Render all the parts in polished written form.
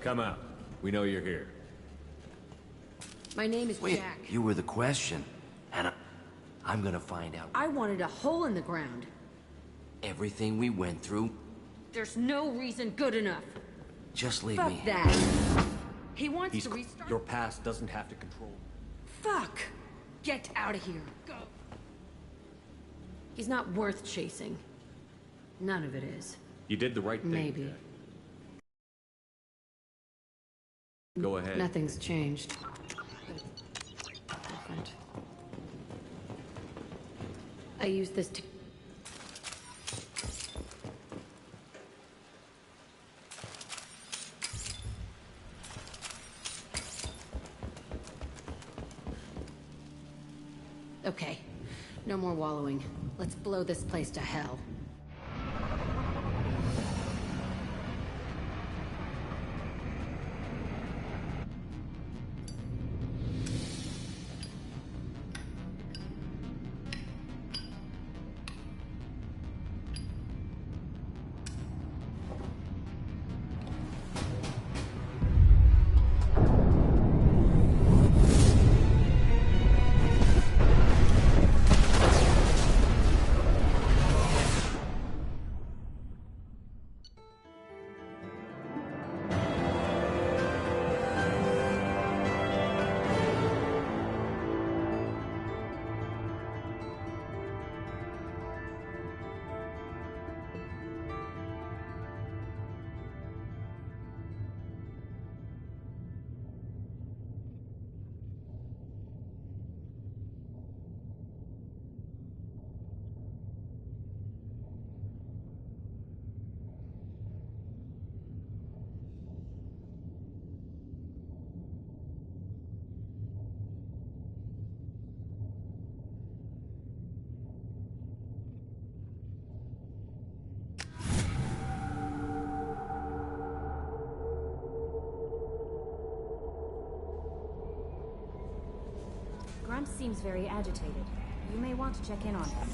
Come out. We know you're here. My name is Wait, Jack. you were the question. And I'm gonna find out I wanted a hole in the ground. everything we went through. There's no reason good enough. Just leave Fuck me. that. He wants to restart. Your past doesn't have to control. Fuck! Get out of here. Go. He's not worth chasing. None of it is. You did the right thing. Maybe. Jack. Go ahead. Nothing's changed. Different. I used this to... Okay. No more wallowing. Let's blow this place to hell. Grunt seems very agitated. You may want to check in on him.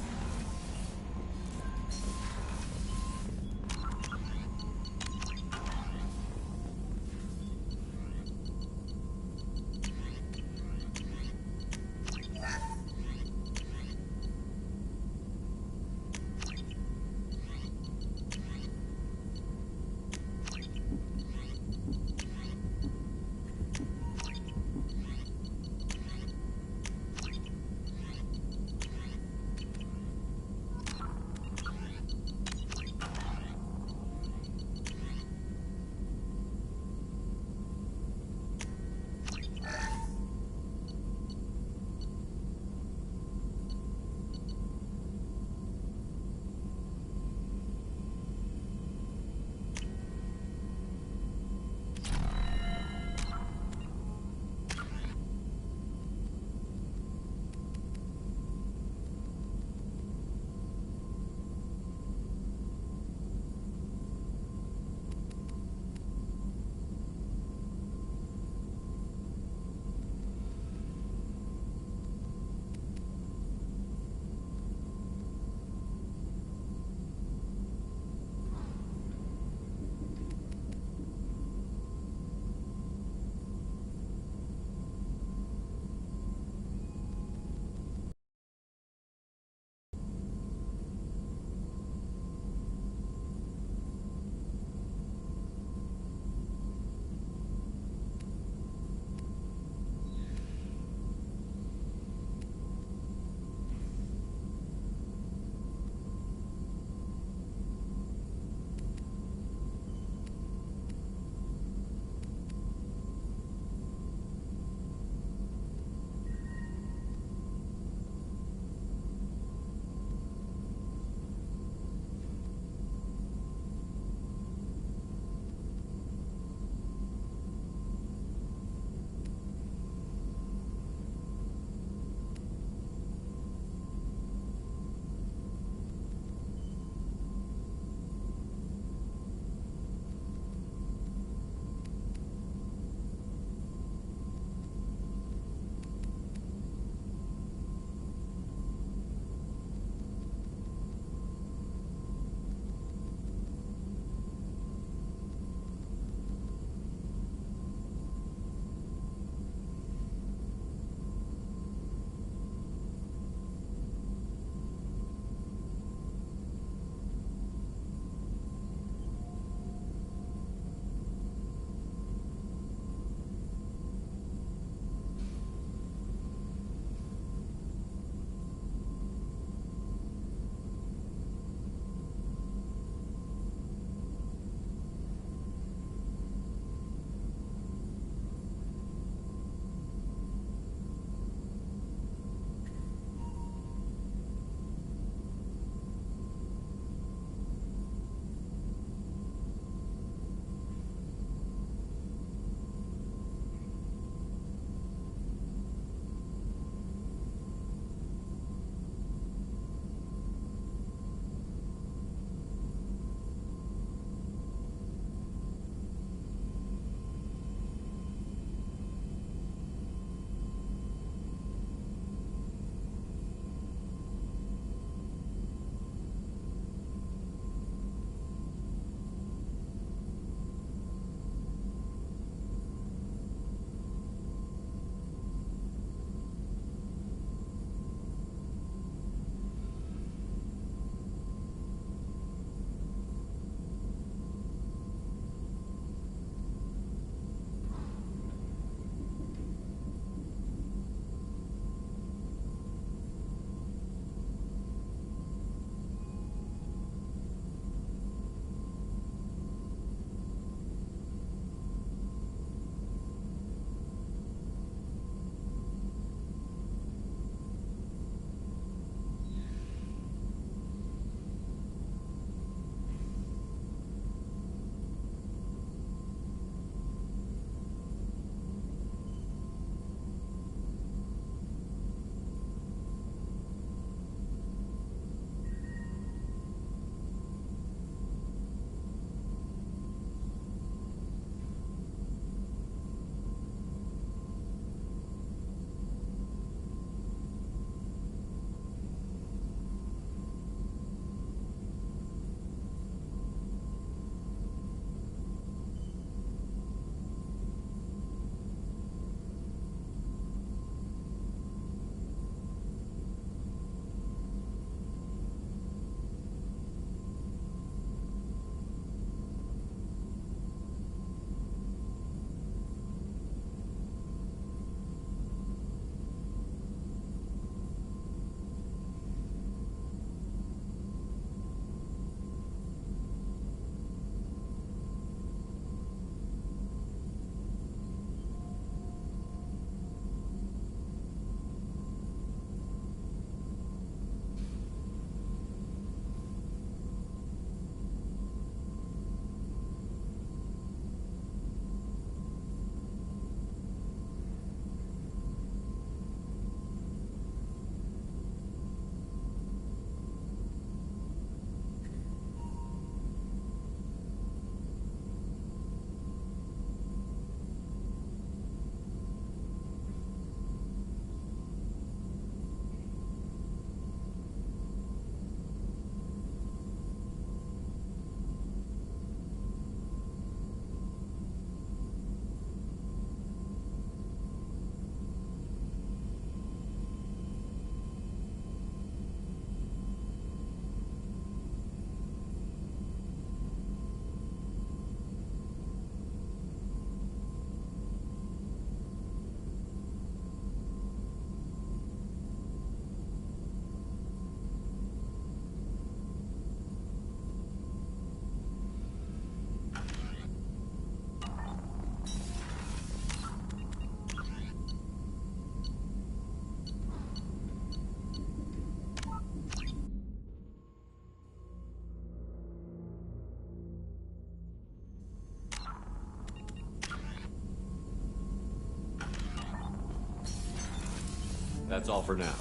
That's all for now.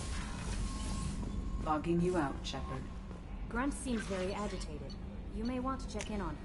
Logging you out, Shepard. Grunt seems very agitated. You may want to check in on him.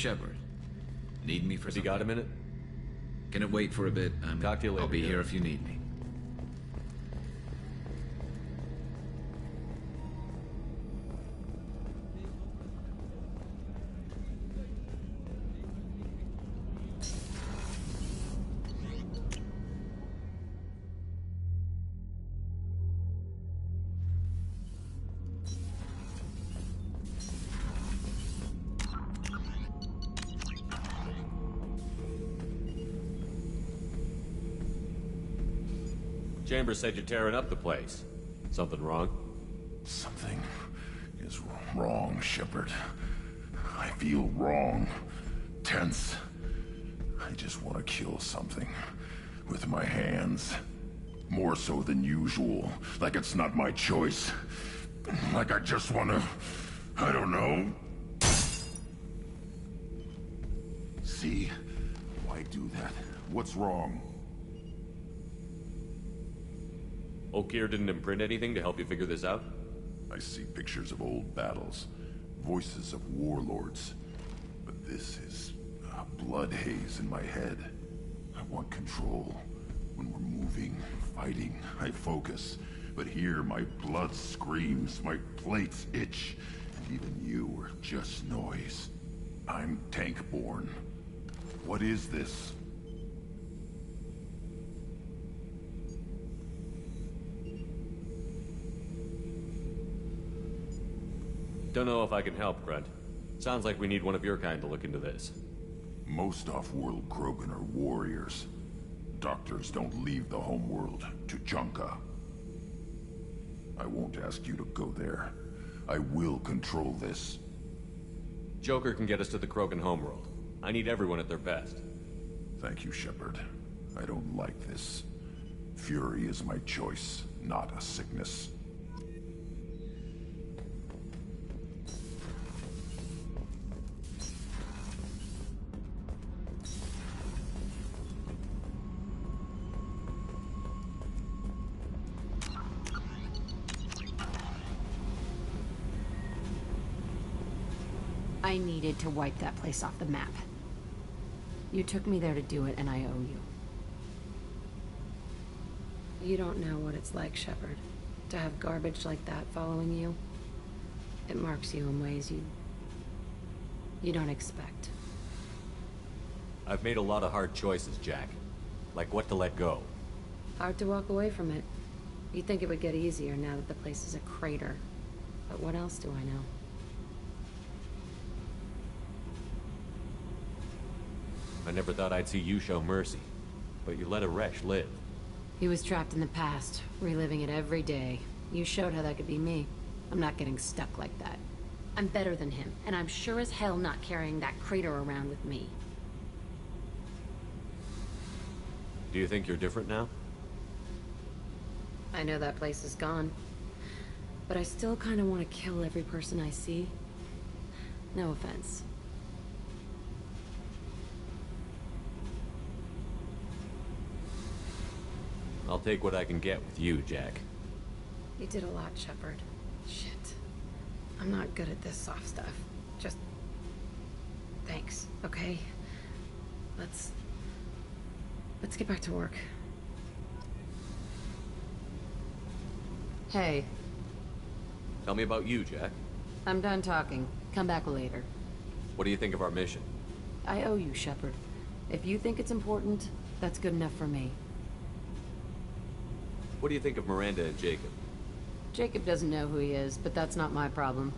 Shepard, need me for Have you something? got a minute? Can it wait for a bit? Talk to you later, I'll be Gary. here if you need me. Chambers said you're tearing up the place. Something wrong? Something is wrong, Shepard. I feel wrong. Tense. I just want to kill something. With my hands. More so than usual. Like it's not my choice. Like I just want to... I don't know. See? Why do that? What's wrong? Okeer didn't imprint anything to help you figure this out? I see pictures of old battles. Voices of warlords. But this is a blood haze in my head. I want control. When we're moving, fighting, I focus. But here, my blood screams, my plates itch, and even you are just noise. I'm tank-born. What is this? Don't know if I can help, Grunt. Sounds like we need one of your kind to look into this. Most off-world Krogan are warriors. Doctors don't leave the homeworld to Junka. I won't ask you to go there. I will control this. Joker can get us to the Krogan homeworld. I need everyone at their best. Thank you, Shepard. I don't like this. Fury is my choice, not a sickness. I I needed to wipe that place off the map. You took me there to do it, and I owe you. You don't know what it's like, Shepard, to have garbage like that following you. It marks you in ways you don't expect. I've made a lot of hard choices, Jack. Like what to let go. Hard to walk away from it. You'd think it would get easier now that the place is a crater. But what else do I know? I never thought I'd see you show mercy. But you let a wretch live. He was trapped in the past, reliving it every day. You showed how that could be me. I'm not getting stuck like that. I'm better than him, and I'm sure as hell not carrying that crater around with me. Do you think you're different now? I know that place is gone. But I still kind of want to kill every person I see. No offense. I'll take what I can get with you, Jack. You did a lot, Shepard. Shit. I'm not good at this soft stuff. Just... thanks, okay? Let's get back to work. Hey. Tell me about you, Jack. I'm done talking. Come back later. What do you think of our mission? I owe you, Shepard. If you think it's important, that's good enough for me. What do you think of Miranda and Jacob? Jacob doesn't know who he is, but that's not my problem.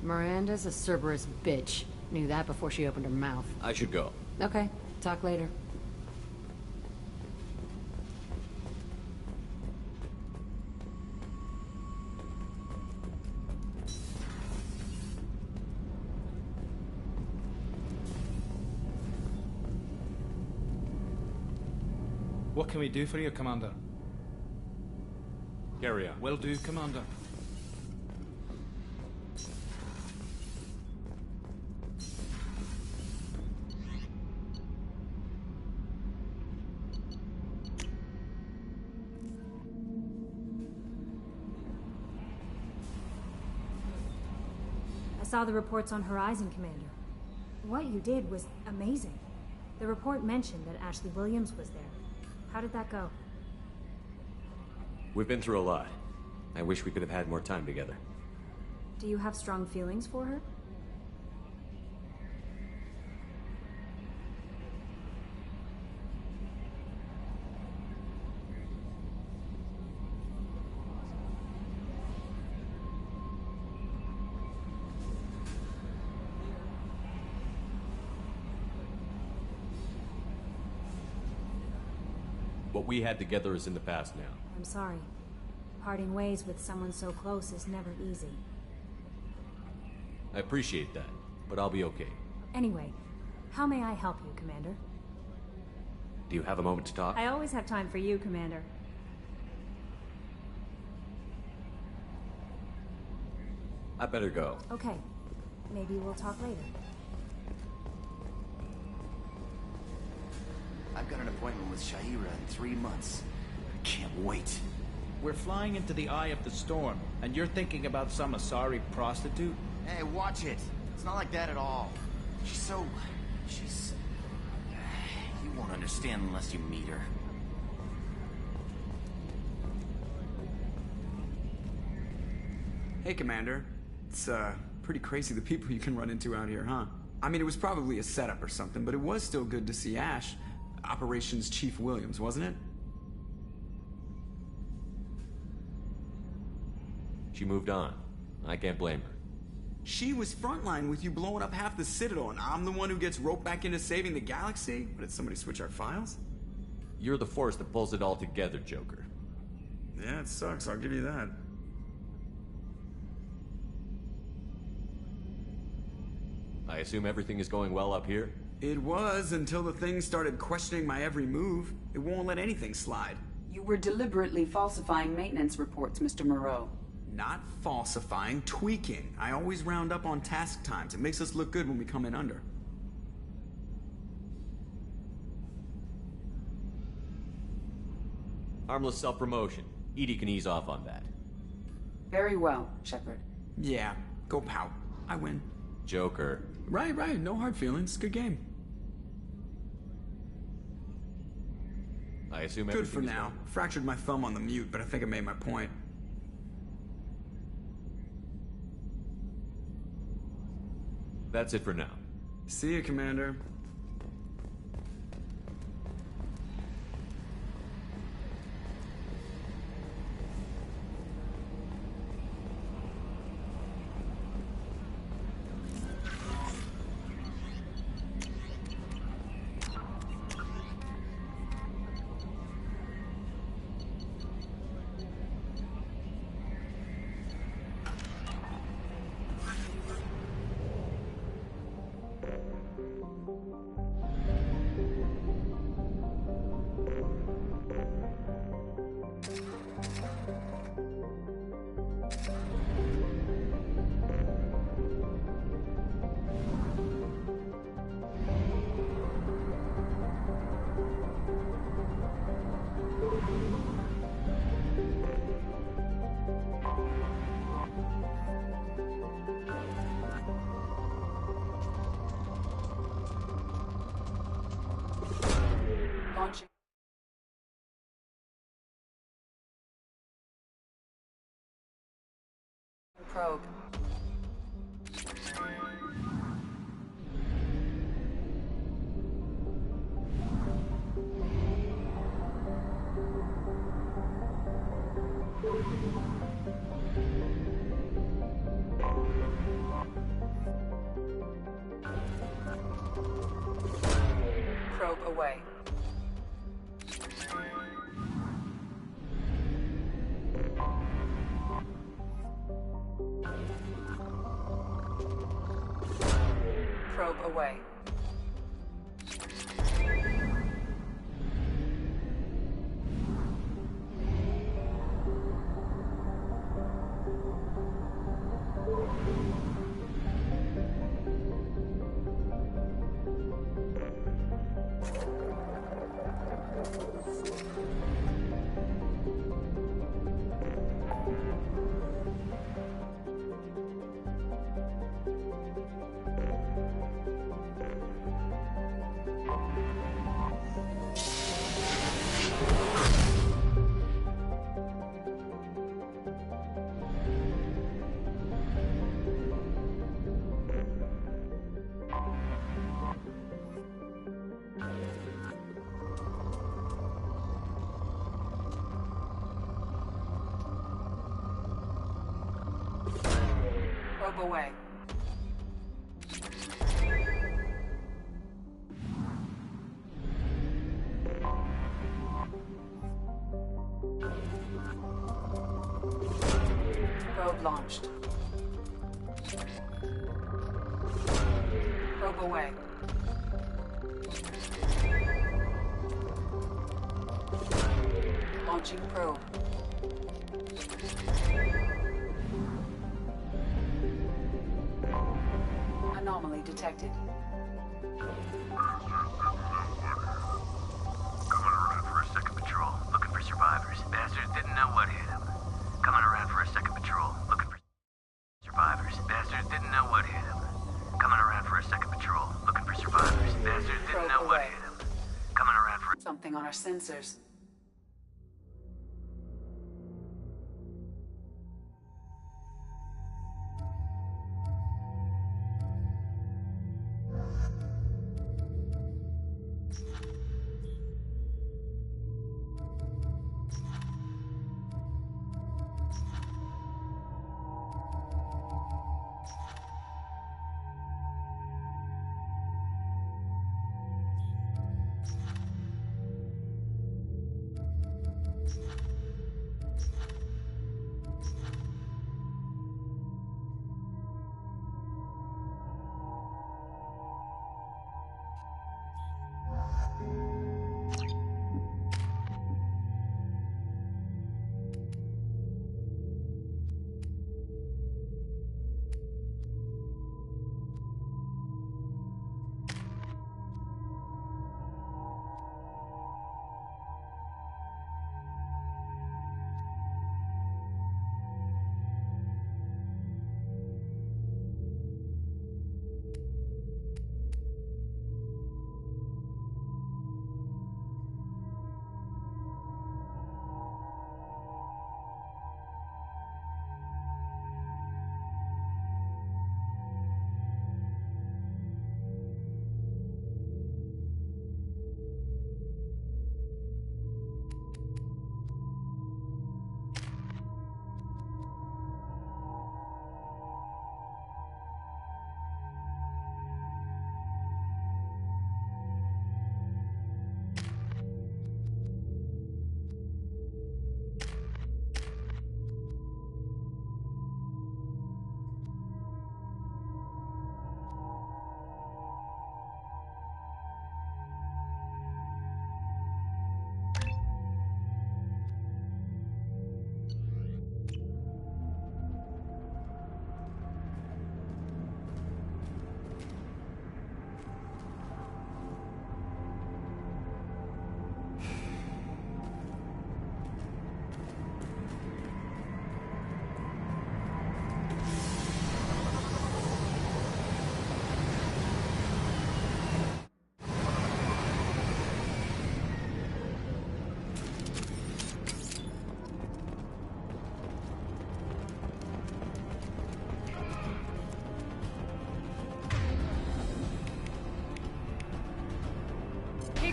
Miranda's a Cerberus bitch. Knew that before she opened her mouth. I should go. Okay, talk later. What can we do for you, Commander? Carry on. Will do, Commander. I saw the reports on Horizon, Commander. What you did was amazing. The report mentioned that Ashley Williams was there. How did that go? We've been through a lot. I wish we could have had more time together. Do you have strong feelings for her? What we had together is in the past now. I'm sorry. Parting ways with someone so close is never easy. I appreciate that, but I'll be okay. Anyway, how may I help you, Commander? Do you have a moment to talk? I always have time for you, Commander. I better go. Okay. Maybe we'll talk later. I've got an appointment with Shahira in 3 months. I can't wait. We're flying into the eye of the storm, and you're thinking about some Asari prostitute? Hey, watch it. It's not like that at all. She's... You won't understand unless you meet her. Hey, Commander. It's, pretty crazy the people you can run into out here, huh? I mean, it was probably a setup or something, but it was still good to see Ash. Operations Chief Williams, wasn't it? She moved on. I can't blame her. She was frontline with you blowing up half the Citadel, and I'm the one who gets roped back into saving the galaxy? But did somebody switch our files? You're the force that pulls it all together, Joker. Yeah, it sucks, I'll give you that. I assume everything is going well up here? It was, until the thing started questioning my every move. It won't let anything slide. You were deliberately falsifying maintenance reports, Mr. Moreau. Not falsifying, tweaking. I always round up on task times. It makes us look good when we come in under. Harmless self-promotion. EDI can ease off on that. Very well, Shepard. Yeah, go pout. I win. Joker, Right. No hard feelings. Good game. I assume Good everything for is now. well. Fractured my thumb on the mute, but I think I made my point. That's it for now. See you, Commander. Launching. Probe. Probe away. Probe away. Probe away. Probe launched. Probe away. Launching probe. Anomaly detected. Coming around for a second patrol, looking for survivors. Bastards didn't know what hit them. Coming around for a second patrol, looking for survivors. Bastards didn't know what hit them. Coming around for a second patrol, looking for survivors. Bastards didn't know what hit them. Coming around for Something on our sensors.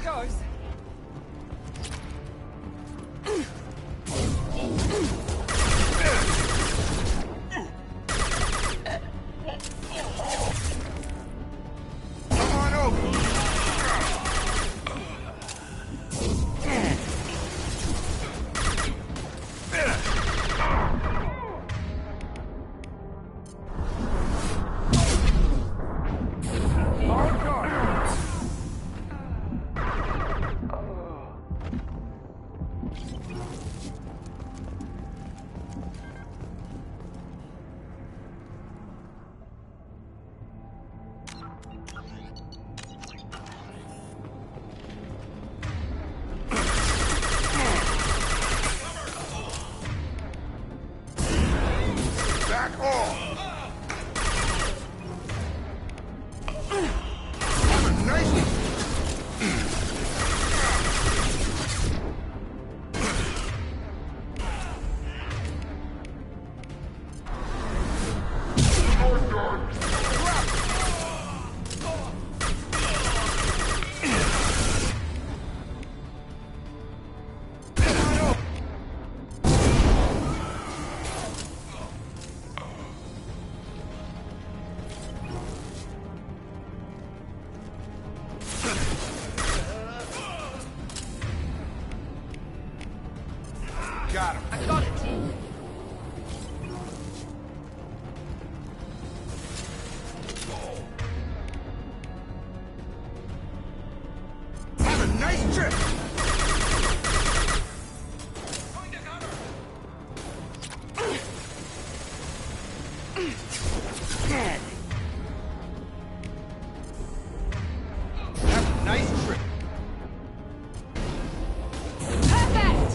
goes. Come on over. Back off! Have a nice... Got him. I got it. Have a nice trip! Have a nice trip. Perfect!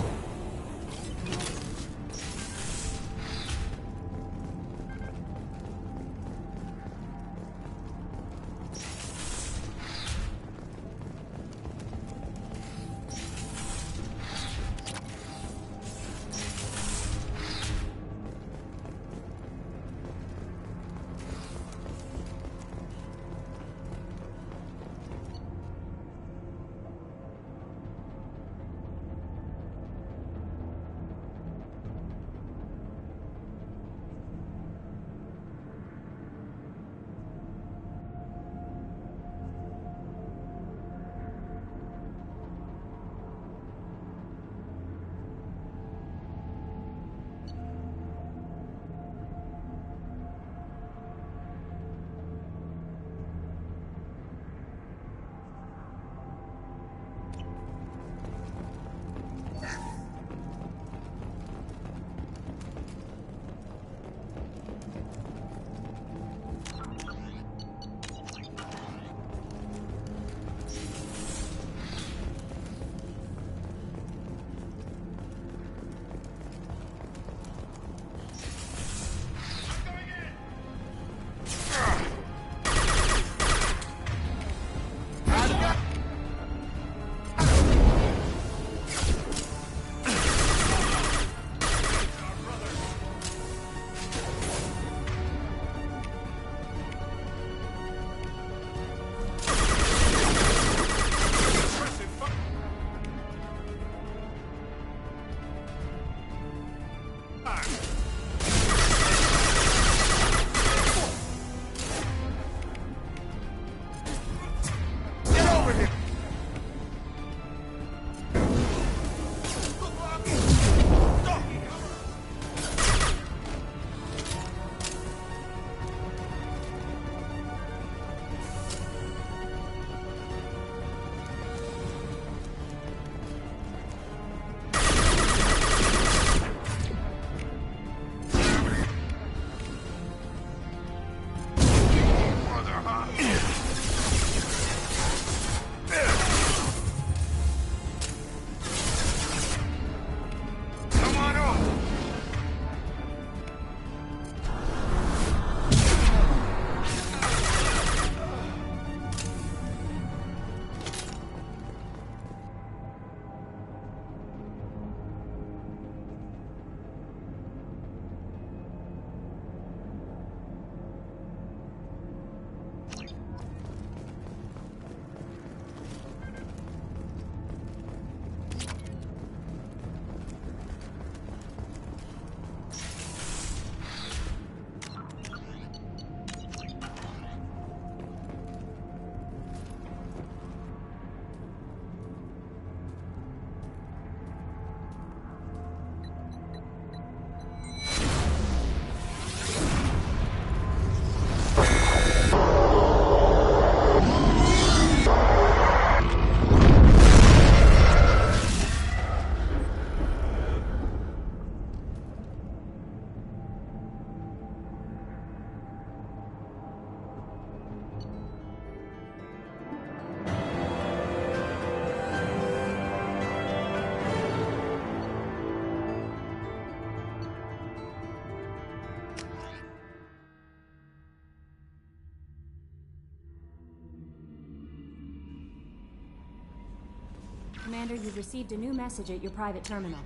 Commander, you've received a new message at your private terminal.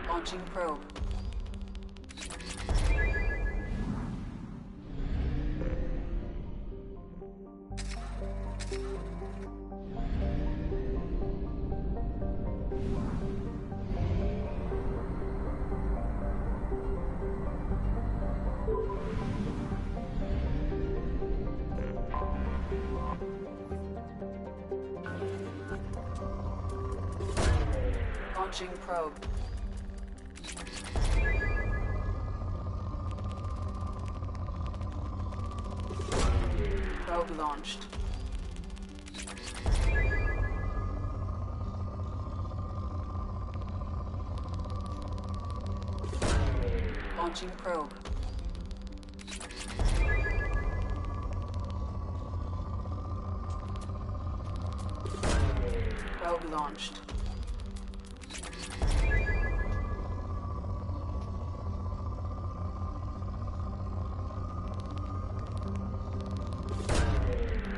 Launching probe. Launching probe. Probe launched. Launching probe. Probe launched.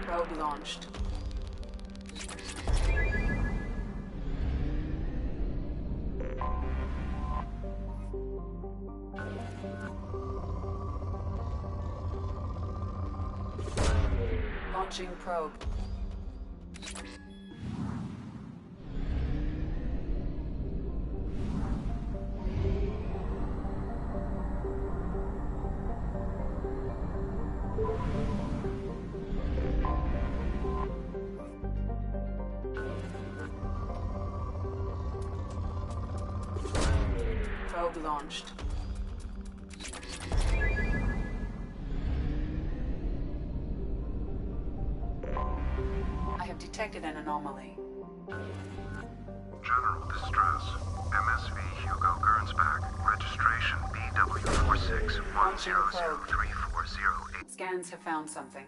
Probe launched. Launching probe. Probe launched. I have detected an anomaly. General distress. MSV Hugo Gernsback. Registration BW46100340. Scans have found something.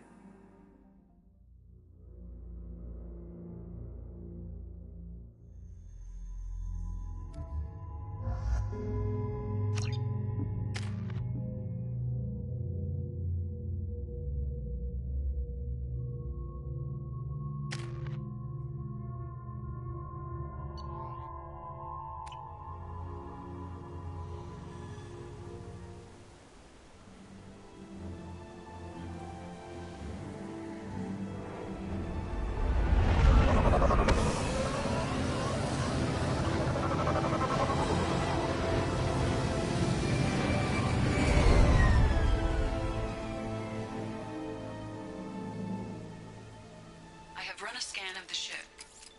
I have run a scan of the ship.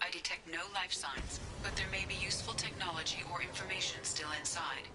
I detect no life signs, but there may be useful technology or information still inside.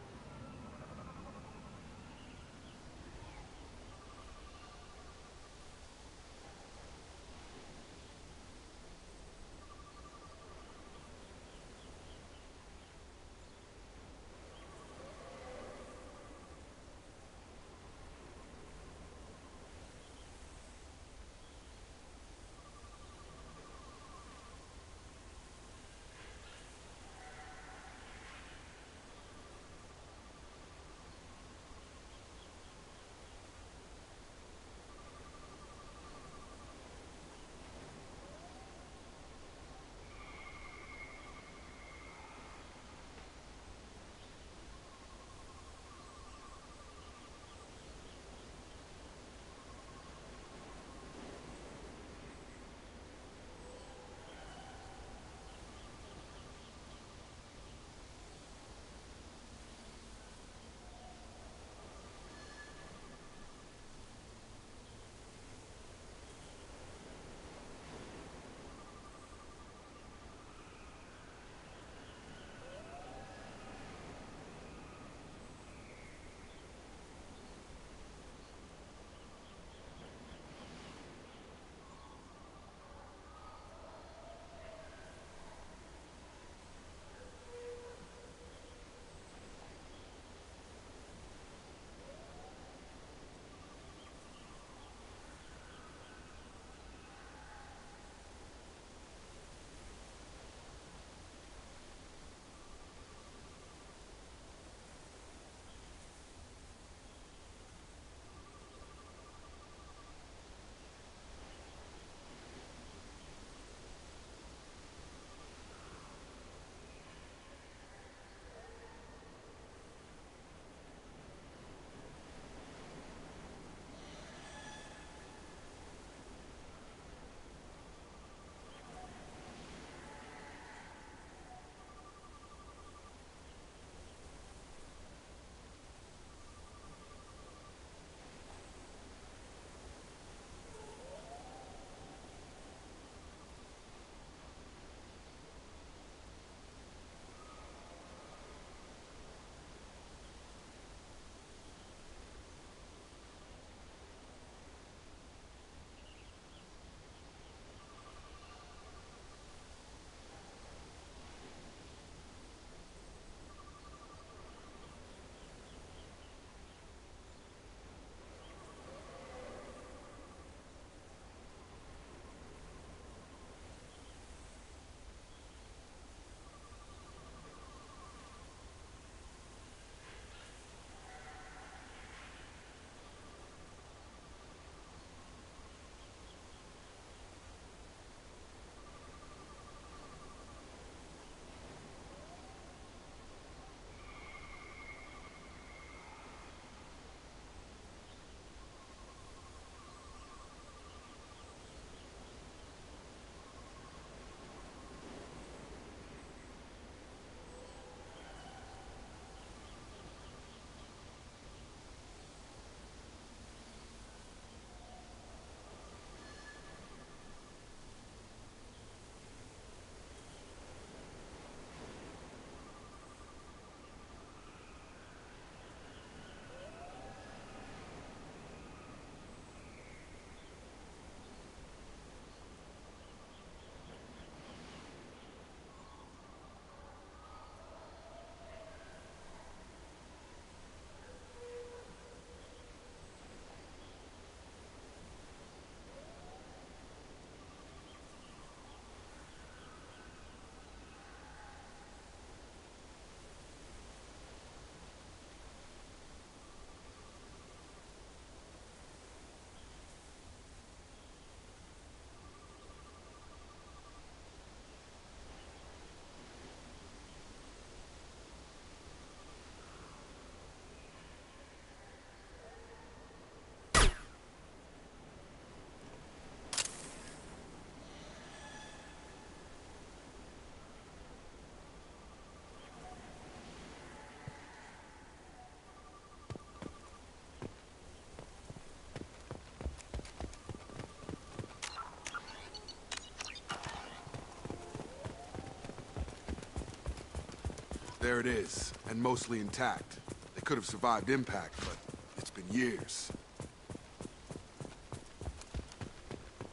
There it is, and mostly intact. They could have survived impact, but it's been years.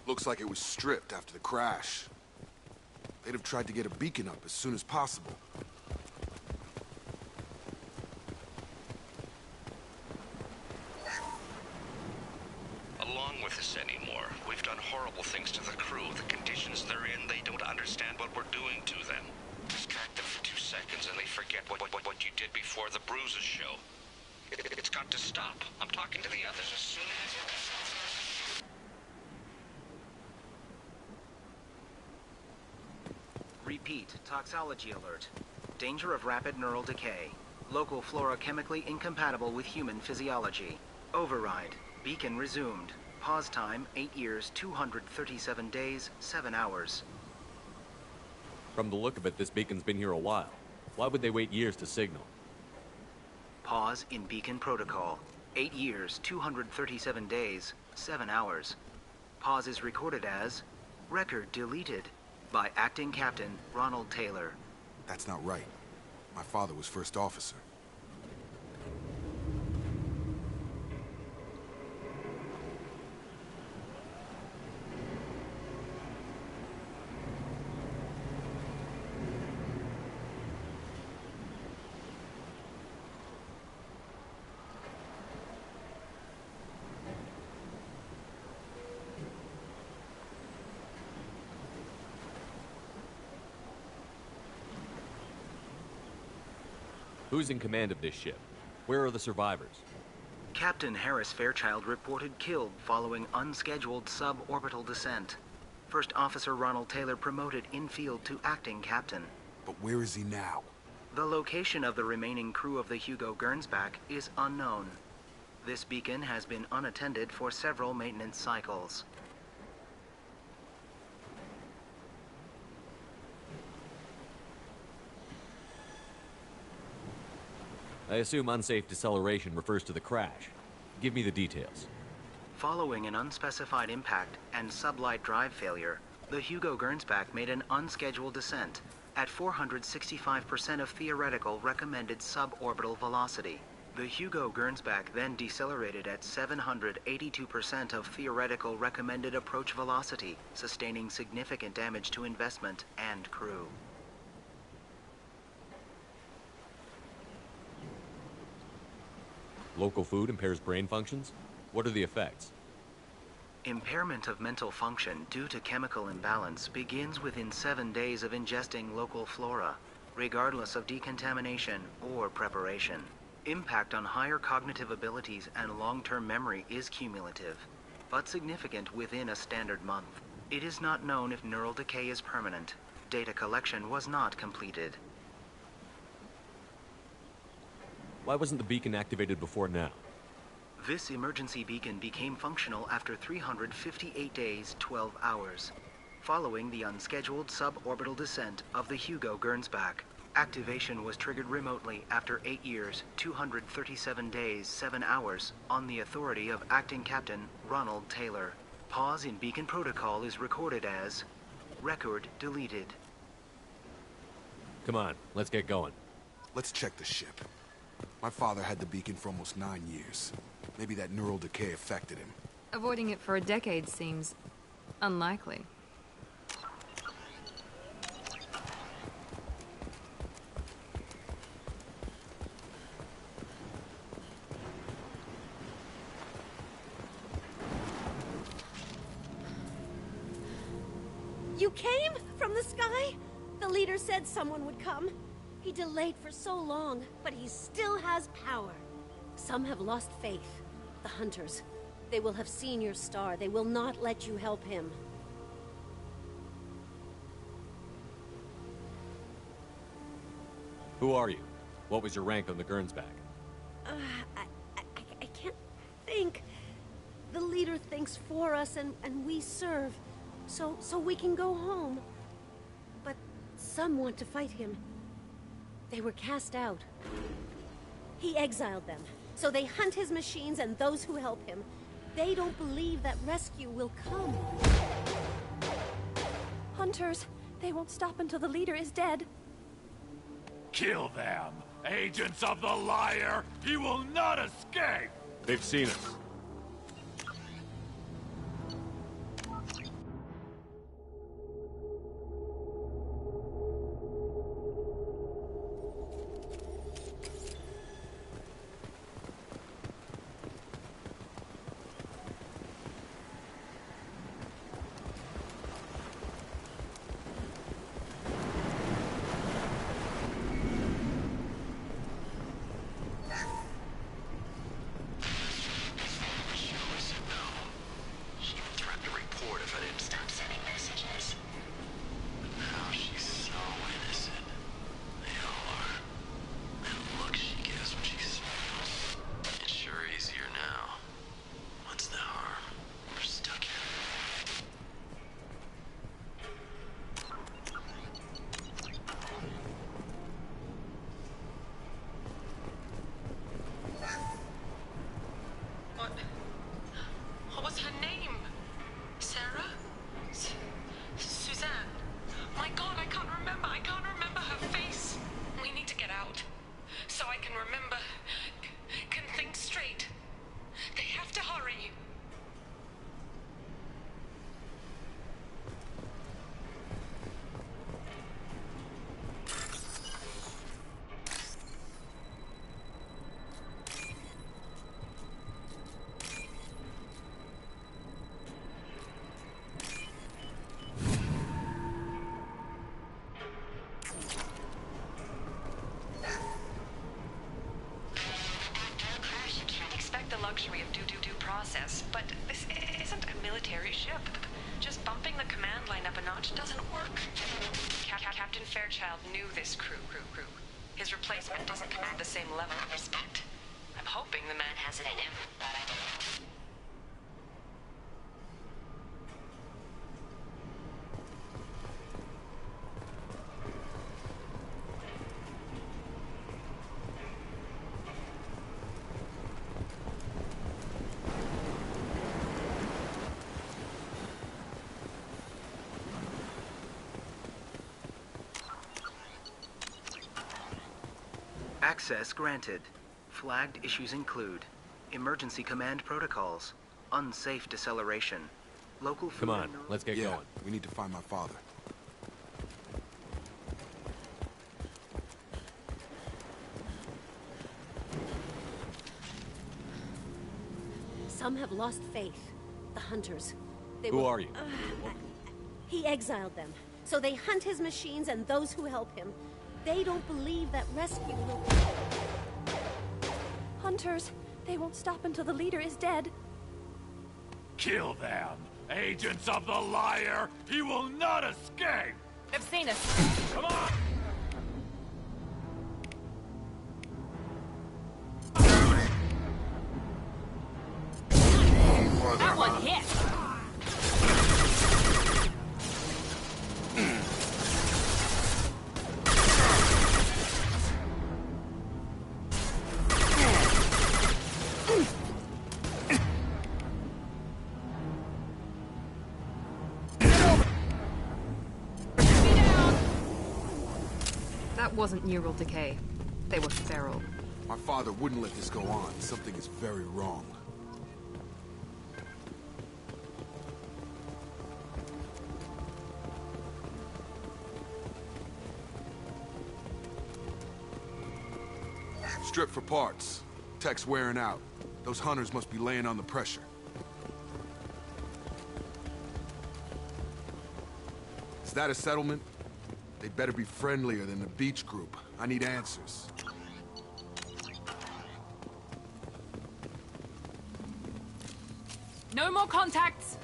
Looks like it was stripped after the crash. They'd have tried to get a beacon up as soon as possible. Along with this anymore. We've done horrible things to the crew. The conditions they're in, they don't understand what we're doing to them. Distract them for 2 seconds and they forget what you did before the bruises show. It's got to stop. I'm talking to the others as soon as... Repeat, toxology alert. Danger of rapid neural decay. Local flora chemically incompatible with human physiology. Override. Beacon resumed. Pause time, 8 years, 237 days, 7 hours. From the look of it, this beacon's been here a while. Why would they wait years to signal? Pause in beacon protocol. 8 years, 237 days, 7 hours. Pause is recorded as record deleted by Acting Captain Ronald Taylor. That's not right. My father was first officer. Who's in command of this ship? Where are the survivors? Captain Harris Fairchild reported killed following unscheduled suborbital descent. First Officer Ronald Taylor promoted in-field to acting captain. But where is he now? The location of the remaining crew of the Hugo Gernsback is unknown. This beacon has been unattended for several maintenance cycles. I assume unsafe deceleration refers to the crash. Give me the details. Following an unspecified impact and sublight drive failure, the Hugo Gernsback made an unscheduled descent at 465% of theoretical recommended suborbital velocity. The Hugo Gernsback then decelerated at 782% of theoretical recommended approach velocity, sustaining significant damage to investment and crew. Local food impairs brain functions? What are the effects? Impairment of mental function due to chemical imbalance begins within 7 days of ingesting local flora, regardless of decontamination or preparation. Impact on higher cognitive abilities and long-term memory is cumulative, but significant within a standard month. It is not known if neural decay is permanent. Data collection was not completed. Why wasn't the beacon activated before now? This emergency beacon became functional after 358 days, 12 hours, following the unscheduled suborbital descent of the Hugo Gernsback. Activation was triggered remotely after 8 years, 237 days, 7 hours, on the authority of Acting Captain Ronald Taylor. Pause in beacon protocol is recorded as record deleted. Come on, let's get going. Let's check the ship. My father had the beacon for almost 9 years. Maybe that neural decay affected him. Avoiding it for a decade seems unlikely. You came from the sky? The leader said someone would come. He delayed for so long, but he still has power. Some have lost faith. The Hunters. They will have seen your star. They will not let you help him. Who are you? What was your rank on the Gernsback? I can't think. The leader thinks for us and we serve. So we can go home. But some want to fight him. They were cast out. He exiled them, so they hunt his machines and those who help him. They don't believe that rescue will come. Hunters, they won't stop until the leader is dead. Kill them! Agents of the Liar! He will not escape! They've seen us. What was her name? Sarah? Suzanne? My God, I can't remember. I can't remember her face. We need to get out. So I can remember. Can think straight. They have to hurry. Luxury of due process, but this isn't a military ship. Just bumping the command line up a notch doesn't work. Captain Fairchild knew this crew. His replacement doesn't command the same level of respect. I'm hoping the man has it in him. Access granted. Flagged issues include emergency command protocols, unsafe deceleration, local food. Come on, let's get going. We need to find my father. Some have lost faith. The Hunters. Who are you? He exiled them. So they hunt his machines and those who help him. They don't believe that rescue will... Hunters. They won't stop until the leader is dead. Kill them! Agents of the Liar! He will not escape! They've seen us. Come on! That one hit! That wasn't neural decay. They were feral. My father wouldn't let this go on. Something is very wrong. Strip for parts. Tech's wearing out. Those hunters must be laying on the pressure. Is that a settlement? They better be friendlier than the beach group. I need answers. No more contacts!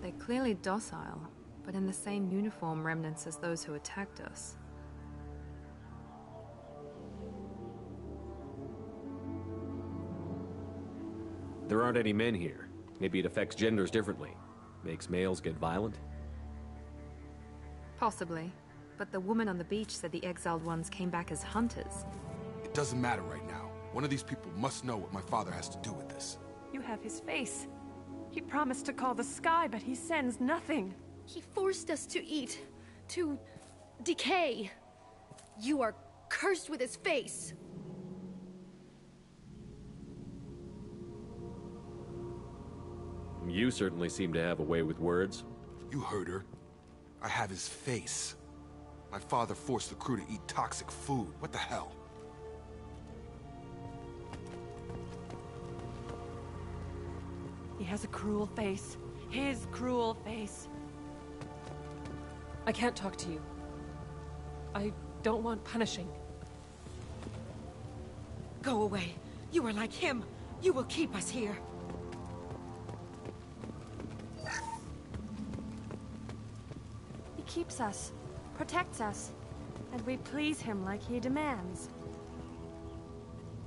They're clearly docile, but in the same uniform remnants as those who attacked us. There aren't any men here. Maybe it affects genders differently. Makes males get violent? Possibly. But the woman on the beach said the exiled ones came back as hunters. It doesn't matter right now. One of these people must know what my father has to do with this. You have his face. He promised to call the sky, but he sends nothing. He forced us to eat, to decay. You are cursed with his face. You certainly seem to have a way with words. You heard her. I have his face. My father forced the crew to eat toxic food. What the hell? He has a cruel face. His cruel face. I can't talk to you. I don't want punishing. Go away. You are like him. You will keep us here. He keeps us, protects us, and we please him like he demands.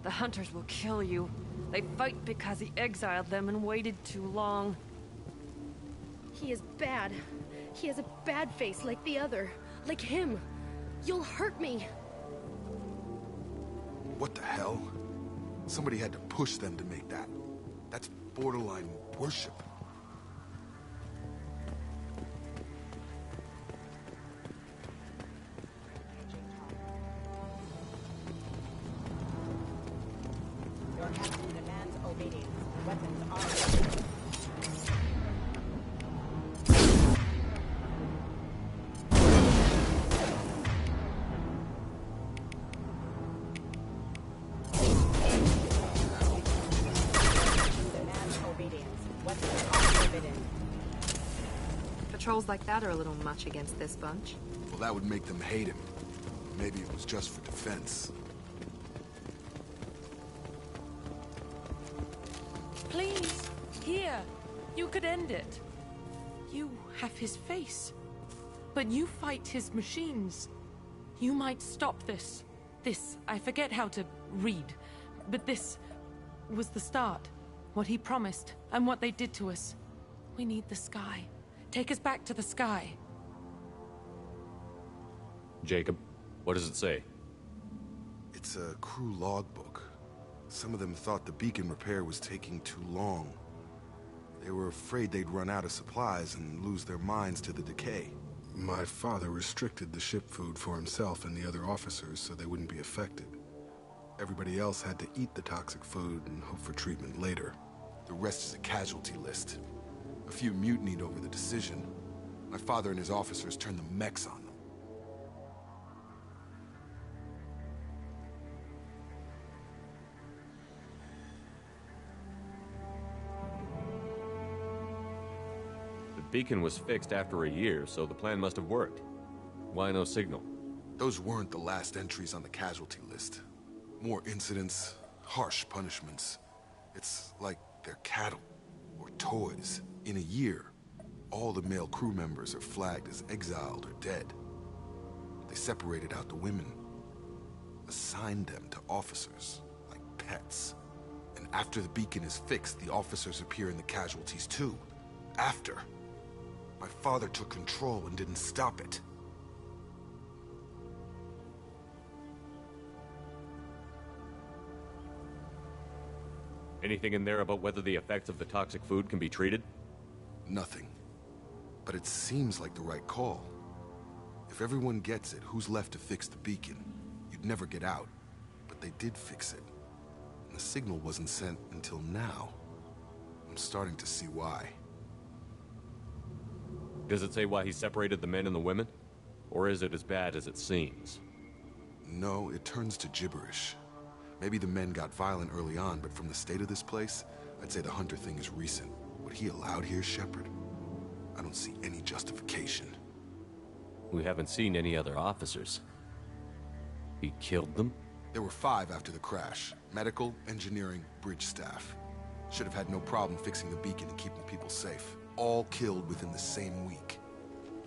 The hunters will kill you. They fight because he exiled them and waited too long. He is bad. He has a bad face like the other. Like him. You'll hurt me. What the hell? Somebody had to push them to make that. That's borderline worship. Your captain demands obedience. Weapons are ready. Patrols like that are a little much against this bunch. Well, that would make them hate him. Maybe it was just for defense. Please, here. You could end it. You have his face. But you fight his machines. You might stop this. This, I forget how to read. But this was the start. What he promised, and what they did to us. We need the sky. Take us back to the sky. Jacob, what does it say? It's a crew logbook. Some of them thought the beacon repair was taking too long. They were afraid they'd run out of supplies and lose their minds to the decay. My father restricted the ship food for himself and the other officers so they wouldn't be affected. Everybody else had to eat the toxic food and hope for treatment later. The rest is a casualty list. A few mutinied over the decision. My father and his officers turned the mechs on them. The beacon was fixed after a year, so the plan must have worked. Why no signal? Those weren't the last entries on the casualty list. More incidents, harsh punishments. It's like they're cattle, or toys. In a year, all the male crew members are flagged as exiled or dead. They separated out the women, assigned them to officers, like pets. And after the beacon is fixed, the officers appear in the casualties too. After. My father took control and didn't stop it. Anything in there about whether the effects of the toxic food can be treated? Nothing. But it seems like the right call. If everyone gets it, who's left to fix the beacon? You'd never get out. But they did fix it. And the signal wasn't sent until now. I'm starting to see why. Does it say why he separated the men and the women? Or is it as bad as it seems? No, it turns to gibberish. Maybe the men got violent early on, but from the state of this place, I'd say the Hunter thing is recent. What he allowed here, Shepard? I don't see any justification. We haven't seen any other officers. He killed them? There were 5 after the crash. Medical, engineering, bridge staff. Should have had no problem fixing the beacon and keeping people safe. All killed within the same week.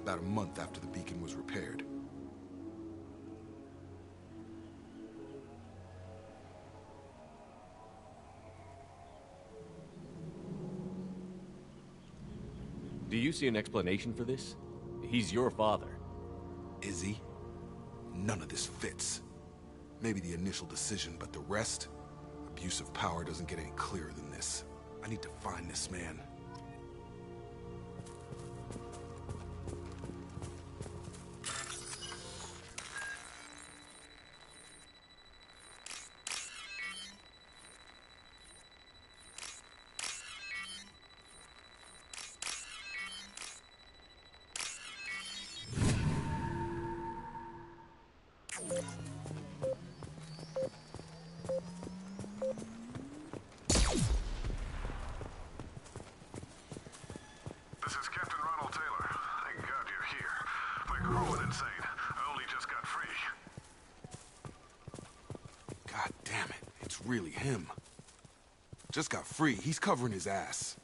About a month after the beacon was repaired. Do you see an explanation for this? He's your father. Is he? None of this fits. Maybe the initial decision, but the rest? abuse of power doesn't get any clearer than this. I need to find this man. This is Captain Ronald Taylor. Thank God you're here. My crew went insane. I only just got free. God damn it, it's really him. Just got free. He's covering his ass.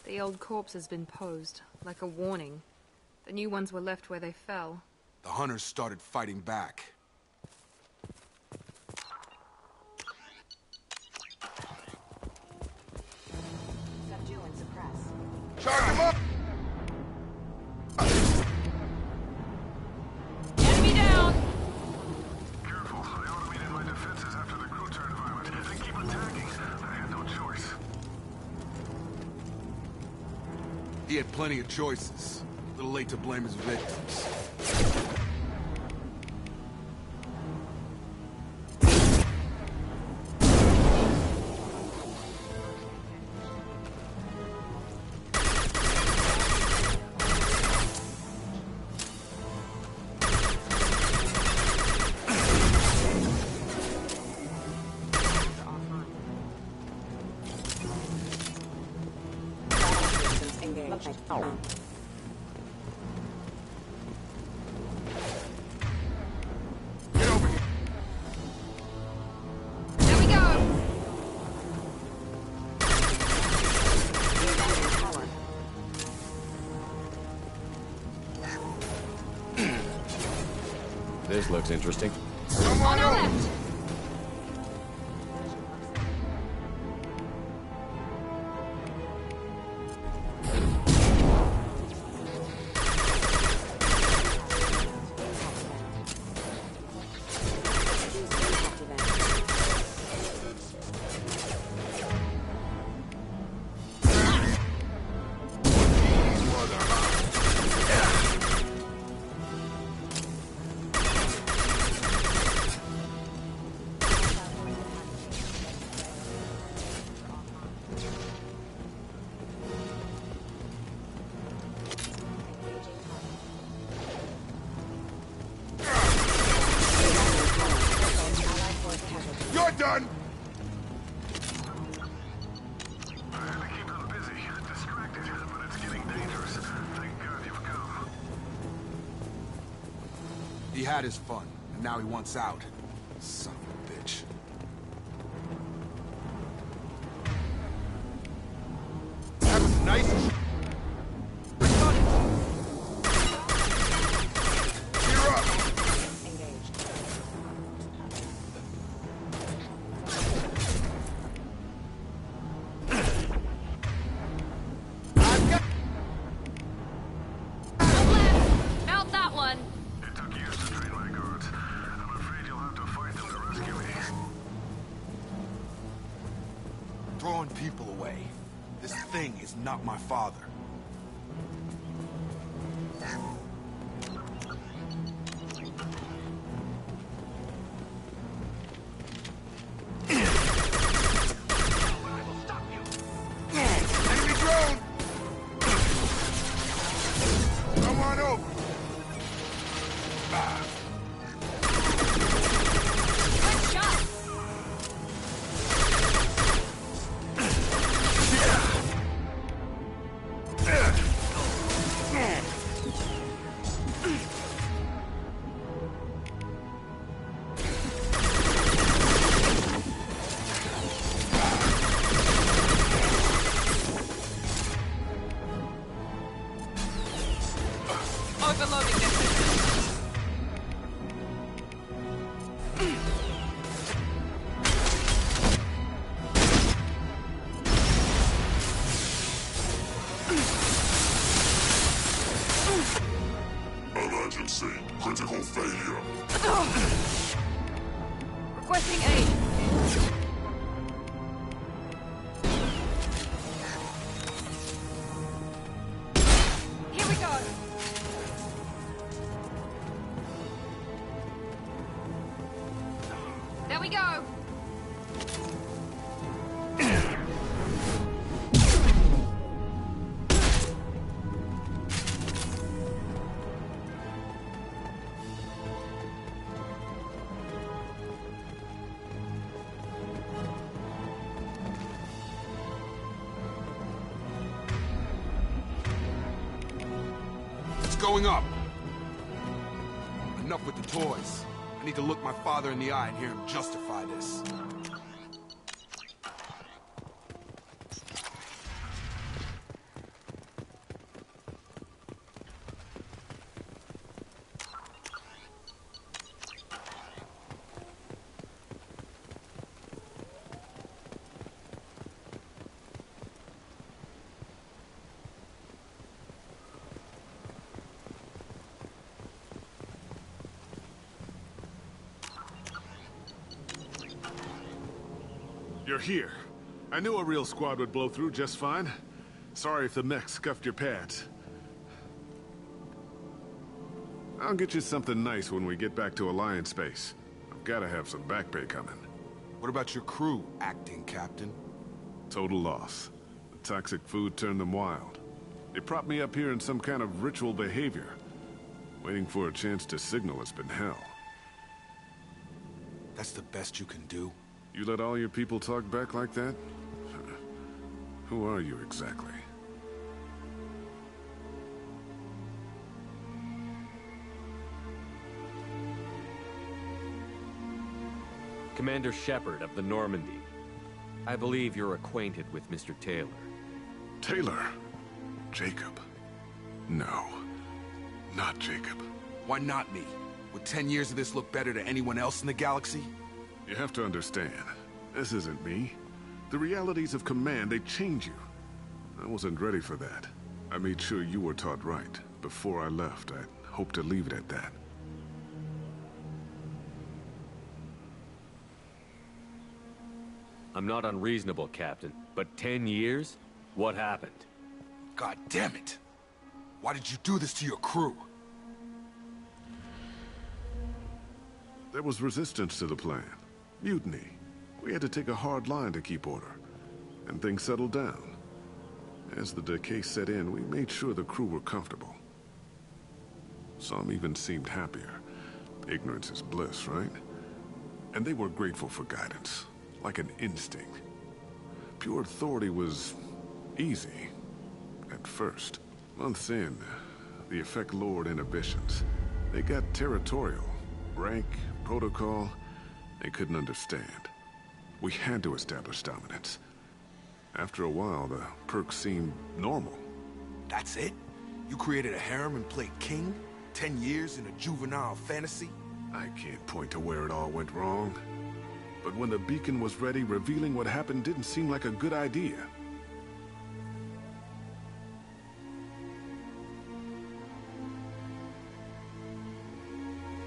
The old corpse has been posed, like a warning. The new ones were left where they fell. The hunters started fighting back. Subdue and suppress. Charge him up! Enemy down! Careful. I automated my defenses after the crew turned violent. They keep attacking. I had no choice. He had plenty of choices. A little late to blame his victims. There we go! This looks interesting. On our left! You're done! I had to keep them busy, distracted, but it's getting dangerous. Thank God you've come. He had his fun, and now he wants out. Son of a bitch. That was nice. You're up! Mount that one! It took years to train my guards. I'm afraid you'll have to fight them to rescue me. Throwing people away. This thing is not my father. Enemy drone! Come on over. Good shot! Overloading this system. Emergency. Critical failure. Requesting aid. going up. Enough with the toys. I need to look my father in the eye and hear him justify this. You're here. I knew a real squad would blow through just fine. Sorry if the mech scuffed your pads. I'll get you something nice when we get back to Alliance space. I've gotta have some back pay coming. What about your crew, acting captain? Total loss. The toxic food turned them wild. They propped me up here in some kind of ritual behavior. Waiting for a chance to signal has been hell. That's the best you can do? You let all your people talk back like that? Who are you exactly? Commander Shepard of the Normandy. I believe you're acquainted with Mr. Taylor. Taylor? Jacob? No. Not Jacob. Why not me? Would 10 years of this look better to anyone else in the galaxy? You have to understand, this isn't me. The realities of command, they change you. I wasn't ready for that. I made sure you were taught right. Before I left, I hoped to leave it at that. I'm not unreasonable, Captain, but 10 years? What happened? God damn it! Why did you do this to your crew? There was resistance to the plan. Mutiny. We had to take a hard line to keep order. And things settled down. As the decay set in, we made sure the crew were comfortable. Some even seemed happier. Ignorance is bliss, right? And they were grateful for guidance. Like an instinct. Pure authority was easy. At first. Months in, the effect lowered inhibitions. They got territorial. Rank, protocol, they couldn't understand. We had to establish dominance. After a while, the perks seemed normal. That's it? You created a harem and played king? 10 years in a juvenile fantasy? I can't point to where it all went wrong. But when the beacon was ready, revealing what happened didn't seem like a good idea.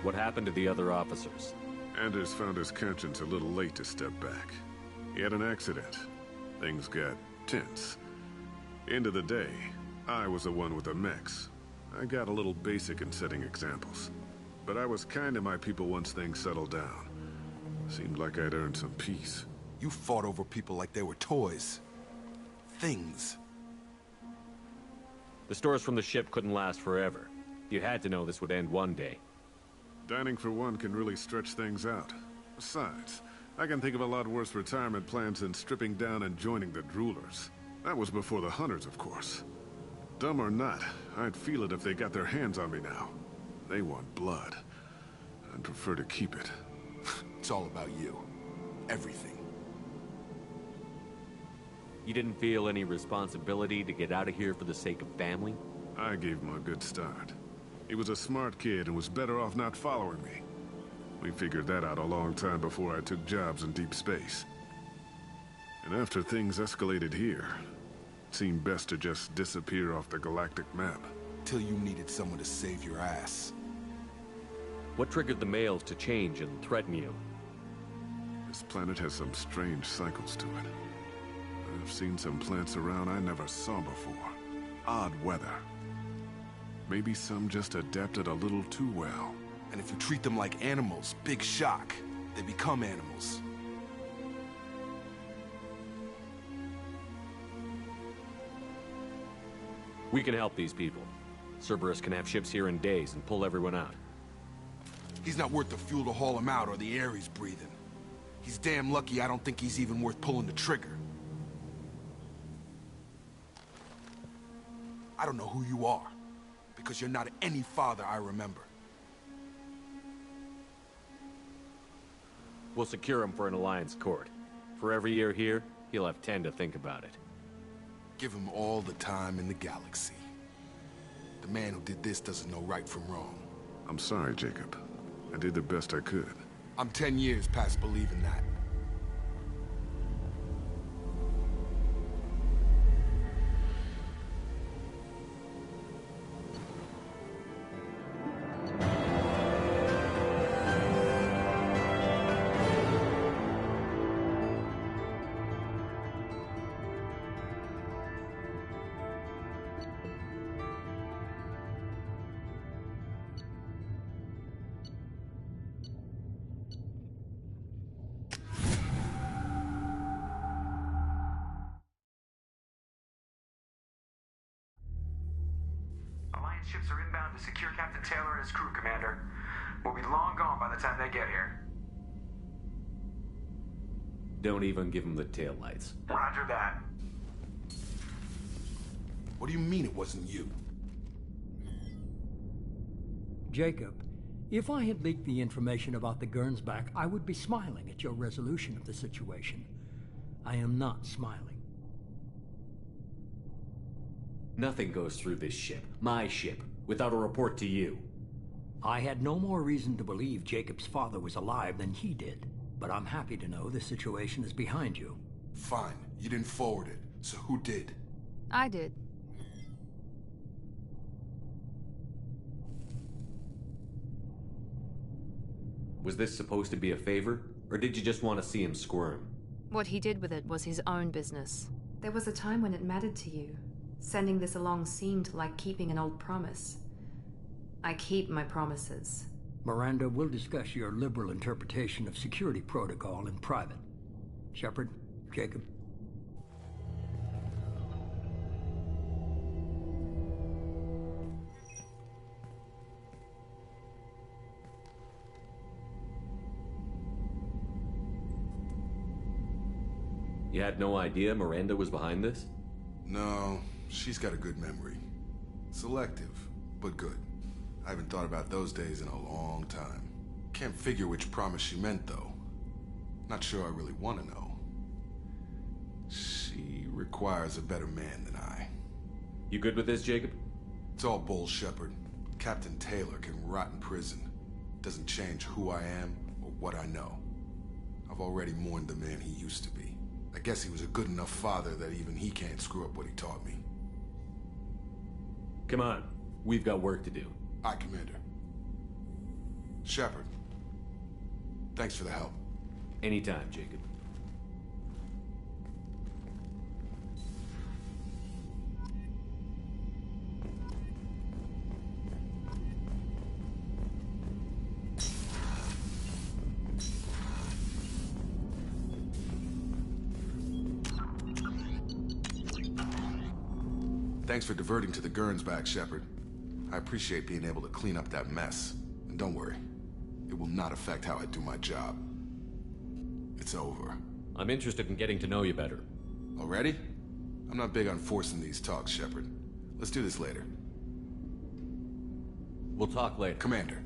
What happened to the other officers? Anders found his conscience a little late to step back. He had an accident. Things got tense. End of the day, I was the one with the mechs. I got a little basic in setting examples. But I was kind to my people once things settled down. Seemed like I'd earned some peace. You fought over people like they were toys. Things. The stores from the ship couldn't last forever. You had to know this would end one day. Dining for one can really stretch things out. Besides, I can think of a lot worse retirement plans than stripping down and joining the Droolers. That was before the Hunters, of course. Dumb or not, I'd feel it if they got their hands on me now. They want blood. I'd prefer to keep it. It's all about you. Everything. You didn't feel any responsibility to get out of here for the sake of family? I gave him a good start. He was a smart kid and was better off not following me. We figured that out a long time before I took jobs in deep space. And after things escalated here, it seemed best to just disappear off the galactic map. Till you needed someone to save your ass. What triggered the males to change and threaten you? This planet has some strange cycles to it. I've seen some plants around I never saw before. Odd weather. Maybe some just adapted a little too well. And if you treat them like animals, big shock. They become animals. We can help these people. Cerberus can have ships here in days and pull everyone out. He's not worth the fuel to haul him out or the air he's breathing. He's damn lucky I don't think he's even worth pulling the trigger. I don't know who you are, because you're not any father I remember. We'll secure him for an Alliance court. For every year here, he'll have 10 to think about it. Give him all the time in the galaxy. The man who did this doesn't know right from wrong. I'm sorry, Jacob. I did the best I could. I'm 10 years past believing that. Alliance ships are inbound to secure Captain Taylor and his crew, Commander. We'll be long gone by the time they get here. Don't even give him the taillights. Roger that. What do you mean it wasn't you? Jacob, if I had leaked the information about the Gernsback, I would be smiling at your resolution of the situation. I am not smiling. Nothing goes through this ship, my ship, without a report to you. I had no more reason to believe Jacob's father was alive than he did, but I'm happy to know the situation is behind you. Fine, you didn't forward it, so who did? I did. Was this supposed to be a favor, or did you just want to see him squirm? What he did with it was his own business. There was a time when it mattered to you. Sending this along seemed like keeping an old promise. I keep my promises. Miranda, we'll discuss your liberal interpretation of security protocol in private. Shepard, Jacob. You had no idea Miranda was behind this? No, she's got a good memory. Selective, but good. I haven't thought about those days in a long time. Can't figure which promise she meant, though. Not sure I really want to know. She requires a better man than I. You good with this, Jacob? It's all bull, Shepard. Captain Taylor can rot in prison. Doesn't change who I am or what I know. I've already mourned the man he used to be. I guess he was a good enough father that even he can't screw up what he taught me. Come on, we've got work to do. Aye, Commander. Shepard, thanks for the help. Anytime, Jacob. Thanks for diverting to the Gernsback, Shepard. I appreciate being able to clean up that mess. And don't worry, it will not affect how I do my job. It's over. I'm interested in getting to know you better. Already? I'm not big on forcing these talks, Shepard. Let's do this later. We'll talk later. Commander.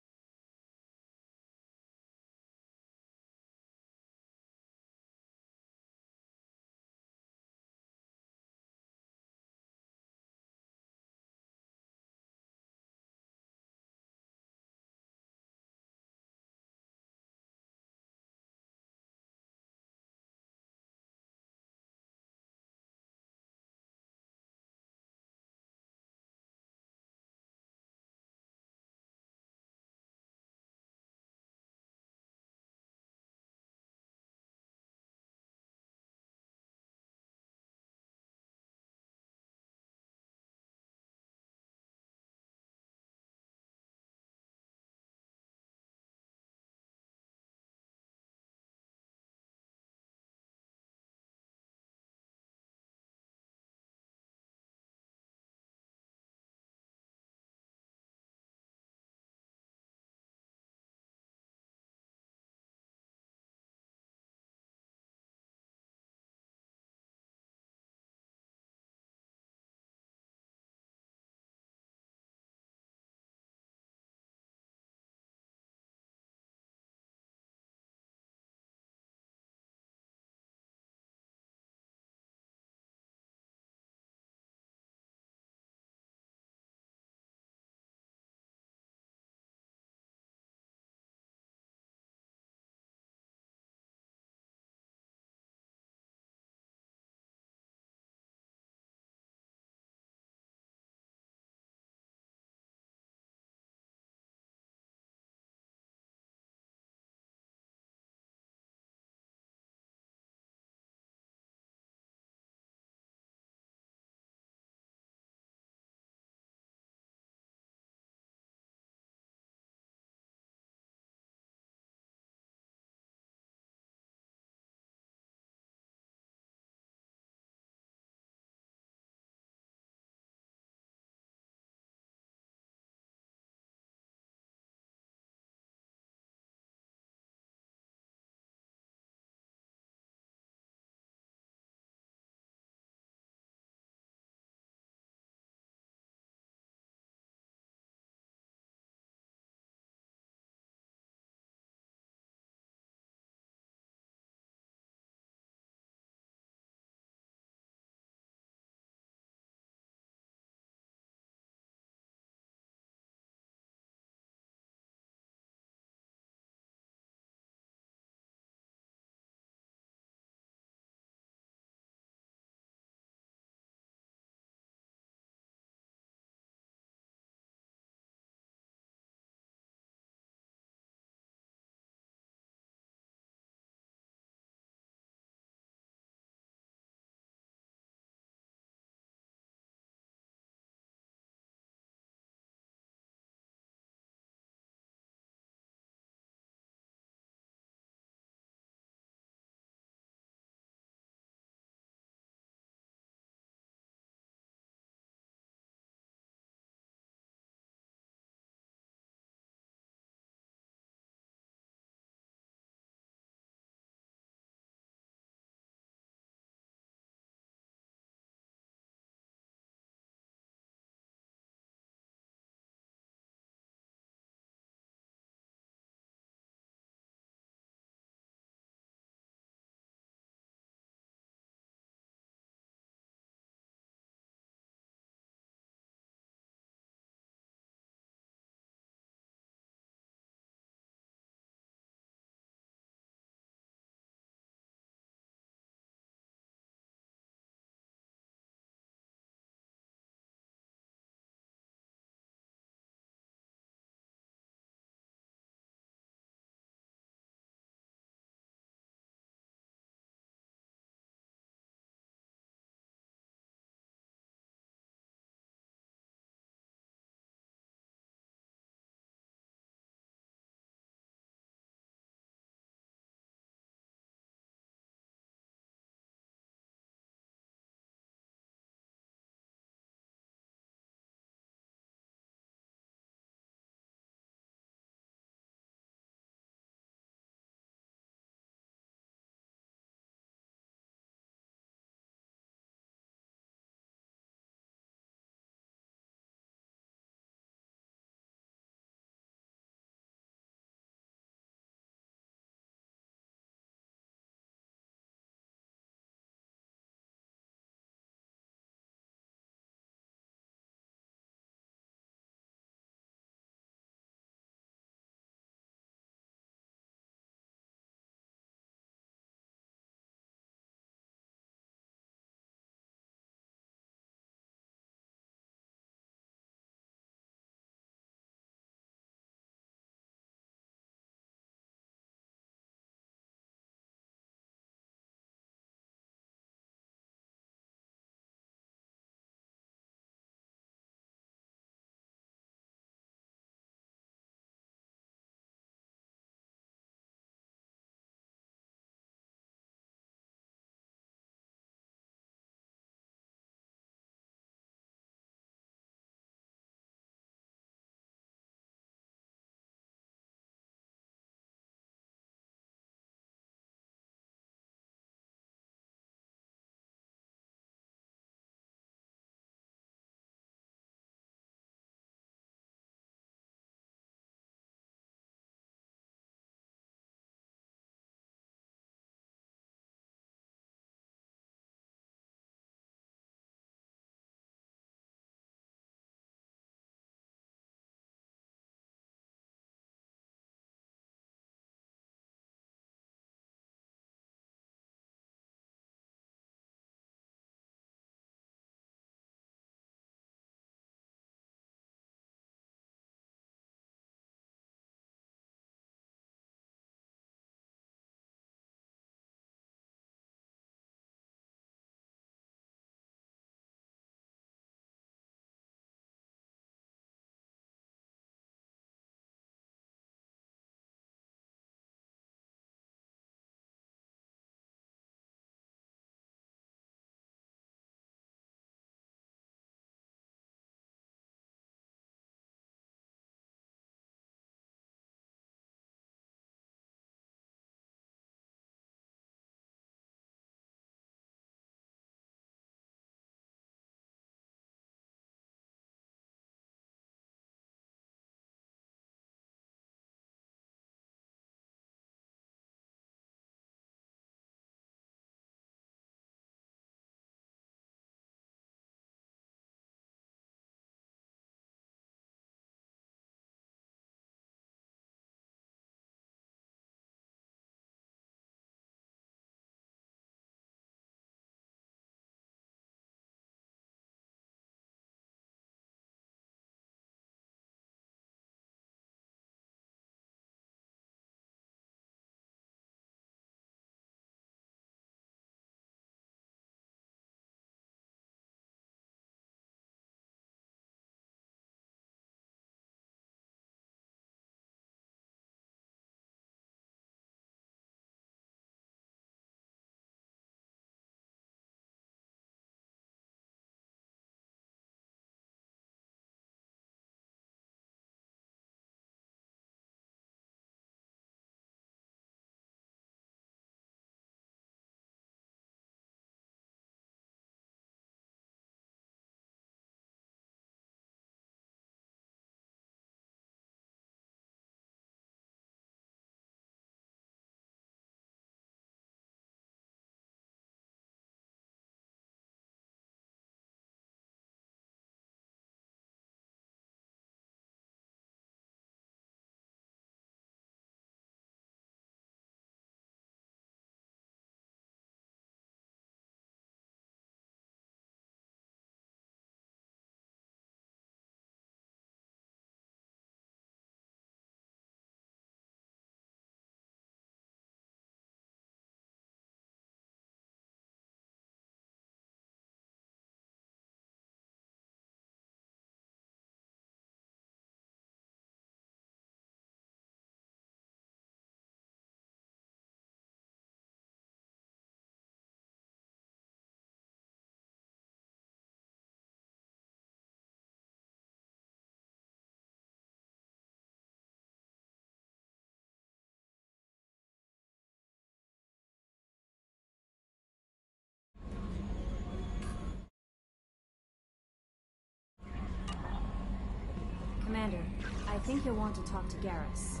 Commander, I think you'll want to talk to Garrus.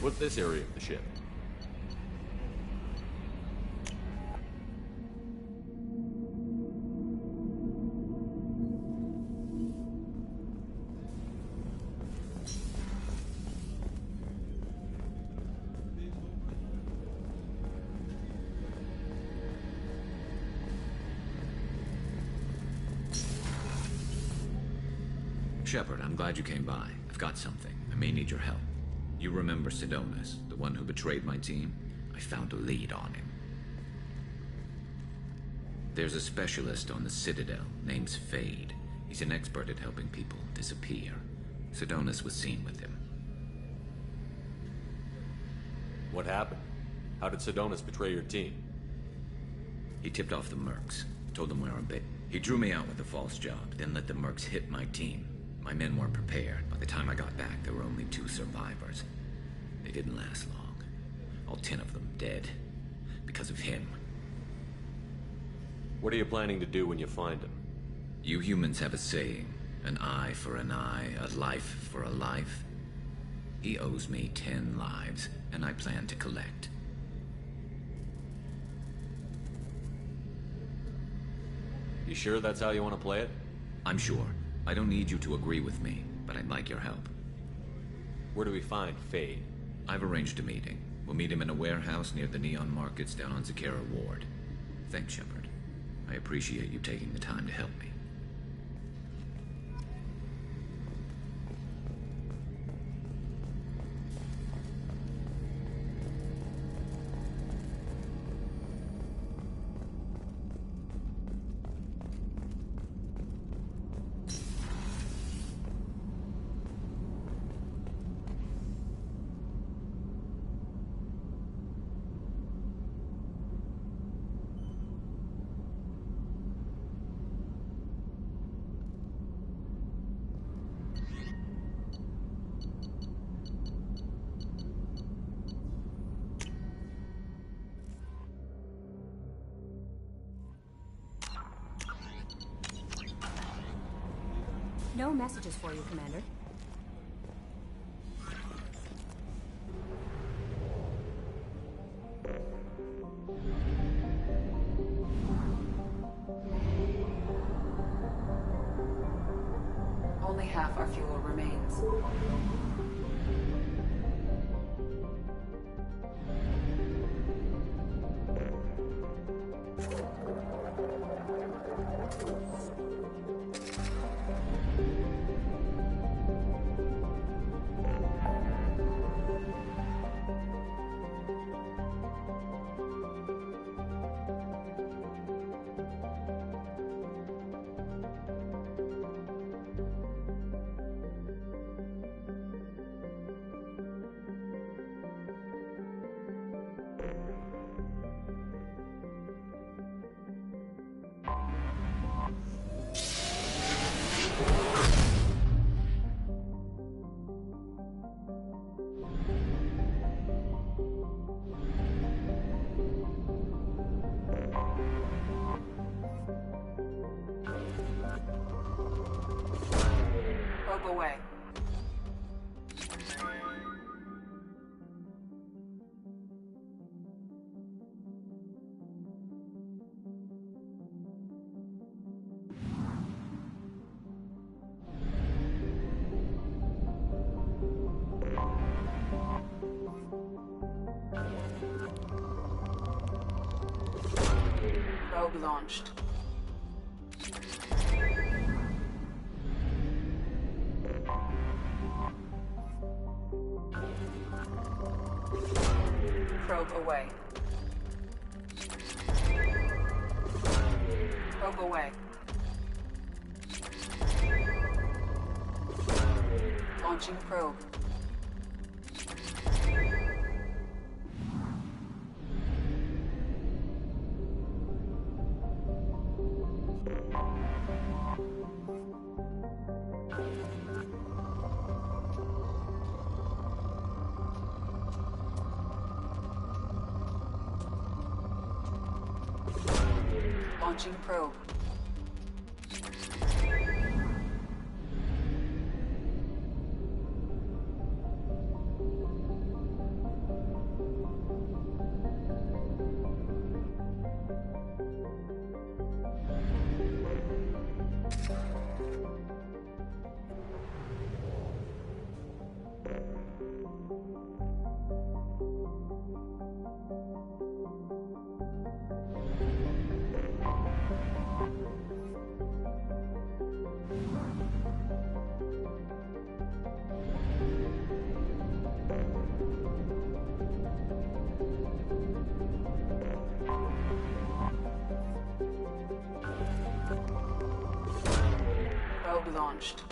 What's this area of the ship? Shepard, I'm glad you came by. I've got something. I may need your help. You remember Sidonus, the one who betrayed my team? I found a lead on him. There's a specialist on the Citadel, name's Fade. He's an expert at helping people disappear. Sidonus was seen with him. What happened? How did Sidonus betray your team? He tipped off the Mercs, told them where I'm based. He drew me out with a false job, then let the Mercs hit my team. My men weren't prepared. By the time I got back, there were only 2 survivors. They didn't last long. All 10 of them dead. Because of him. What are you planning to do when you find him? You humans have a saying. An eye for an eye, a life for a life. He owes me 10 lives, and I plan to collect. You sure that's how you want to play it? I'm sure. I don't need you to agree with me, but I'd like your help. Where do we find Fade? I've arranged a meeting. We'll meet him in a warehouse near the Neon Markets down on Zakera Ward. Thanks, Shepard. I appreciate you taking the time to help me. No messages for you, Commander. Only half our fuel remains. Away. Probe launched. Probe away. Probe away. Launching probe. Launching probe. launched.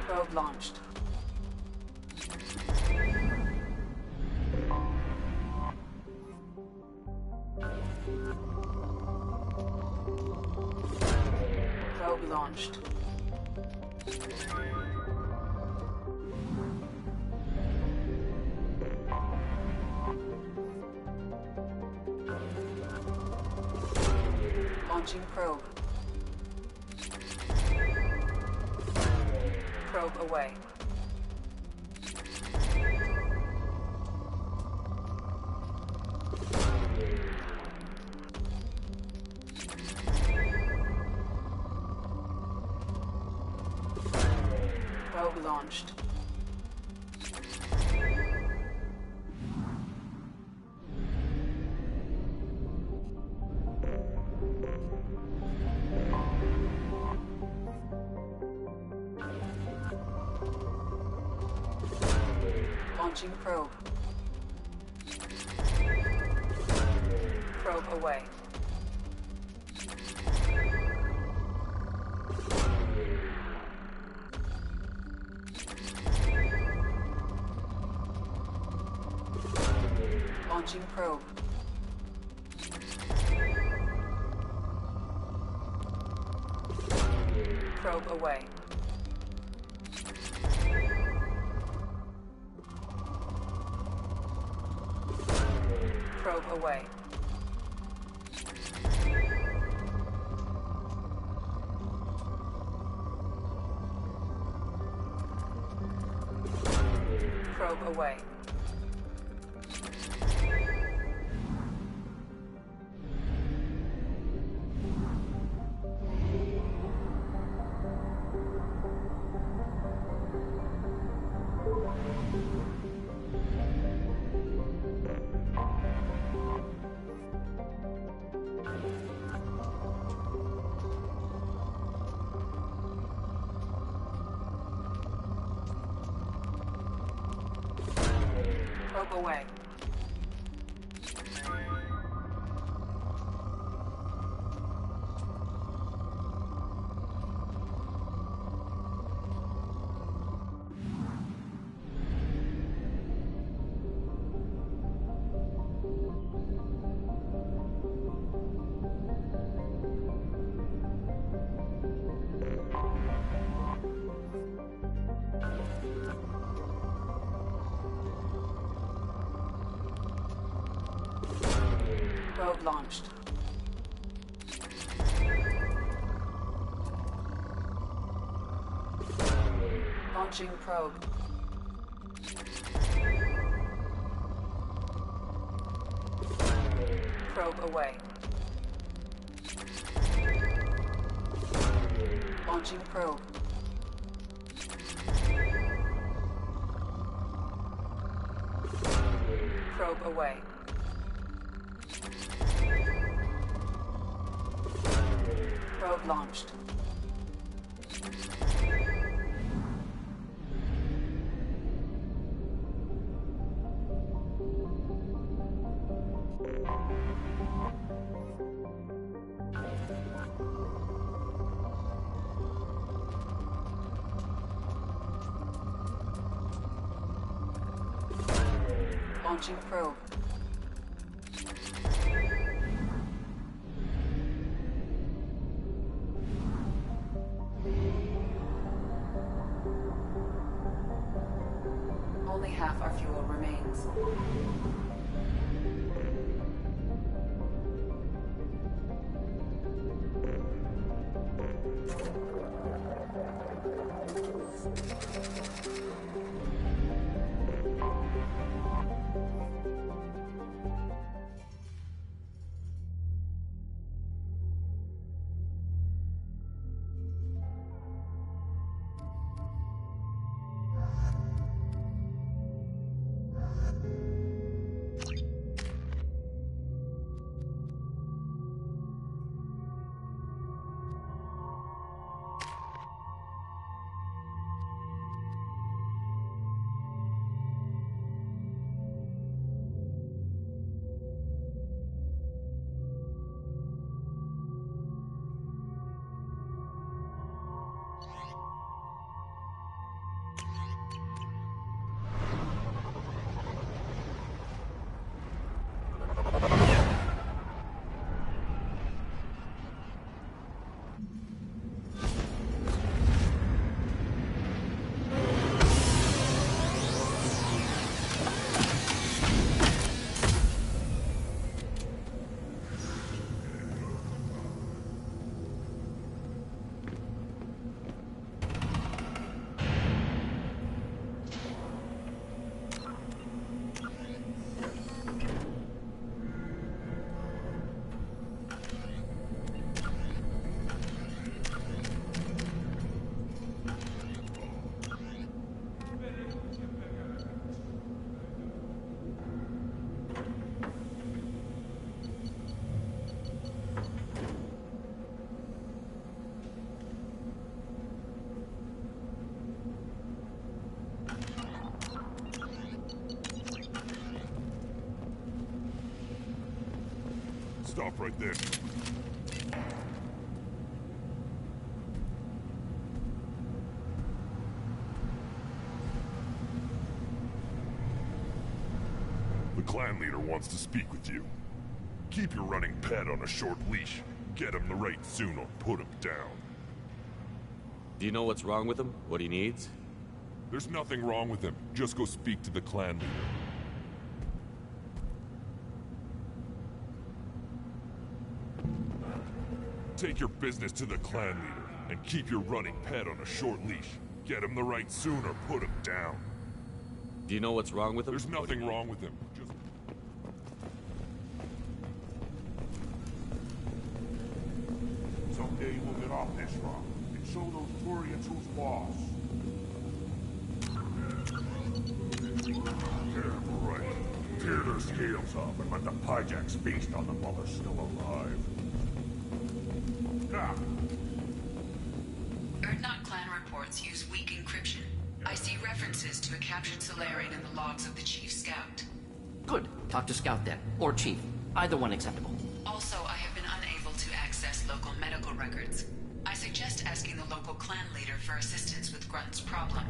Probe launched. Probe launched. Launching probe. Probe away. Probe launched. Launching probe. Probe away. Launching probe. Probe away. Probe away. Probe away. Probe away. Probe launched. Launching probe. Probe away. Launching probe. Probe away. Probe launched. Launching probe. Only half our fuel remains. Stop right there. The clan leader wants to speak with you. Keep your running pet on a short leash. Get him the right soon or put him down. Do you know what's wrong with him? What he needs? There's nothing wrong with him. Just go speak to the clan leader. Take your business to the clan leader, and keep your running pet on a short leash. Get him the right soon or put him down. Do you know what's wrong with him? There's nothing wrong with him. Just... Someday we'll get off this rock and show those Turians who's boss. Yeah, right. Tear their scales off and let the Pyjax feast on them while they're still alive. Now. Urdnot clan reports use weak encryption. I see references to a captured Solarian in the logs of the Chief Scout. Good. Talk to Scout then. Or Chief. Either one acceptable. Also, I have been unable to access local medical records. I suggest asking the local clan leader for assistance with Grunt's problem.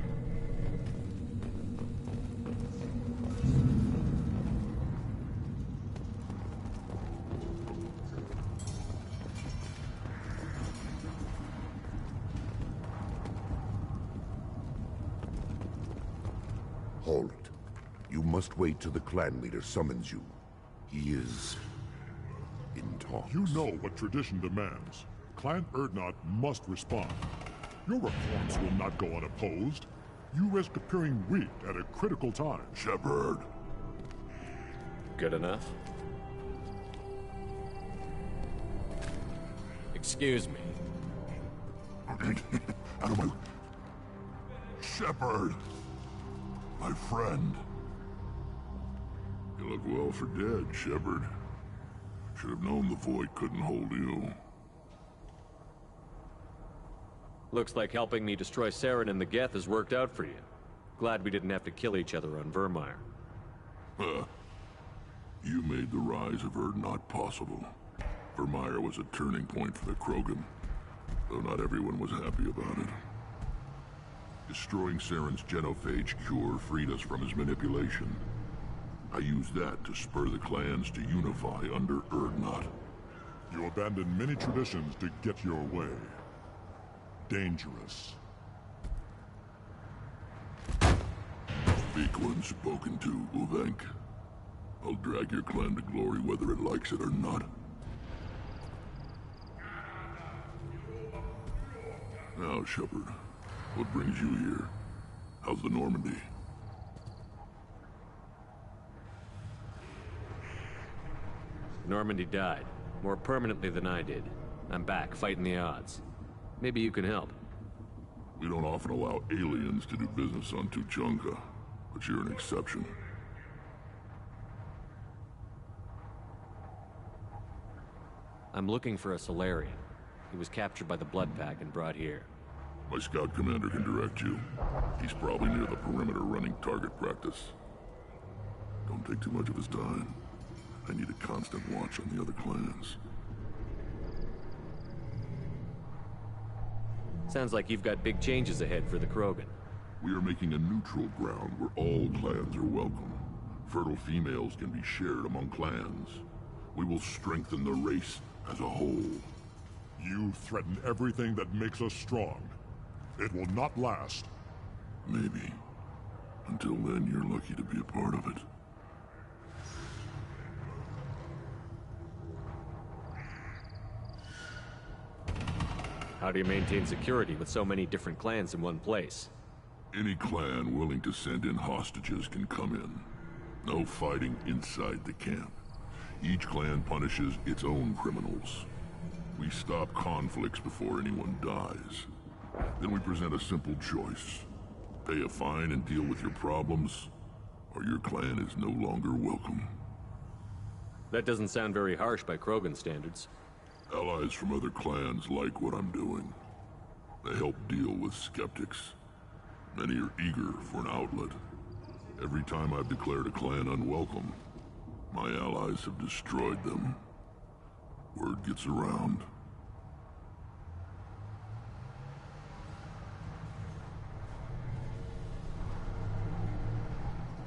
Hold it. You must wait till the clan leader summons you. He is... in talks. You know what tradition demands. Clan Urdnot must respond. Your reforms will not go unopposed. You risk appearing weak at a critical time. Shepard. Good enough? Excuse me. Out of my... Shepard. My friend. You look well for dead, Shepard. Should have known the Void couldn't hold you. Looks like helping me destroy Saren and the Geth has worked out for you. Glad we didn't have to kill each other on Virmire. Huh. You made the rise of Urdnot possible. Virmire was a turning point for the Krogan, though not everyone was happy about it. Destroying Saren's genophage cure freed us from his manipulation. I used that to spur the clans to unify under Urdnot. You abandoned many traditions to get your way. Dangerous. Speak when spoken to, Uvenk. I'll drag your clan to glory whether it likes it or not. Now, Shepard, what brings you here? How's the Normandy? Normandy died, more permanently than I did. I'm back, fighting the odds. Maybe you can help. We don't often allow aliens to do business on Tuchanka, but you're an exception. I'm looking for a Solarian. He was captured by the Blood Pack and brought here. My scout commander can direct you. He's probably near the perimeter running target practice. Don't take too much of his time. I need a constant watch on the other clans. Sounds like you've got big changes ahead for the Krogan. We are making a neutral ground where all clans are welcome. Fertile females can be shared among clans. We will strengthen the race as a whole. You threaten everything that makes us strong. It will not last. Maybe. Until then, you're lucky to be a part of it. How do you maintain security with so many different clans in one place? Any clan willing to send in hostages can come in. No fighting inside the camp. Each clan punishes its own criminals. We stop conflicts before anyone dies. Then we present a simple choice. Pay a fine and deal with your problems, or your clan is no longer welcome. That doesn't sound very harsh by Krogan standards. Allies from other clans like what I'm doing. They help deal with skeptics. Many are eager for an outlet. Every time I've declared a clan unwelcome, my allies have destroyed them. Word gets around.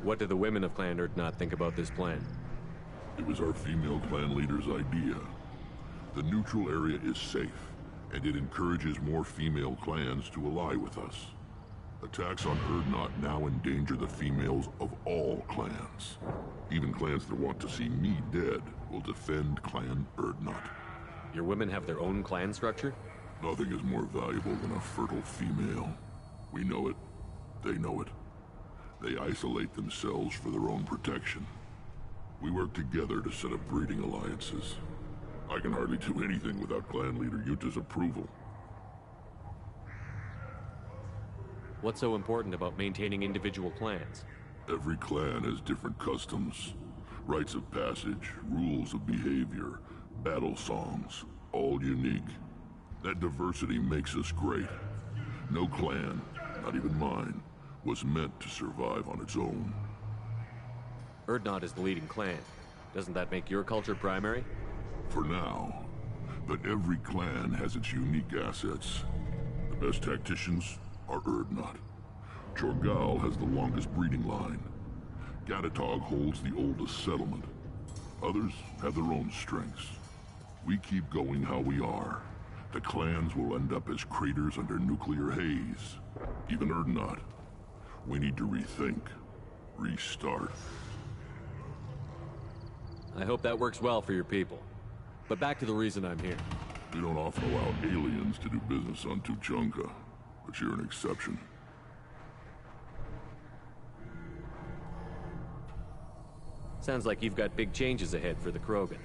What do the women of Clan Urdnot think about this plan? It was our female clan leader's idea. The neutral area is safe, and it encourages more female clans to ally with us. Attacks on Urdnot now endanger the females of all clans. Even clans that want to see me dead will defend Clan Urdnot. Your women have their own clan structure? Nothing is more valuable than a fertile female. We know it. They know it. They isolate themselves for their own protection. We work together to set up breeding alliances. I can hardly do anything without clan leader Yuta's approval. What's so important about maintaining individual clans? Every clan has different customs, rites of passage, rules of behavior, battle songs, all unique. That diversity makes us great. No clan, not even mine, was meant to survive on its own. Urdnot is the leading clan. Doesn't that make your culture primary? For now. But every clan has its unique assets. The best tacticians are Urdnot. Chorgal has the longest breeding line. Gatatog holds the oldest settlement. Others have their own strengths. We keep going how we are. The clans will end up as craters under nuclear haze. Even Urdnot. We need to rethink. Restart. I hope that works well for your people. But back to the reason I'm here. We don't often allow aliens to do business on Tuchanka, but you're an exception. Sounds like you've got big changes ahead for the Krogan.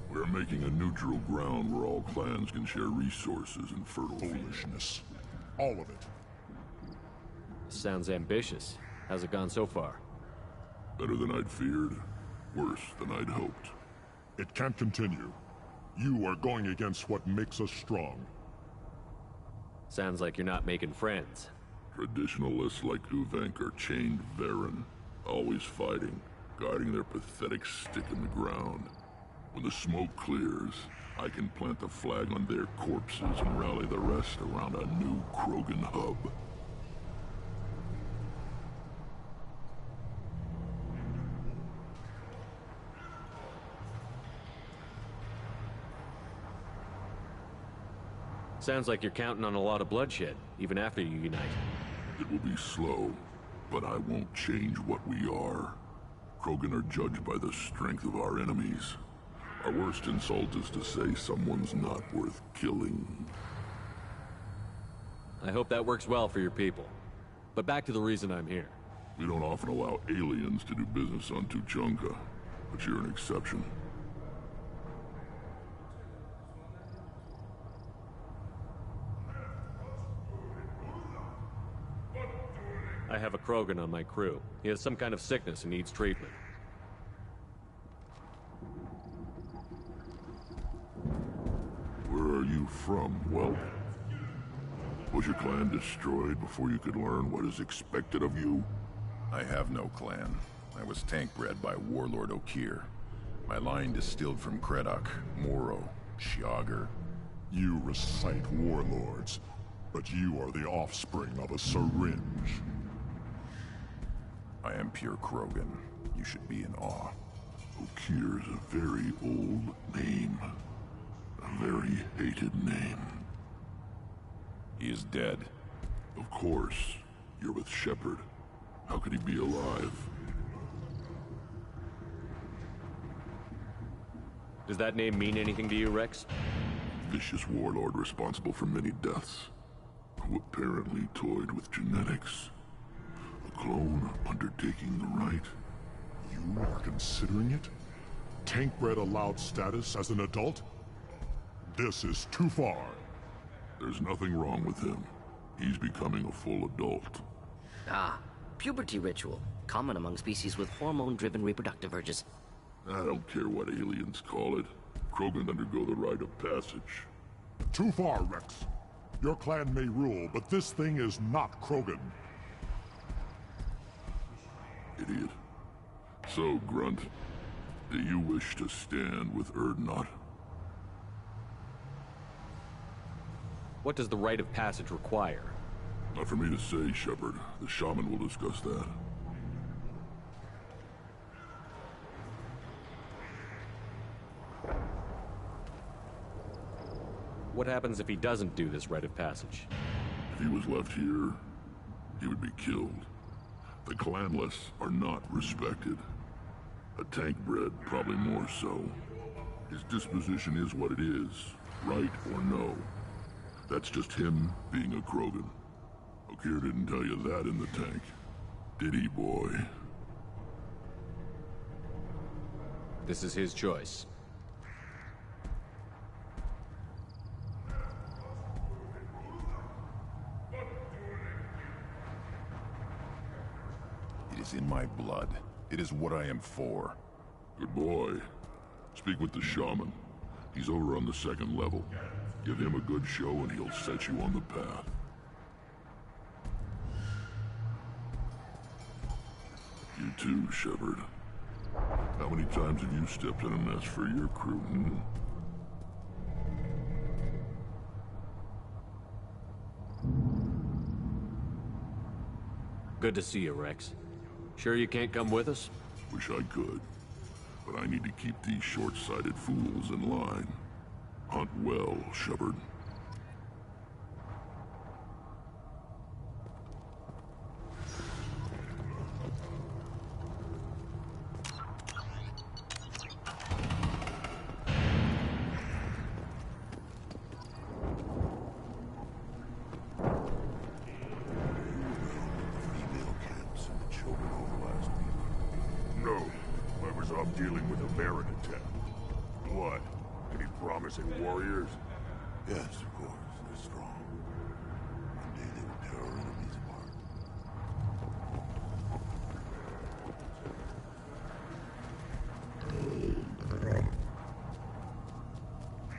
We're making a neutral ground where all clans can share resources and fertile foolishness. All of it. Sounds ambitious. How's it gone so far? Better than I'd feared. Worse than I'd hoped. It can't continue. You are going against what makes us strong. Sounds like you're not making friends. Traditionalists like Uvenk are chained Varen, always fighting, guarding their pathetic stick in the ground. When the smoke clears, I can plant the flag on their corpses and rally the rest around a new Krogan hub. Sounds like you're counting on a lot of bloodshed, even after you unite. It will be slow, but I won't change what we are. Krogan are judged by the strength of our enemies. Our worst insult is to say someone's not worth killing. I hope that works well for your people. But back to the reason I'm here. We don't often allow aliens to do business on Tuchanka, but you're an exception. I have a Krogan on my crew. He has some kind of sickness and needs treatment. Where are you from, whelp? Was your clan destroyed before you could learn what is expected of you? I have no clan. I was tank bred by Warlord Okeer. My line distilled from Kredok, Moro, Shiagar. You recite warlords, but you are the offspring of a syringe. I am pure Krogan. You should be in awe. Okeer is a very old name. A very hated name. He is dead. Of course. You're with Shepard. How could he be alive? Does that name mean anything to you, Rex? Vicious warlord responsible for many deaths, who apparently toyed with genetics. A clone undertaking the right. You are considering it? Tank-bred allowed status as an adult? This is too far. There's nothing wrong with him. He's becoming a full adult. Ah, puberty ritual. Common among species with hormone-driven reproductive urges. I don't care what aliens call it. Krogan undergo the rite of passage. Too far, Rex. Your clan may rule, but this thing is not Krogan. Idiot. So, Grunt, do you wish to stand with Urdnot? What does the rite of passage require? Not for me to say, Shepard. The shaman will discuss that. What happens if he doesn't do this rite of passage? If he was left here, he would be killed. The clanless are not respected. A tank bred, probably more so. His disposition is what it is, right or no. That's just him being a Krogan. Okeer didn't tell you that in the tank, did he, boy? This is his choice. It is in my blood. It is what I am for. Good boy. Speak with the shaman. He's over on the second level. Give him a good show and he'll set you on the path. You too, Shepard. How many times have you stepped in a mess for your crew, hmm? Good to see you, Rex. Sure you can't come with us? Wish I could. But I need to keep these short-sighted fools in line. Hunt well, Shepard. No. I was off dealing with a Baron attack. What? Any promising warriors? Yes, of course. They're strong. One day they will tear our enemies apart.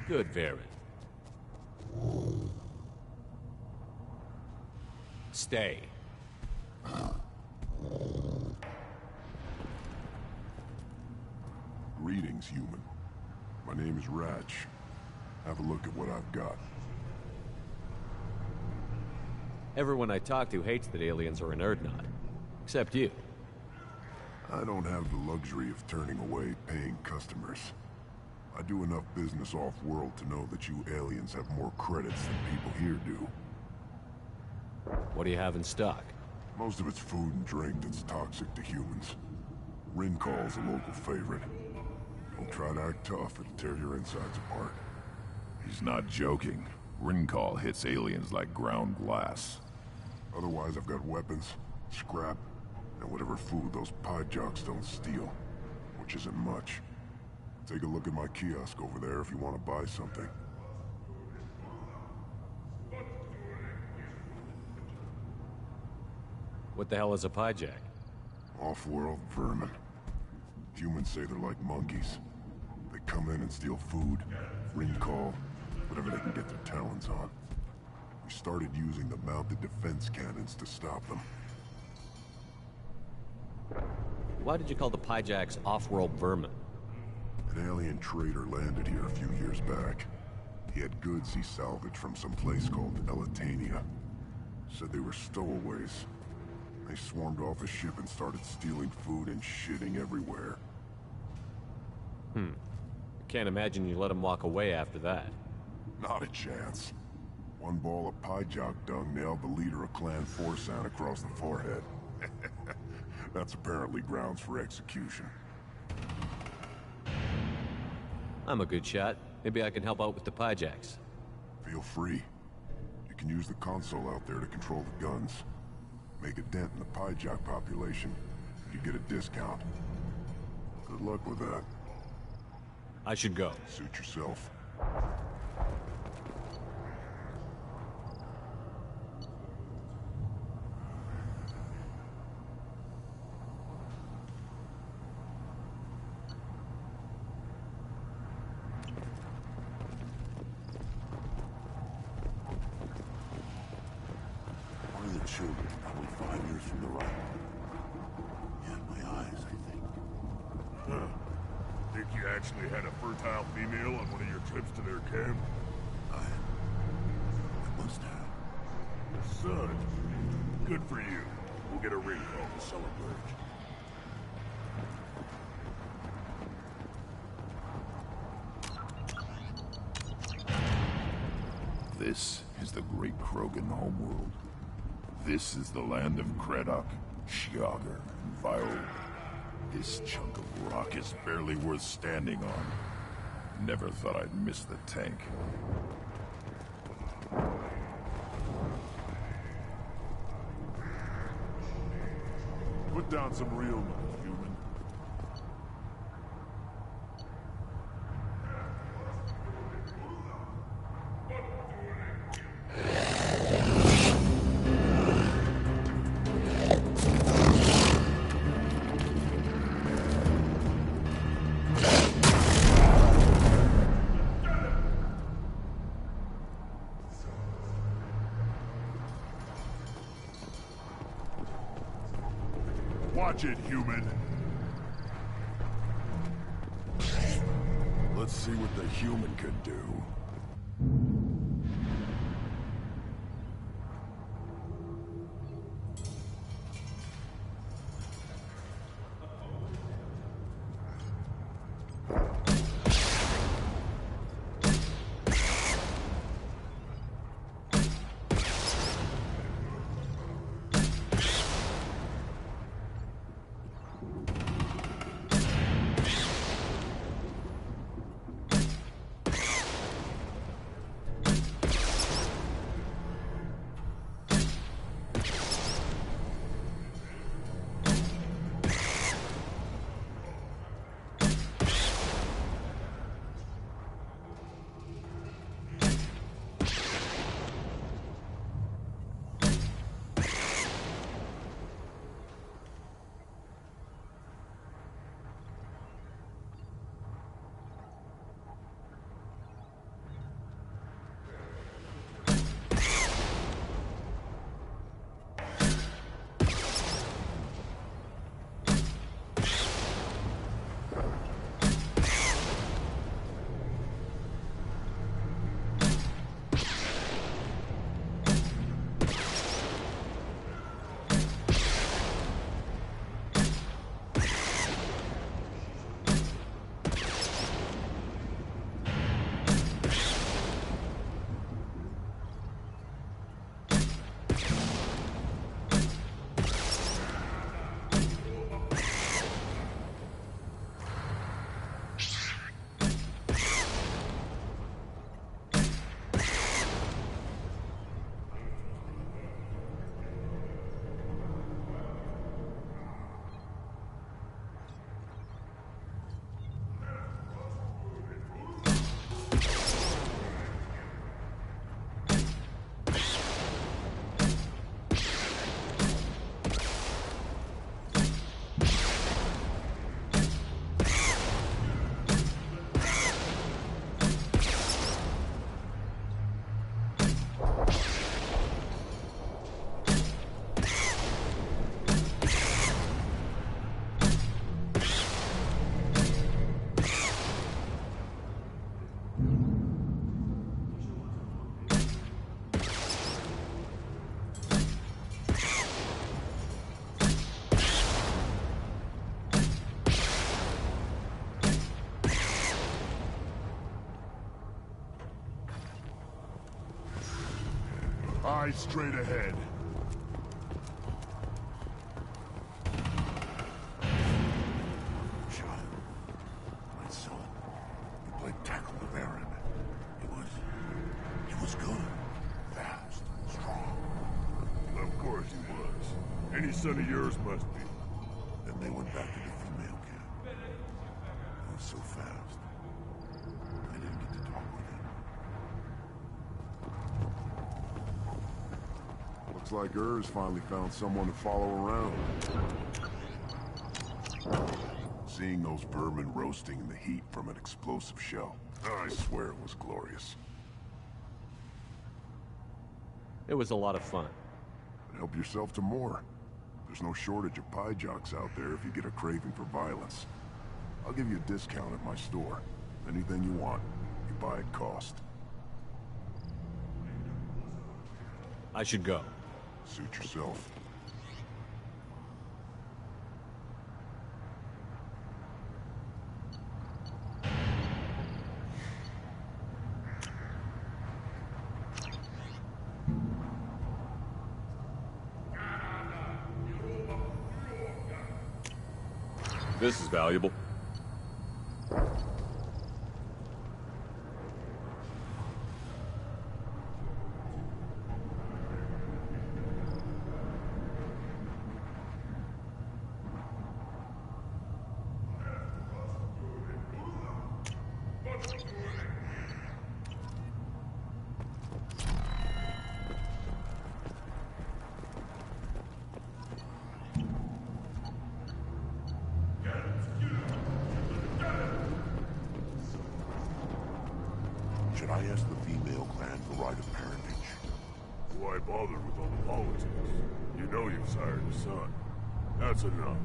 Good, Varen. Stay. Greetings, human. My name is Ratch. Have a look at what I've got. Everyone I talk to hates that aliens are in Urdnot. Except you. I don't have the luxury of turning away paying customers. I do enough business off-world to know that you aliens have more credits than people here do. What do you have in stock? Most of it's food and drink that's toxic to humans. Rincall's a local favorite. Don't try to act tough, it'll tear your insides apart. He's not joking. Ringcall hits aliens like ground glass. Otherwise, I've got weapons, scrap, and whatever food those pie jocks don't steal. Which isn't much. Take a look at my kiosk over there if you want to buy something. What the hell is a pyjak? Off-world vermin. Humans say they're like monkeys. They come in and steal food, ring call, whatever they can get their talons on. We started using the mounted defense cannons to stop them. Why did you call the pyjaks off-world vermin? An alien trader landed here a few years back. He had goods he salvaged from some place called Elitania. Said they were stowaways. They swarmed off the ship and started stealing food and shitting everywhere. I can't imagine you let them walk away after that. Not a chance. One ball of pyjak dung nailed the leader of Clan Forsan across the forehead. That's apparently grounds for execution. I'm a good shot. Maybe I can help out with the pyjaks. Feel free. You can use the console out there to control the guns. Make a dent in the pyjak population. You get a discount. Good luck with that. I should go. Suit yourself. One of the children, probably 5 years from the right. Yeah, my eyes, I think. Huh. Think you actually had a fertile female on one of your trips to their camp? I must have. Son, good for you. We'll get a ring call to celebrate. This is the great Krogan homeworld. This is the land of Kredok, Shiagar, and Viola. This chunk of rock is barely worth standing on. Never thought I'd miss the tank. Put down some real money, human. Watch it, human. Let's see what the human can do. Eyes straight ahead. Child, my son, you played tackle with Aaron. He was good, fast, strong. Of course he was. Any son of yours must be. Then they went back to the female camp. He was so fast. I didn't get to talk with him. Looks like Urs finally found someone to follow around. Seeing those vermin roasting in the heat from an explosive shell, I swear it was glorious. It was a lot of fun. Help yourself to more. There's no shortage of pie jocks out there if you get a craving for violence. I'll give you a discount at my store. Anything you want, you buy at cost. I should go. Suit yourself. This is valuable. Should I ask the female clan for right of parentage? Why bother with all the politics? You know you've sired a son. That's enough.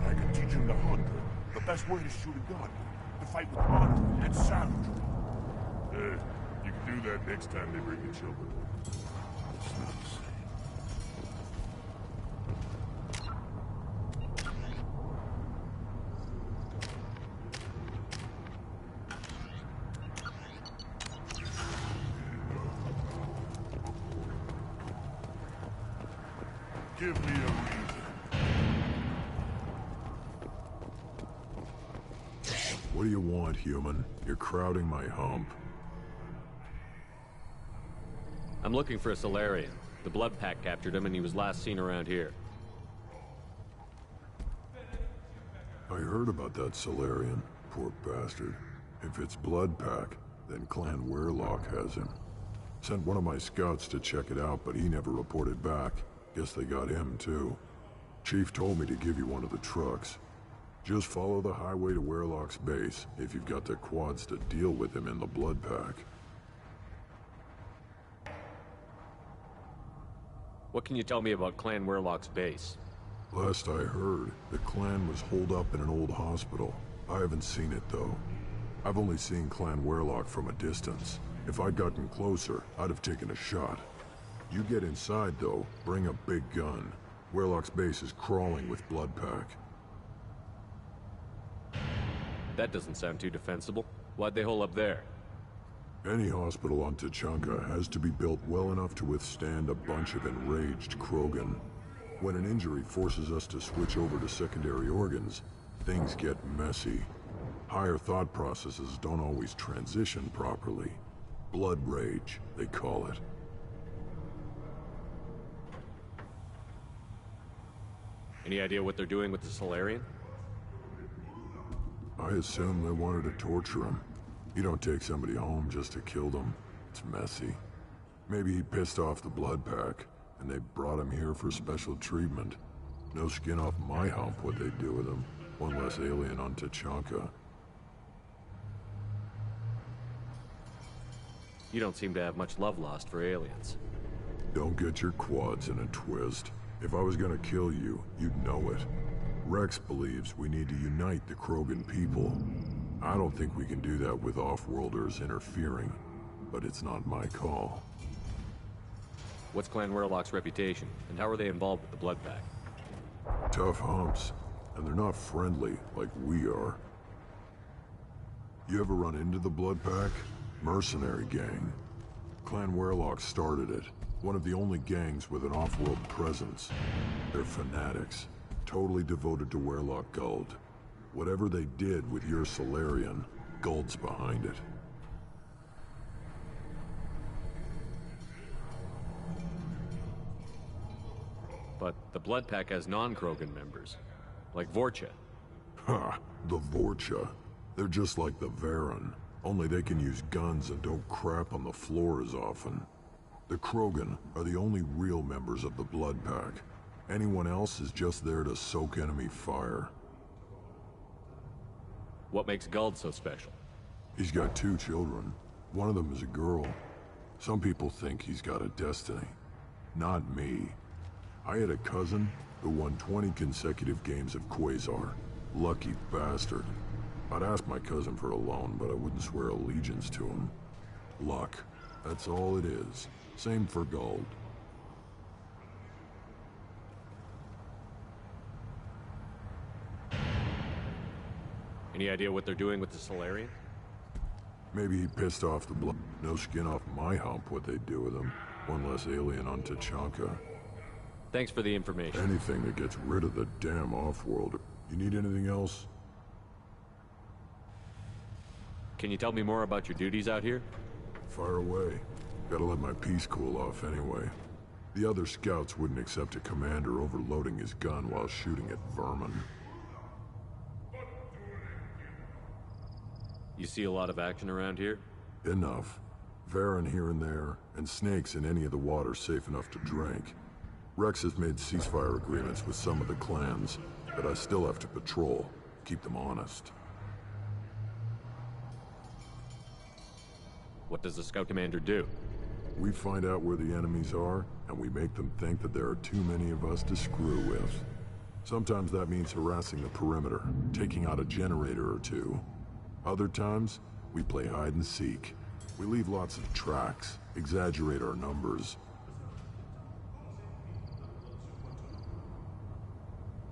I can teach him to hunt. The best way to shoot a gun. To fight with honor and savagery. You can do that next time they bring the children. It's not the same. Give me a reason. What do you want, human? You're crowding my hump. I'm looking for a Solarian. The Blood Pack captured him and he was last seen around here. I heard about that Solarian. Poor bastard. If it's Blood Pack, then Clan Weirlock has him. Sent one of my scouts to check it out, but he never reported back. Guess they got him, too. Chief told me to give you one of the trucks. Just follow the highway to Weirlock's base, if you've got the quads to deal with him in the Blood Pack. What can you tell me about Clan Weirlock's base? Last I heard, the clan was holed up in an old hospital. I haven't seen it, though. I've only seen Clan Weirlock from a distance. If I'd gotten closer, I'd have taken a shot. You get inside, though, bring a big gun. Weirlock's base is crawling with Blood Pack. That doesn't sound too defensible. Why'd they hole up there? Any hospital on Tuchanka has to be built well enough to withstand a bunch of enraged Krogan. When an injury forces us to switch over to secondary organs, things get messy. Higher thought processes don't always transition properly. Blood rage, they call it. Any idea what they're doing with the Solarian? I assume they wanted to torture him. You don't take somebody home just to kill them. It's messy. Maybe he pissed off the Blood Pack, and they brought him here for special treatment. No skin off my hump what they do with him. One less alien on Tuchanka. You don't seem to have much love lost for aliens. Don't get your quads in a twist. If I was gonna kill you, you'd know it. Rex believes we need to unite the Krogan people. I don't think we can do that with off-worlders interfering, but it's not my call. What's Clan Weirlock's reputation, and how are they involved with the Blood Pack? Tough humps, and they're not friendly like we are. You ever run into the Blood Pack? Mercenary gang. Clan Weirlock started it. One of the only gangs with an off-world presence. They're fanatics, totally devoted to Weyrloc Guld. Whatever they did with your Salarian, Guld's behind it. But the Blood Pack has non-Krogan members, like Vorcha. Ha! The Vorcha. They're just like the Varen, only they can use guns and don't crap on the floor as often. The Krogan are the only real members of the Blood Pack. Anyone else is just there to soak enemy fire. What makes Guld so special? He's got 2 children. One of them is a girl. Some people think he's got a destiny. Not me. I had a cousin who won 20 consecutive games of Quasar. Lucky bastard. I'd ask my cousin for a loan, but I wouldn't swear allegiance to him. Luck. That's all it is. Same for Guld. Any idea what they're doing with the Salarian? Maybe he pissed off the blood. No skin off my hump what they'd do with him. One less alien on Tuchanka. Thanks for the information. Anything that gets rid of the damn off-world. You need anything else? Can you tell me more about your duties out here? Fire away. Gotta let my piece cool off anyway. The other scouts wouldn't accept a commander overloading his gun while shooting at vermin. You see a lot of action around here? Enough. Varen here and there, and snakes in any of the water safe enough to drink. Rex has made ceasefire agreements with some of the clans, but I still have to patrol, keep them honest. What does the Scout Commander do? We find out where the enemies are, and we make them think that there are too many of us to screw with. Sometimes that means harassing the perimeter, taking out a generator or 2. Other times, we play hide and seek. We leave lots of tracks, exaggerate our numbers.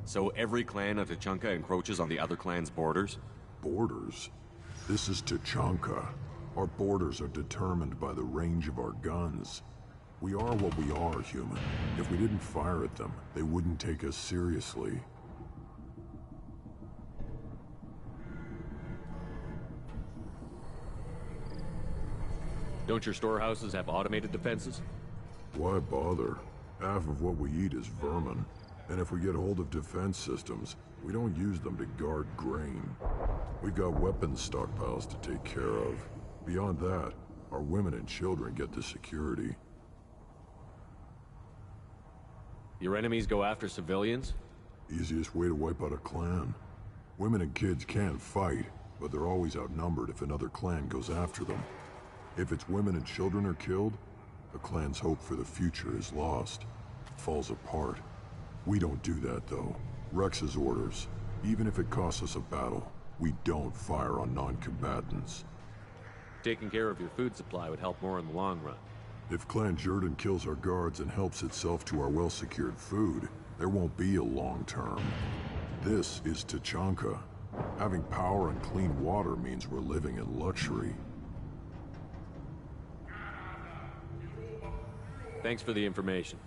So every clan of Tuchanka encroaches on the other clan's borders? Borders? This is Tuchanka. Our borders are determined by the range of our guns. We are what we are, human. If we didn't fire at them, they wouldn't take us seriously. Don't your storehouses have automated defenses? Why bother? Half of what we eat is vermin. And if we get hold of defense systems, we don't use them to guard grain. We've got weapons stockpiles to take care of. Beyond that, our women and children get the security. Your enemies go after civilians? Easiest way to wipe out a clan. Women and kids can fight, but they're always outnumbered if another clan goes after them. If its women and children are killed, the clan's hope for the future is lost. Falls apart. We don't do that, though. Rex's orders. Even if it costs us a battle, we don't fire on non-combatants. Taking care of your food supply would help more in the long run. If Clan Jordan kills our guards and helps itself to our well-secured food, there won't be a long term. This is Tuchanka. Having power and clean water means we're living in luxury. Thanks for the information.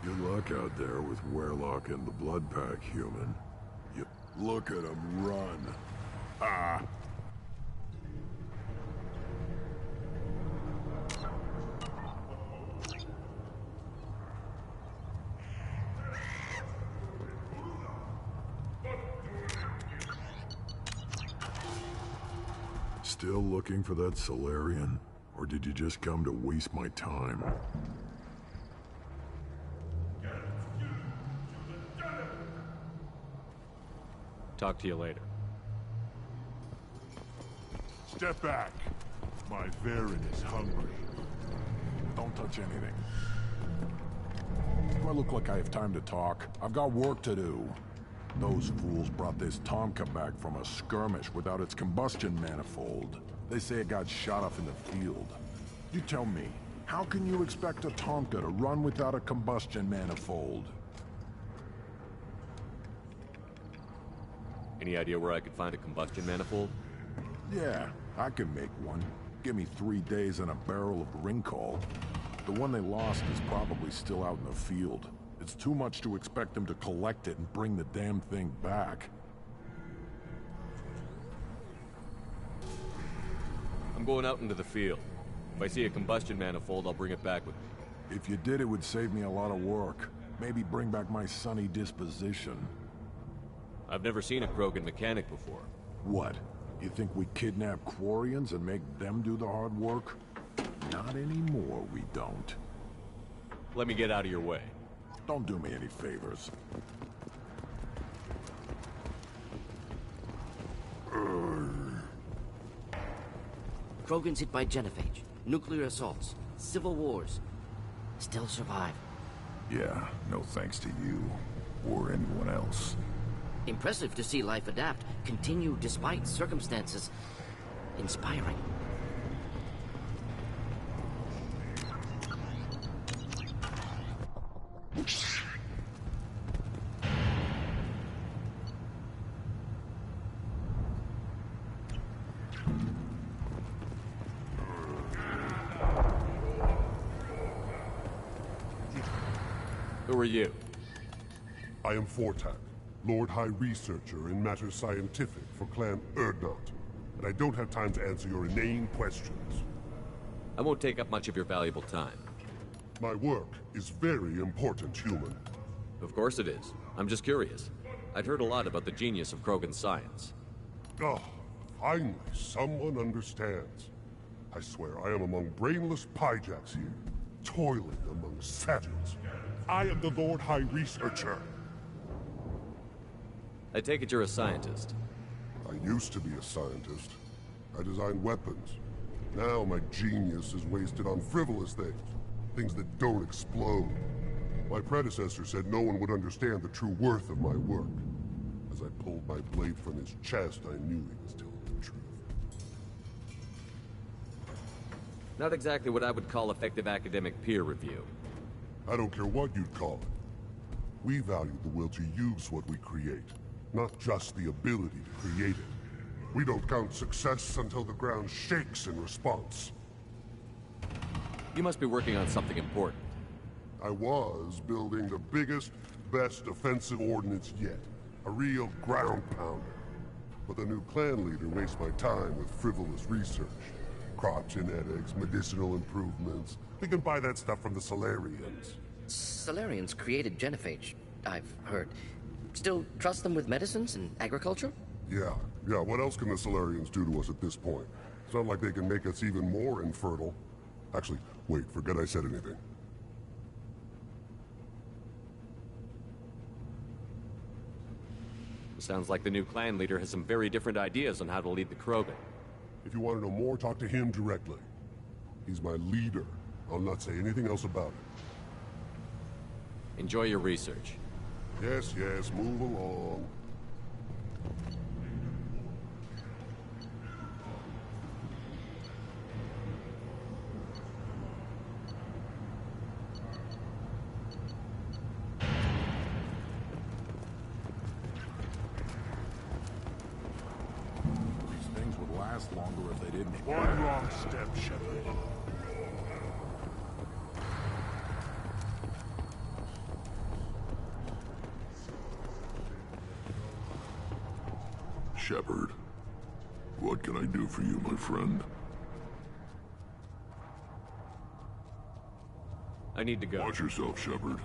Good luck out there with Weyrloc and the Blood Pack, human. You look at him run. Ah! Still looking for that Salarian? Or did you just come to waste my time? Talk to you later. Step back. My Varen is hungry. Don't touch anything. Do I look like I have time to talk? I've got work to do. Those fools brought this Tomka back from a skirmish without its combustion manifold. They say it got shot off in the field. You tell me, how can you expect a Tomka to run without a combustion manifold? Any idea where I could find a combustion manifold? Yeah, I can make one. Give me 3 days and a barrel of Ringcall. The one they lost is probably still out in the field. It's too much to expect them to collect it and bring the damn thing back. I'm going out into the field. If I see a combustion manifold, I'll bring it back with me. If you did, it would save me a lot of work. Maybe bring back my sunny disposition. I've never seen a Krogan mechanic before. What? You think we kidnap Quarians and make them do the hard work? Not anymore, we don't. Let me get out of your way. Don't do me any favors. Krogans hit by genophage, nuclear assaults, civil wars. Still survive. Yeah, no thanks to you. Or anyone else. Impressive to see life adapt, continue despite circumstances. Inspiring. Who are you? I am Fortak, Lord High Researcher in matters scientific for Clan Urdnot, and I don't have time to answer your inane questions. I won't take up much of your valuable time. My work is very important, human. Of course it is. I'm just curious. I'd heard a lot about the genius of Krogan science. Oh, finally, someone understands. I swear I am among brainless pyjaks here, toiling among savages. I am the Lord High Researcher. I take it you're a scientist. I used to be a scientist. I designed weapons. Now my genius is wasted on frivolous things. Things that don't explode. My predecessor said no one would understand the true worth of my work. As I pulled my blade from his chest, I knew he was telling the truth. Not exactly what I would call effective academic peer review. I don't care what you'd call it. We value the will to use what we create, not just the ability to create it. We don't count success until the ground shakes in response. You must be working on something important. I was building the biggest, best offensive ordnance yet. A real ground pounder. But the new clan leader wastes my time with frivolous research. Crop genetics, medicinal improvements. We can buy that stuff from the Salarians. Salarians created genophage, I've heard. Still trust them with medicines and agriculture? Yeah. What else can the Salarians do to us at this point? It's not like they can make us even more infertile. Actually, wait, forget I said anything. Sounds like the new clan leader has some very different ideas on how to lead the Krogan. If you want to know more, talk to him directly. He's my leader. I'll not say anything else about it. Enjoy your research. Yes, move along. These things would last longer if they didn't. One wrong step, Shepard. Shepard, what can I do for you, my friend? I need to go. Watch yourself, Shepard.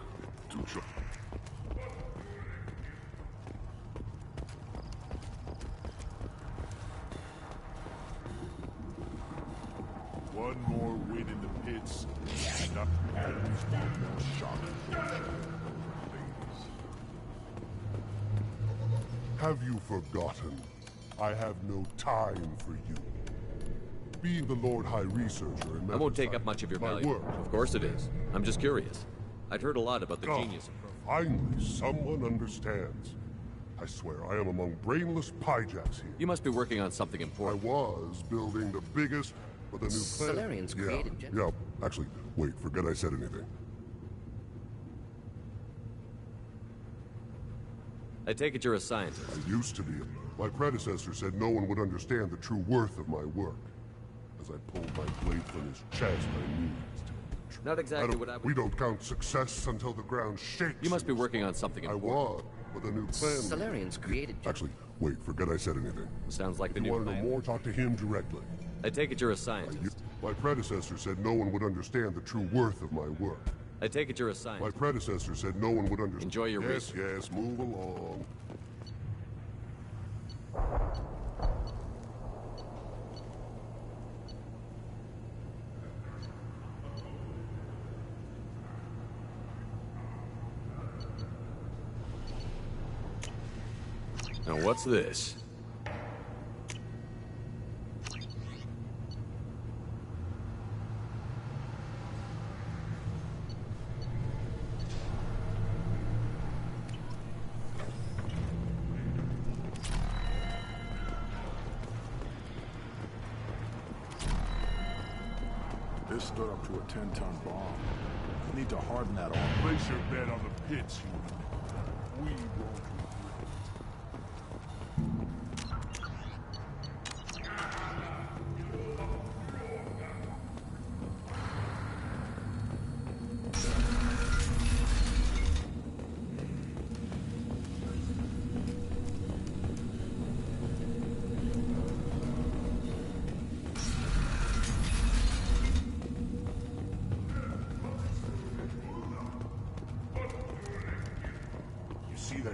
One more win in the pits, and up always want more shot. Have you forgotten? I have no time for you. Being the Lord High Researcher and I won't take up much of your value. work. Of course it is. I'm just curious. I'd heard a lot about the genius of Finally, someone understands. I swear I am among brainless pyjaks here. You must be working on something important. I was building the biggest, but the new clan... Salarians created Yeah, actually, wait, forget I said anything. I take it you're a scientist. I used to be. My predecessor said no one would understand the true worth of my work. As I pulled my blade from his chest, I knew he was telling the Not exactly what I would... We don't count success until the ground shakes. You must be working on something important. I was, with a new plan. Salarians created... Actually, wait, forget I said anything. Sounds like the new plan. If you want to know more, talk to him directly. I take it you're a scientist. My predecessor said no one would understand the true worth of my work. I take it you're a scientist. My predecessor said no one would understand. Enjoy your research. Yes, move along. Now what's this? This stood up to a 10-ton bomb. We need to harden that arm. Place your bet on the pits, human. We won't.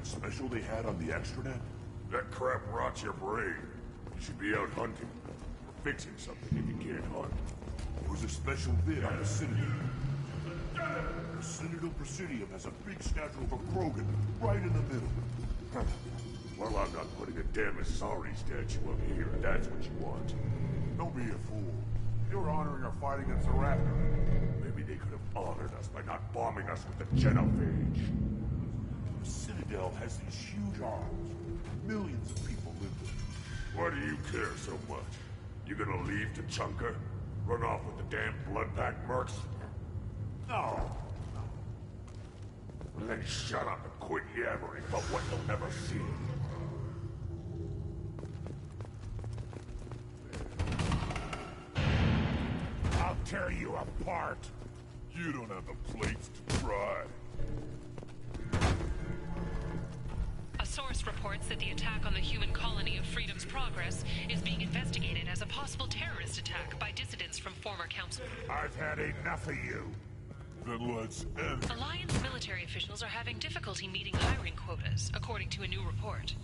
Special they had on the extranet? That crap rots your brain. You should be out hunting. Or fixing something if you can't hunt. There was a special vid on the Citadel. The Citadel Presidium has a big statue of a Krogan right in the middle. Well, I'm not putting a damn Asari statue up here, if that's what you want. Don't be a fool. They were honoring our fight against the Raptor. Maybe they could have honored us by not bombing us with the genophage. The Citadel has these huge arms. Millions of people live there. Why do you care so much? You gonna leave Tuchanka? Run off with the damn blood-pack mercs? No. Then shut up and quit yammering about what you'll never see. I'll tear you apart. You don't have the plates to try. A source reports that the attack on the human colony of Freedom's Progress is being investigated as a possible terrorist attack by dissidents from former council. I've had enough of you. Then let's end. Alliance military officials are having difficulty meeting hiring quotas, according to a new report.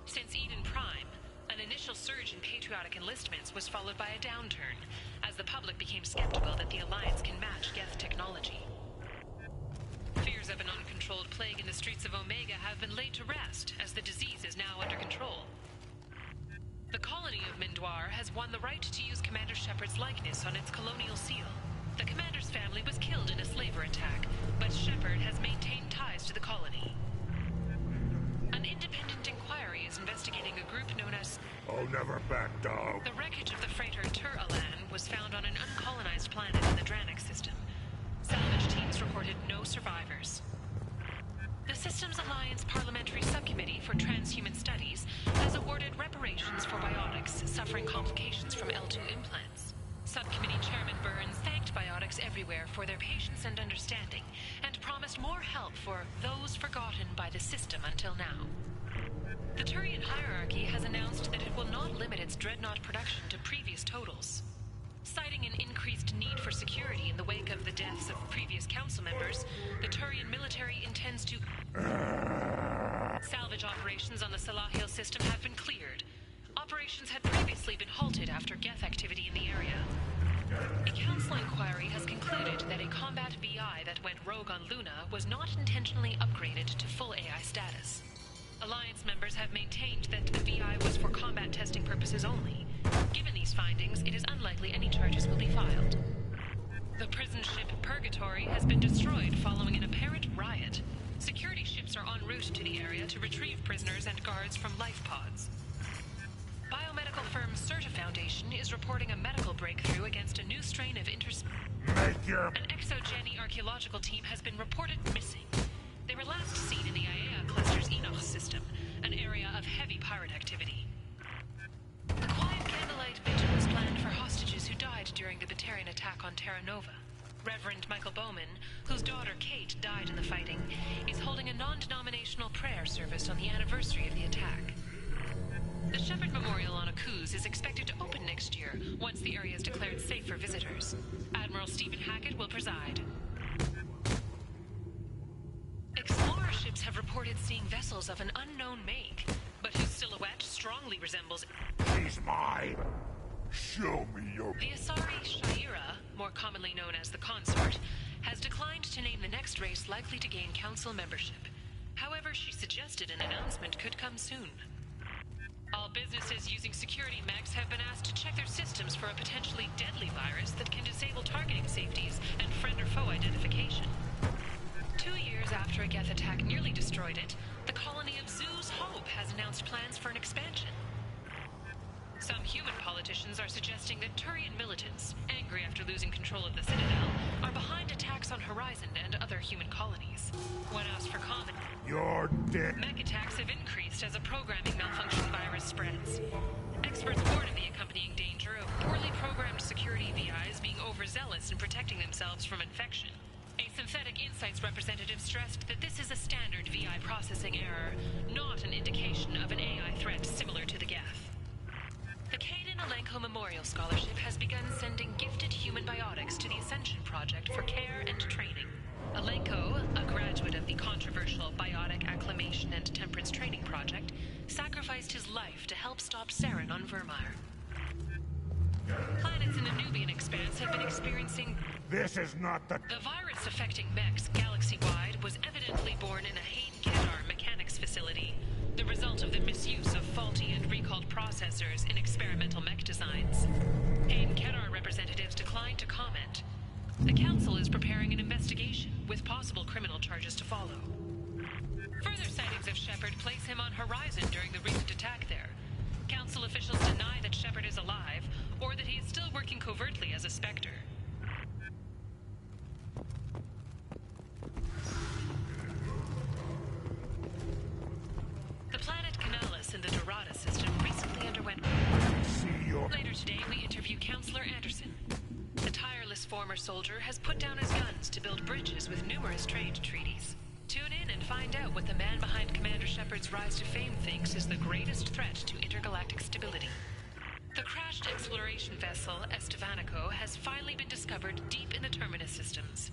Since Eden Prime, an initial surge in patriotic enlistments was followed by a downturn, as the public became skeptical that the Alliance can match Geth technology. Fears of an uncontrolled plague in the streets of Omega have been laid to rest, as the disease is now under control. The colony of Mindoir has won the right to use Commander Shepard's likeness on its colonial seal. The commander's family was killed in a slaver attack, but Shepard has maintained ties to the colony. An independent inquiry is investigating a group known as... Oh, never back down. The wreckage of the freighter Tur-Alan was found on an uncolonized planet in the Dranik system. Salvage teams reported no survivors. The Systems Alliance Parliamentary Subcommittee for Transhuman Studies has awarded reparations for biotics suffering complications from L2 implants. Subcommittee Chairman Burns thanked biotics everywhere for their patience and understanding, and promised more help for those forgotten by the system until now. The Turian hierarchy has announced that it will not limit its Dreadnought production to previous totals. Citing an increased need for security in the wake of the deaths of previous council members, the Turian military intends to... Salvage operations on the Salahil system have been cleared. Operations had previously been halted after Geth activity in the area. A council inquiry has concluded that a combat VI that went rogue on Luna was not intentionally upgraded to full AI status. Alliance members have maintained that the VI was for combat testing purposes only. Given these findings, it is unlikely any charges will be filed. The prison ship Purgatory has been destroyed following an apparent riot. Security ships are en route to the area to retrieve prisoners and guards from life pods. Biomedical firm Certa Foundation is reporting a medical breakthrough against a new strain of An exogeny archaeological team has been reported missing. They were last seen in the Aiea Cluster's Enoch system, an area of heavy pirate activity. A quiet candlelight vigil is planned for hostages who died during the Batarian attack on Terra Nova. Reverend Michael daughter, Kate, died in the fighting, is holding a non-denominational prayer service on the anniversary of the attack. The Shepard Memorial on Akuz is expected to open next year, once the area is declared safe for visitors. Admiral Stephen Hackett will preside. Explorer ships have reported seeing vessels of an unknown make, but whose silhouette strongly resembles... She's mine! Show me your... The Asari Shaira, more commonly known as the Consort, has declined to name the next race likely to gain Council membership. However, she suggested an announcement could come soon. All businesses using security mechs have been asked to check their systems for a potentially deadly virus that can disable targeting safeties and friend or foe identification. 2 years after a Geth attack nearly destroyed it, the colony of Zoo's Hope has announced plans for an expansion. Some human politicians are suggesting that Turian militants, angry after losing control of the Citadel, are behind attacks on Horizon and other human colonies. When asked for comment, You're dead. Mech attacks have increased as a programming malfunction virus spreads. Experts warn of the accompanying danger of poorly programmed security VIs being overzealous in protecting themselves from infection. A Synthetic Insights representative stressed that this is a standard VI processing error, not an indication of an AI threat similar to the Geth. The Kaidan Alenko Memorial Scholarship has begun sending gifted human biotics to the Ascension Project for care and training. Alenko, a graduate of the controversial Biotic Acclimation and Temperance Training Project, sacrificed his life to help stop Saren on Vermeer. Planets in the Nubian Expanse have been experiencing... This is not the... The virus affecting mechs galaxy-wide was evidently born in a Hain Kedar mechanics facility, the result of the misuse of faulty and recalled processors in experimental mech designs. Hain Kedar representatives declined to comment. The Council is preparing an investigation, with possible criminal charges to follow. Further sightings of Shepard place him on Horizon during the recent attack there. Council officials deny that Shepard is alive, or that he is still working covertly as a Spectre. The planet Canalys in the Dorada system recently underwent... Later today, we interview Counselor Anderson. The tireless former soldier has put down his guns to build bridges with numerous trade treaties. Tune in and find out what the man behind Commander Shepard's rise to fame thinks is the greatest threat to intergalactic stability. The crashed exploration vessel Estevanico has finally been discovered deep in the Terminus systems.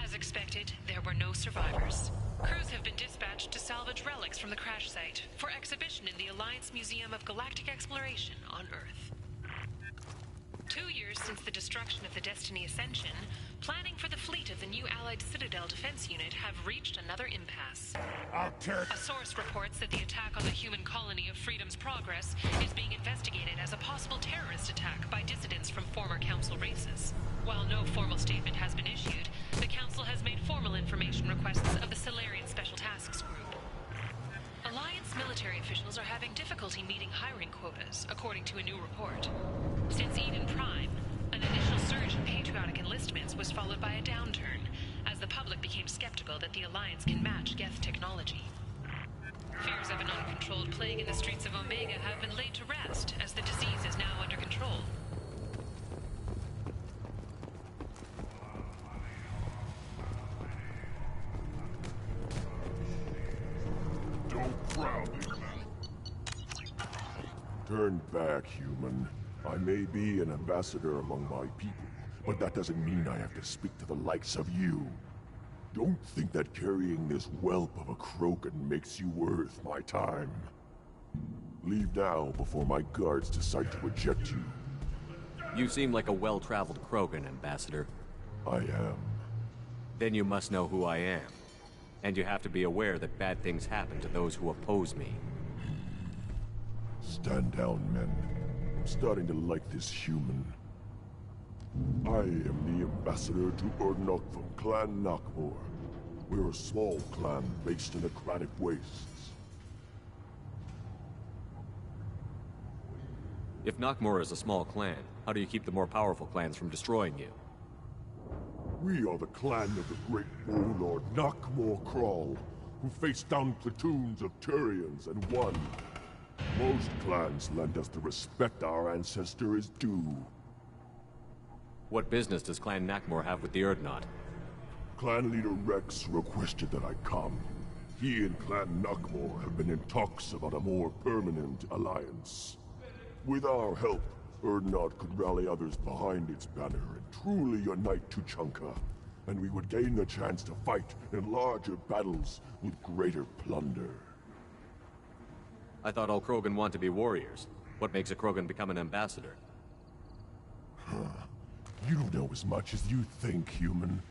As expected, there were no survivors. Crews have been dispatched to salvage relics from the crash site for exhibition in the Alliance Museum of Galactic Exploration on Earth. 2 years since the destruction of the Destiny Ascension, planning for the fleet of the new Allied Citadel Defense Unit have reached another impasse. A source reports that the attack on the human colony of Freedom's Progress is being investigated as a possible terrorist attack by dissidents from former Council races. While no formal statement has been issued, the Council has made formal information requests of the Solarian Special Tasks Group. Alliance military officials are having difficulty meeting hiring quotas, according to a new report. Since Eden Prime, an initial surge in patriotic enlistments was followed by a downturn, as the public became skeptical that the Alliance can match Geth technology. Fears of an uncontrolled plague in the streets of Omega have been laid to rest, as the disease is now under control. Don't crowd me. Turn back, human. I may be an ambassador among my people, but that doesn't mean I have to speak to the likes of you. Don't think that carrying this whelp of a Krogan makes you worth my time. Leave now before my guards decide to eject you. You seem like a well-traveled Krogan, Ambassador. I am. Then you must know who I am. And you have to be aware that bad things happen to those who oppose me. Stand down, men. I'm starting to like this human. I am the ambassador to Urdnot from Clan Nakmor. We're a small clan based in the Kranich Wastes. If Nakmor is a small clan, how do you keep the more powerful clans from destroying you? We are the clan of the great warlord Nakmor Kral, who faced down platoons of Turians and won. Most clans lend us the respect our ancestor is due. What business does Clan Nakmor have with the Urdnot? Clan leader Rex requested that I come. He and Clan Knockmore have been in talks about a more permanent alliance. With our help, Urdnot could rally others behind its banner and truly unite Tuchanka, and we would gain the chance to fight in larger battles with greater plunder. I thought all Krogan want to be warriors. What makes a Krogan become an ambassador? You don't know as much as you think, human.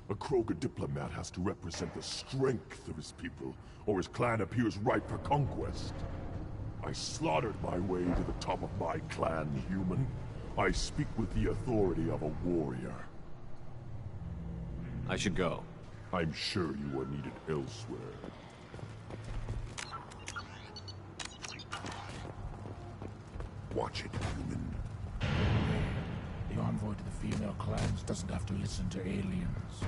A Krogan diplomat has to represent the strength of his people, or his clan appears ripe for conquest. I slaughtered my way to the top of my clan, human. I speak with the authority of a warrior. I should go. I'm sure you are needed elsewhere. Watch it, human. The envoy to the female clans doesn't have to listen to aliens.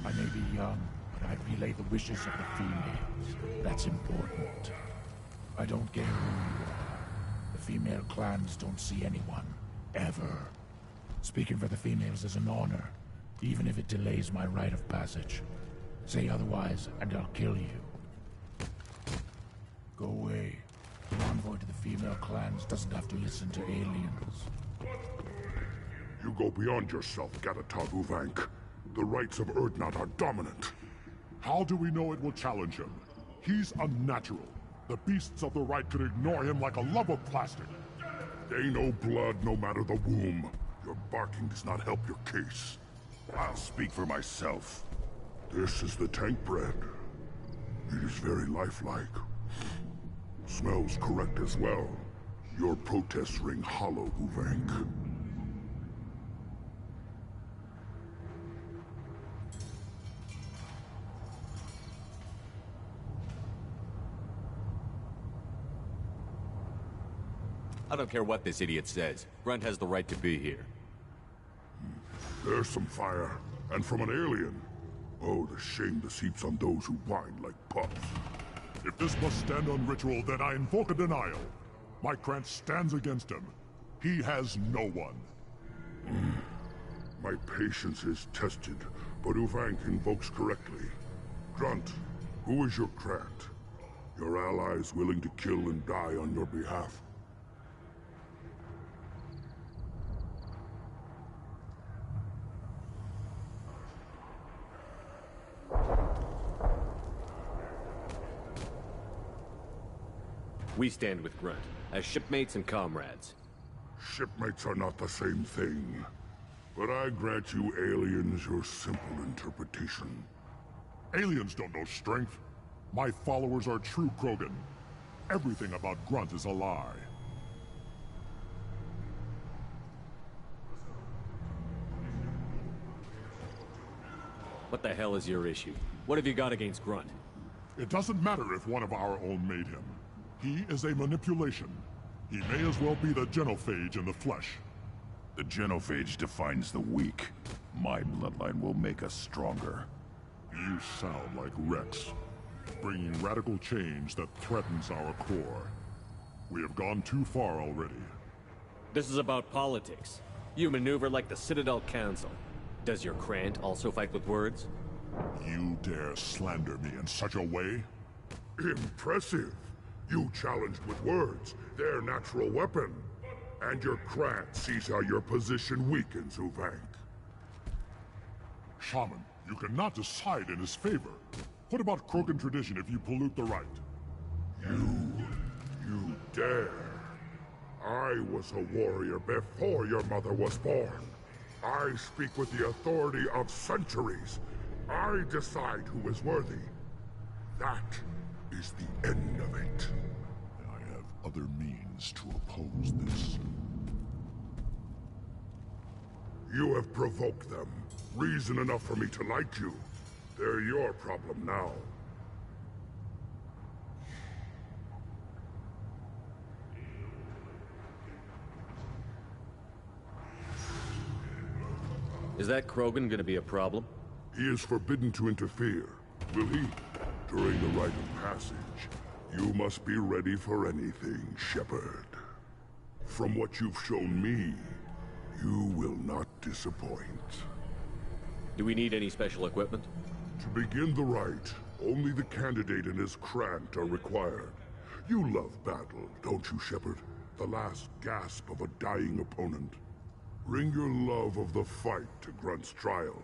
I may be young, but I relay the wishes of the females. That's important. I don't care who you are. The female clans don't see anyone. Ever. Speaking for the females is an honor, even if it delays my rite of passage. Say otherwise, and I'll kill you. Go away. The envoy to the female clans doesn't have to listen to aliens. You go beyond yourself, Gatatog Uvank. The rights of Urdnot are dominant. How do we know it will challenge him? He's unnatural. The beasts of the right could ignore him like a lump of plastic. They know blood no matter the womb. Your barking does not help your case. I'll speak for myself. This is the tank bread. It is very lifelike. Smells correct as well. Your protests ring hollow, Uvank. I don't care what this idiot says. Grunt has the right to be here. There's some fire, and from an alien. Oh, the shame this heaps on those who whine like pups. If this must stand on ritual, then I invoke a denial. My Krantz stands against him. He has no one. My patience is tested, but Uvank invokes correctly. Grunt, who is your Krant? Your allies willing to kill and die on your behalf? We stand with Grunt, as shipmates and comrades. Shipmates are not the same thing. But I grant you aliens your simple interpretation. Aliens don't know strength. My followers are true Krogan. Everything about Grunt is a lie. What the hell is your issue? What have you got against Grunt? It doesn't matter if one of our own made him. He is a manipulation. He may as well be the genophage in the flesh. The genophage defines the weak. My bloodline will make us stronger. You sound like Rex, bringing radical change that threatens our core. We have gone too far already. This is about politics. You maneuver like the Citadel Council. Does your Krant also fight with words? You dare slander me in such a way? Impressive! You challenged with words, their natural weapon. And your Krant sees how your position weakens, Uvank. Shaman, you cannot decide in his favor. What about Krogan tradition if you pollute the rite? You dare. I was a warrior before your mother was born. I speak with the authority of centuries. I decide who is worthy. That is the end of it. I have other means to oppose this. You have provoked them. Reason enough for me to like you. They're your problem now. Is that Krogan gonna be a problem? He is forbidden to interfere. Will he? During the rite of passage, you must be ready for anything, Shepard. From what you've shown me, you will not disappoint. Do we need any special equipment? To begin the rite, only the candidate and his Krant are required. You love battle, don't you, Shepard? The last gasp of a dying opponent. Bring your love of the fight to Grunt's trial,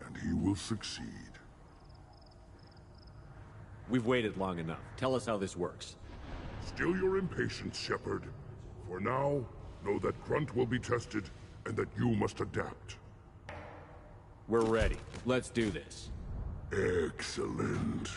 and he will succeed. We've waited long enough. Tell us how this works. Still your impatience, Shepard. For now, know that Grunt will be tested, and that you must adapt. We're ready. Let's do this. Excellent.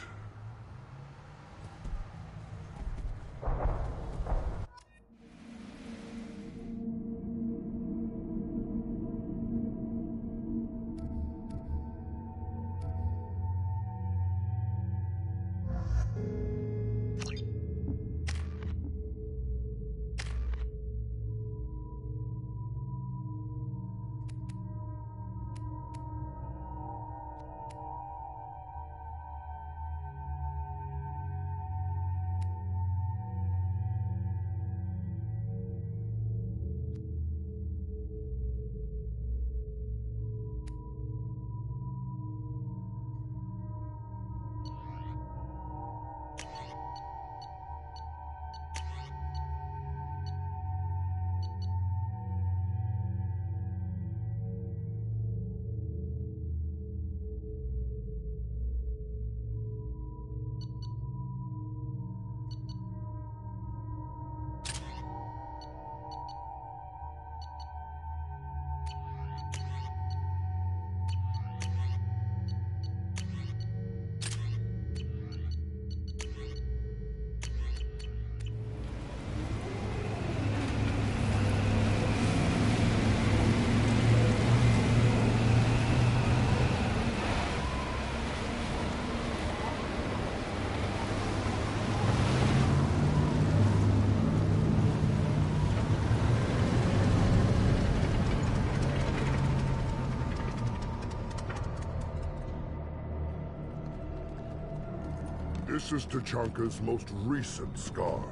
This is Tachanka's most recent scar.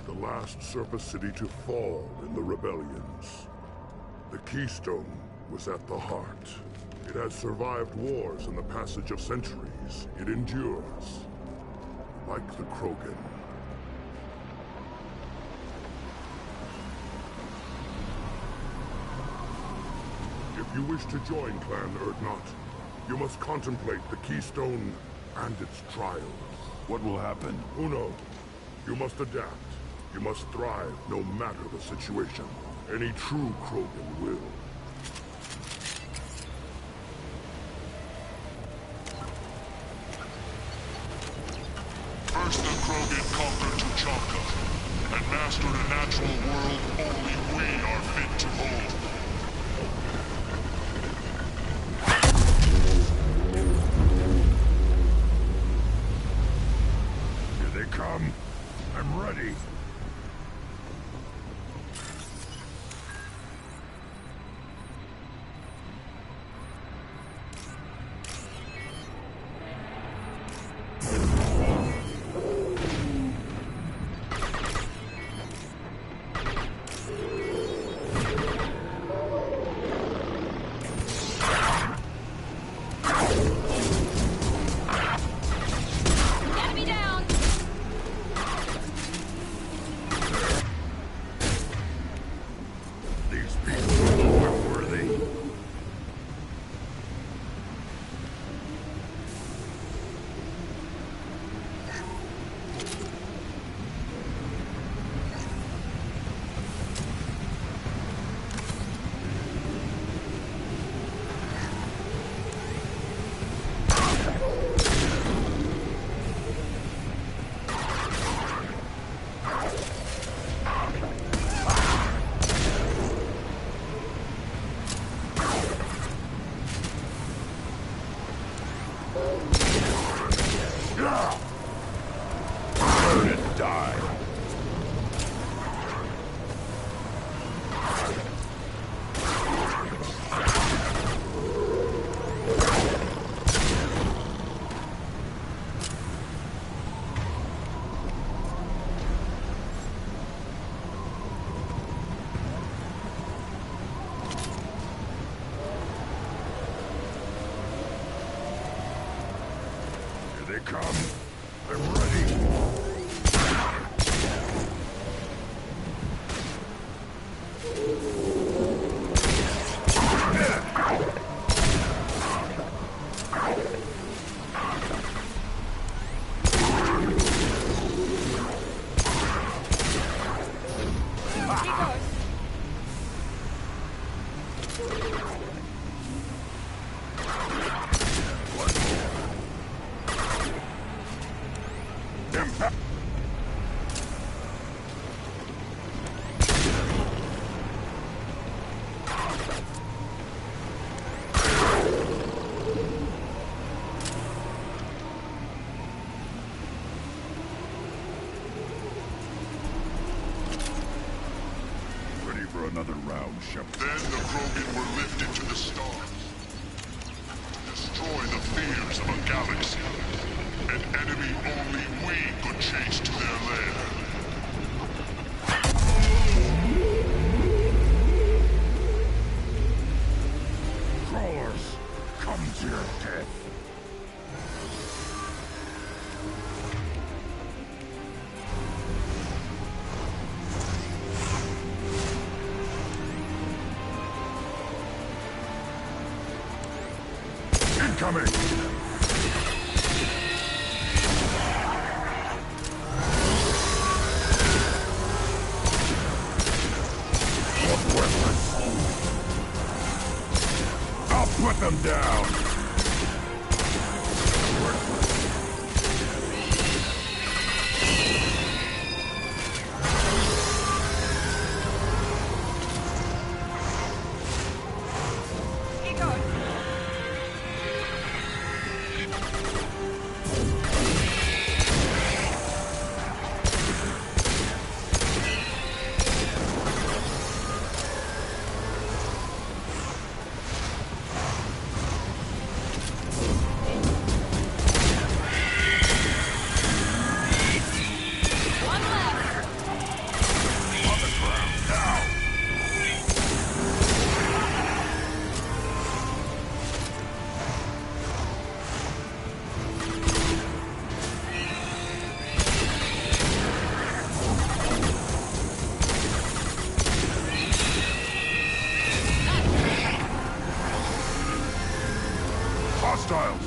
The last surface city to fall in the rebellions. The Keystone was at the heart. It has survived wars and the passage of centuries. It endures. Like the Krogan. If you wish to join Clan Urdnot, you must contemplate the Keystone and its trials. What will happen? Who knows? You must adapt. You must thrive no matter the situation. Any true Krogan will. First the Krogan conquered Tuchanka, and mastered a natural world only we are fit to hold. Here they come. I'm ready. Burn and die. they come. I'm ready. Another round, Shepard. Then the Krogan were lifted to the stars. To destroy the fears of a galaxy. An enemy only we could chase to their lair. Crawlers, come to your death. Incoming! I'll put them down! Hostiles!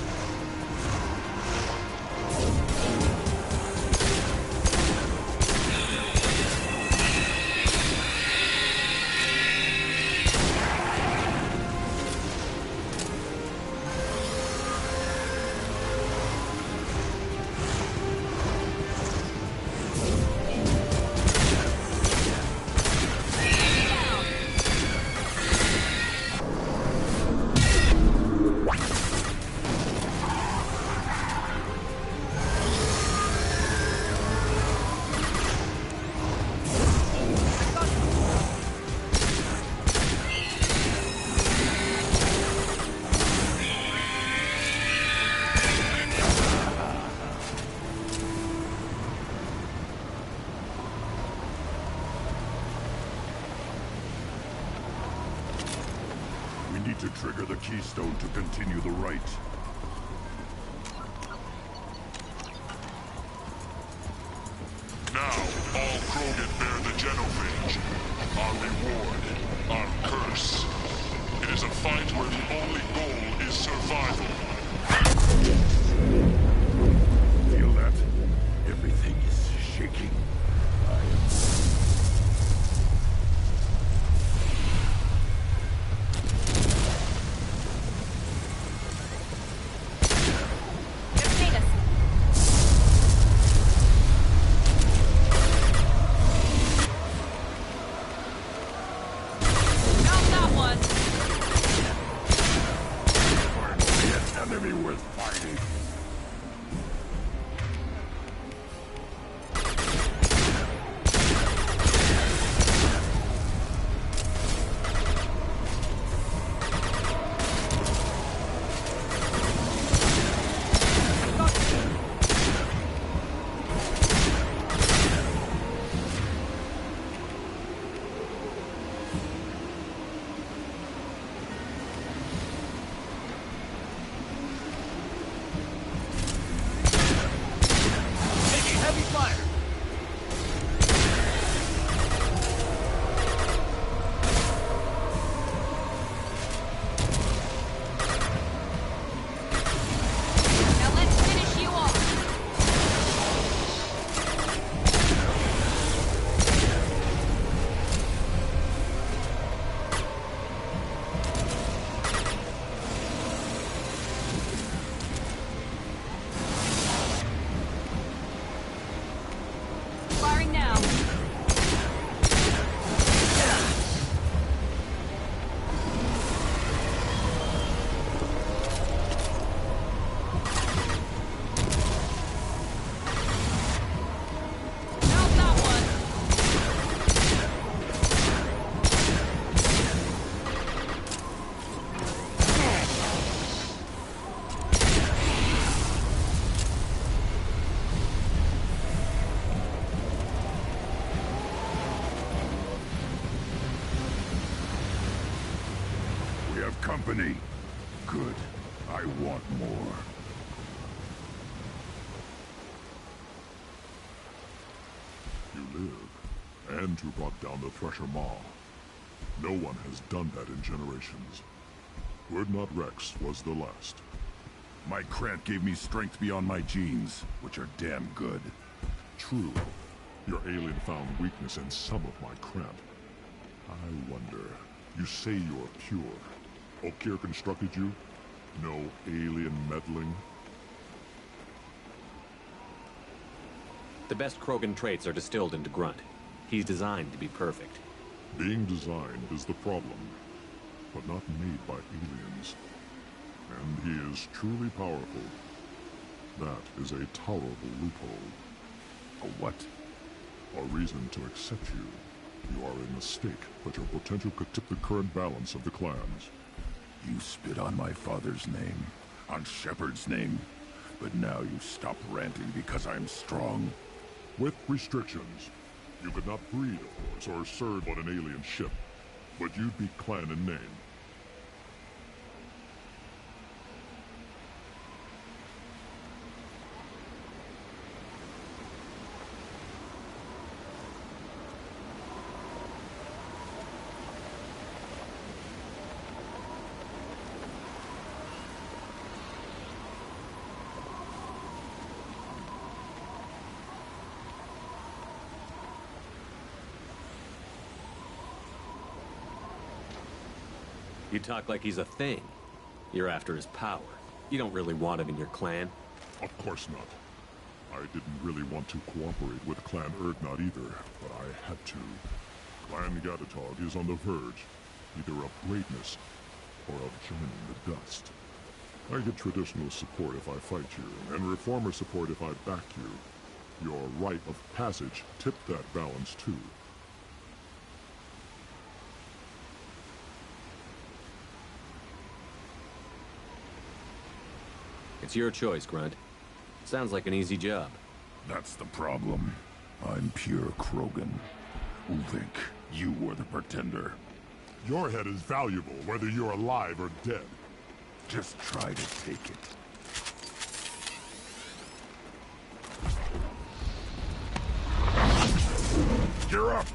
To trigger the keystone to continue the rite. Now, all Krogan bear the genophage. Our reward, our curse. It is a fight where the only goal is survival. Feel that? Everything is shaking. Yes. company? Good. I want more. You live, and you brought down the Thresher Maw. No one has done that in generations. Urdnot Rex was the last. My Krant gave me strength beyond my genes, which are damn good. True. Your alien found weakness in some of my Krant. I wonder, you say you're pure. Okeer constructed you? No alien meddling? The best Krogan traits are distilled into Grunt. He's designed to be perfect. Being designed is the problem, but not made by aliens. And he is truly powerful. That is a tolerable loophole. A what? A reason to accept you. You are a mistake, but your potential could tip the current balance of the clans. You spit on my father's name, on Shepard's name, but now you stop ranting because I'm strong. With restrictions. You could not breed, of course, or serve on an alien ship, but you'd be clan in name. You talk like he's a thing. You're after his power. You don't really want him in your clan. Of course not. I didn't really want to cooperate with Clan Urdnot either, but I had to. Clan Gatatog is on the verge, either of greatness or of joining the dust. I get traditional support if I fight you, and reformer support if I back you. Your rite of passage tipped that balance too. It's your choice, Grunt. Sounds like an easy job. That's the problem. I'm pure Krogan. Ulvik, you were the pretender. Your head is valuable, whether you're alive or dead. Just try to take it. Gear up!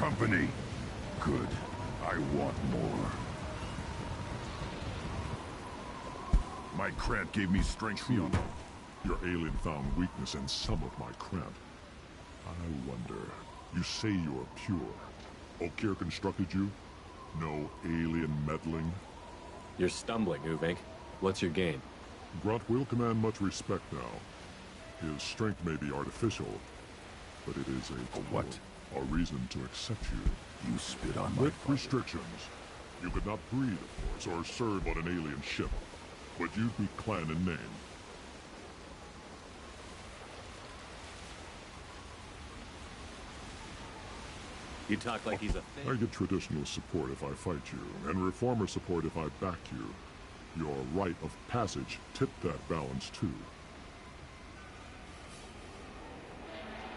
company. Good. I want more. My Krant gave me strength beyond... Your alien found weakness in some of my Krant. I wonder... You say you're pure. Okeer constructed you? No alien meddling? You're stumbling, Uvink. What's your game? Grunt will command much respect now. His strength may be artificial, but it is a what? A reason to accept you. You spit on my With father. restrictions. You could not breed, of course, or serve on an alien ship. But you'd be clan in name. You talk like he's a thing. I get traditional support if I fight you, and reformer support if I back you. Your rite of passage tipped that balance too.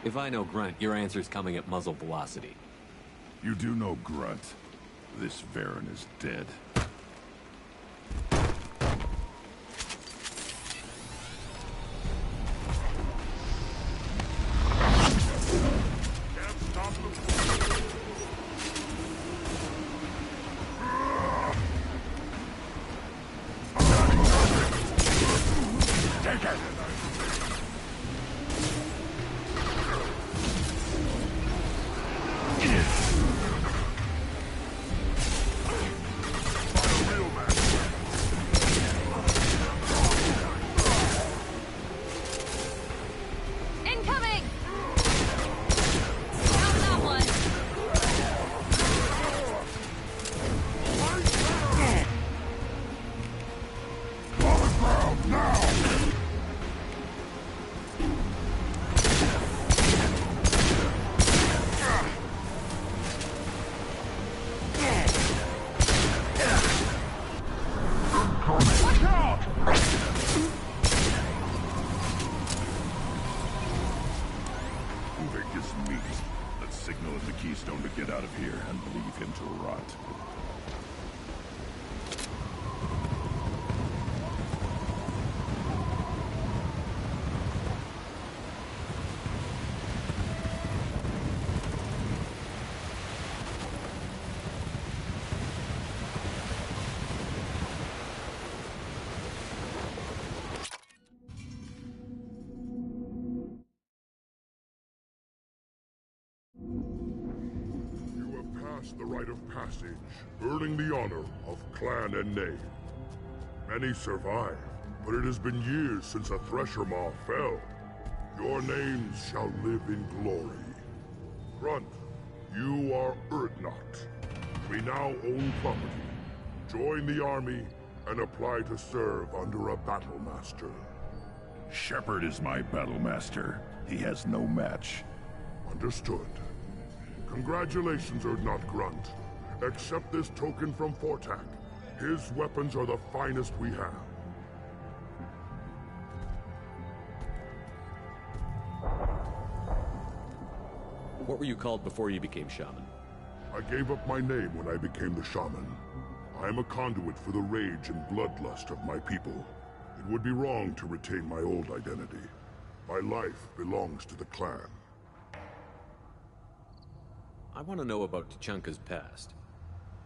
If I know Grunt, your answer's coming at muzzle velocity. You do know Grunt. This Varen is dead. Incoming! Down that one! On the ground now! Watch out! Uvik is meat. Let's signal at the Keystone to get out of here and leave him to rot. You have passed the rite of passage, earning the honor of clan and name. Many survived, but it has been years since a Thresher Maw fell. Your names shall live in glory. Grunt, you are Urdnot. We now own property. Join the army and apply to serve under a battle master. Shepard is my battle master. He has no match. Understood. Congratulations, Urdnot Grunt. Accept this token from Fortak. His weapons are the finest we have. What were you called before you became shaman? I gave up my name when I became the shaman. I am a conduit for the rage and bloodlust of my people. It would be wrong to retain my old identity. My life belongs to the clan. I want to know about Tuchanka's past.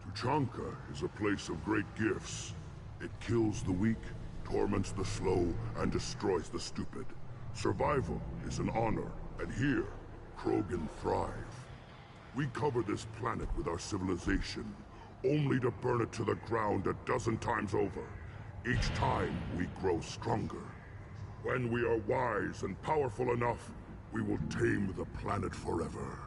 Tuchanka is a place of great gifts. It kills the weak, torments the slow, and destroys the stupid. Survival is an honor, and here, Krogan thrive. We cover this planet with our civilization, only to burn it to the ground a dozen times over. Each time, we grow stronger. When we are wise and powerful enough, we will tame the planet forever.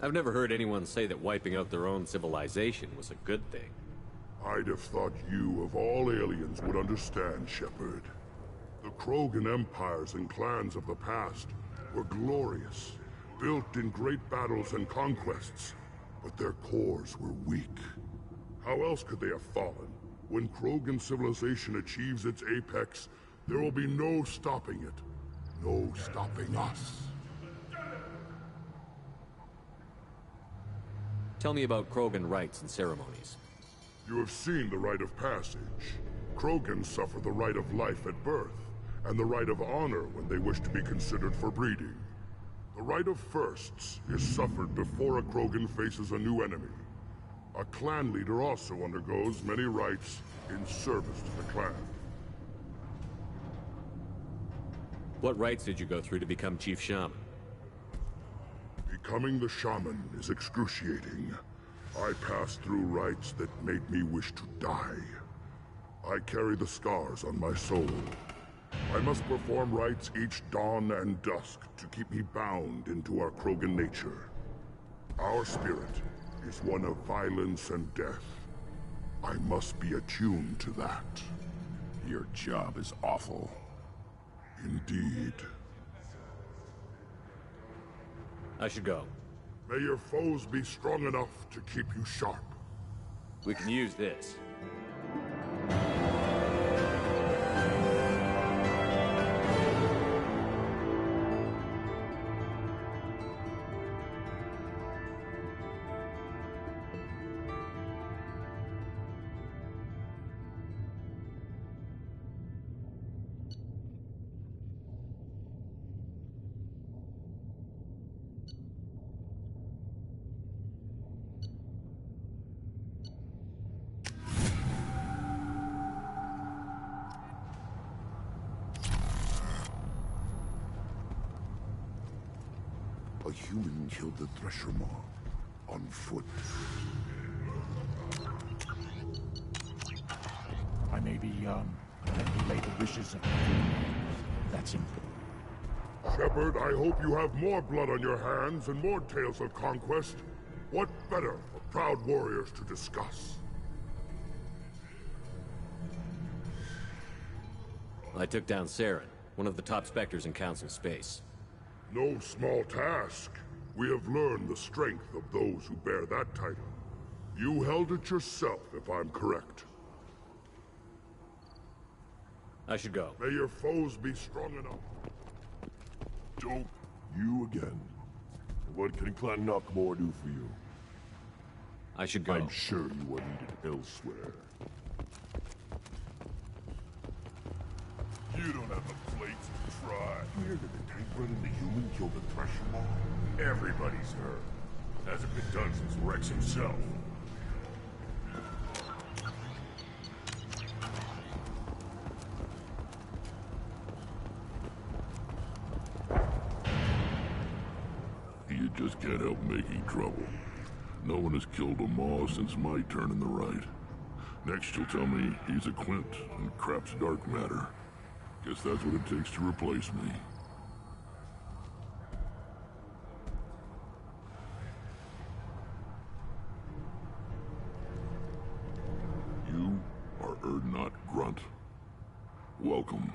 I've never heard anyone say that wiping out their own civilization was a good thing. I'd have thought you, of all aliens, would understand, Shepard. The Krogan empires and clans of the past were glorious, built in great battles and conquests, but their cores were weak. How else could they have fallen? When Krogan civilization achieves its apex, there will be no stopping it. No stopping us. Tell me about Krogan rites and ceremonies. You have seen the rite of passage. Krogan suffer the rite of life at birth, and the rite of honor when they wish to be considered for breeding. The rite of firsts is suffered before a Krogan faces a new enemy. A clan leader also undergoes many rites in service to the clan. What rites did you go through to become Chief Shaman? Becoming the shaman is excruciating. I passed through rites that made me wish to die. I carry the scars on my soul. I must perform rites each dawn and dusk to keep me bound into our Krogan nature. Our spirit is one of violence and death. I must be attuned to that. Your job is awful. Indeed. I should go. May your foes be strong enough to keep you sharp. We can use this. A human killed the Thresher Maw on foot. I may be young, but let me lay the wishes of the female. That's important. Shepard, I hope you have more blood on your hands and more tales of conquest. What better for proud warriors to discuss? I took down Saren, one of the top Spectres in Council space. No small task. We have learned the strength of those who bear that title. You held it yourself, if I'm correct. I should go. May your foes be strong enough. Dope, you again. What can Clan Knockmore do for you? I should go. I'm sure you are needed elsewhere. You don't have the plates to try. You hear that the Tank and the human killed the Thresher Maw? Everybody's heard. Hasn't been done since Rex himself. You just can't help making trouble. No one has killed a Maw since my turn in the right. Next you'll tell me he's a Quint and crap's dark matter. Guess that's what it takes to replace me. You are Urdnot Grunt. Welcome.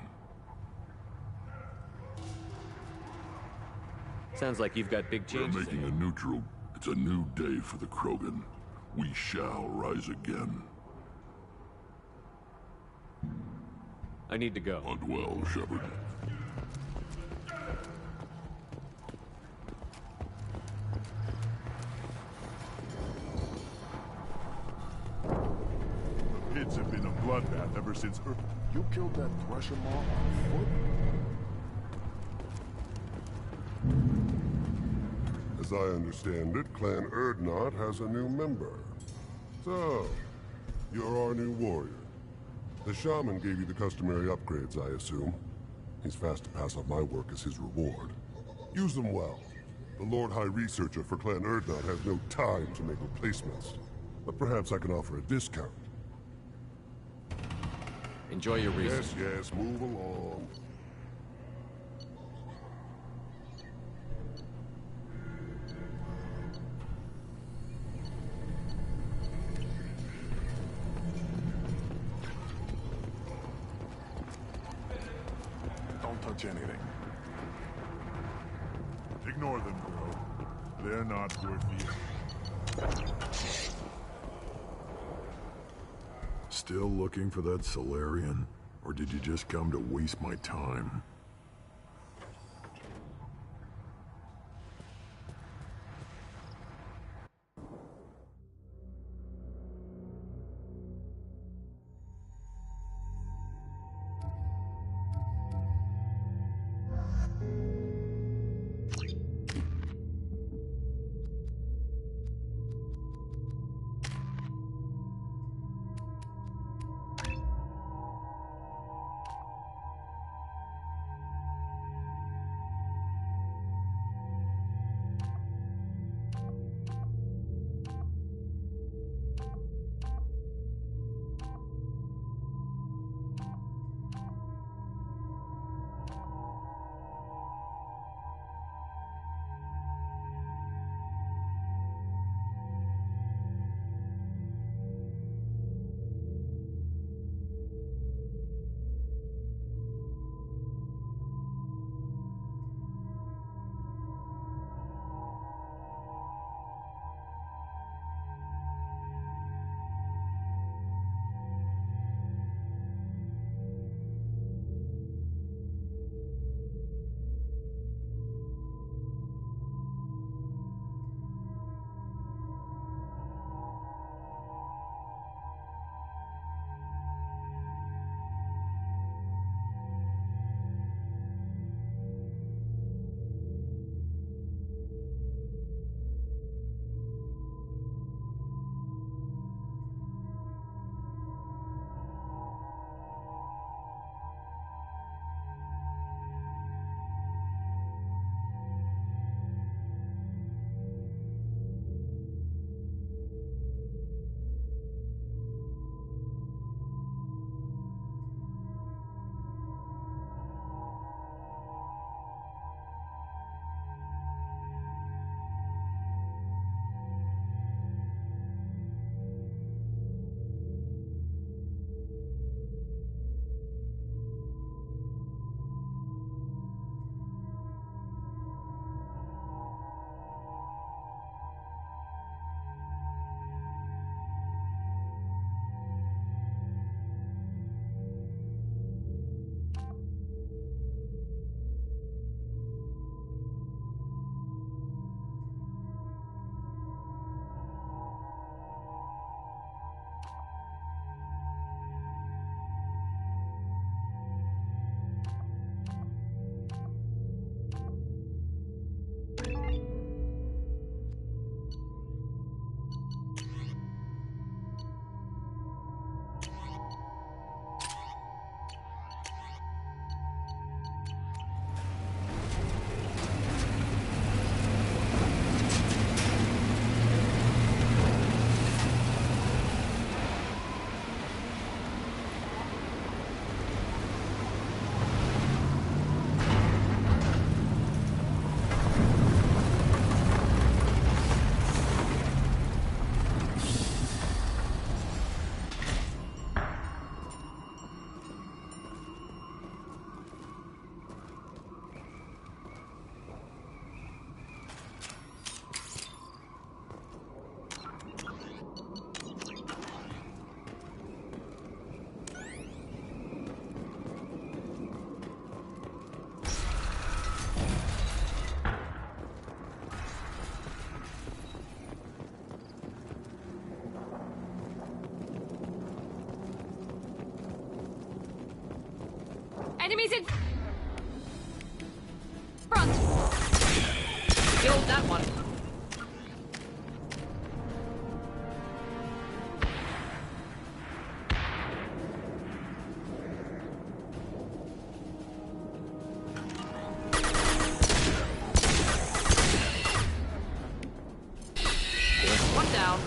Sounds like you've got big We're changes. making a neutral. It's a new day for the Krogan. We shall rise again. I need to go. Hunt well, Shepard. The pits have been a bloodbath ever since You killed that Thresher Maw on foot? As I understand it, Clan Urdnot has a new member. So, you're our new warrior. The shaman gave you the customary upgrades, I assume. He's fast to pass off my work as his reward. Use them well. The Lord High Researcher for Clan Urdnot has no time to make replacements. But perhaps I can offer a discount. Enjoy your research. Yes, move along. touch anything. Ignore them, girl. They're not worth the... Still looking for that Solarian? Or did you just come to waste my time? Enemies in front. Killed that one. One down.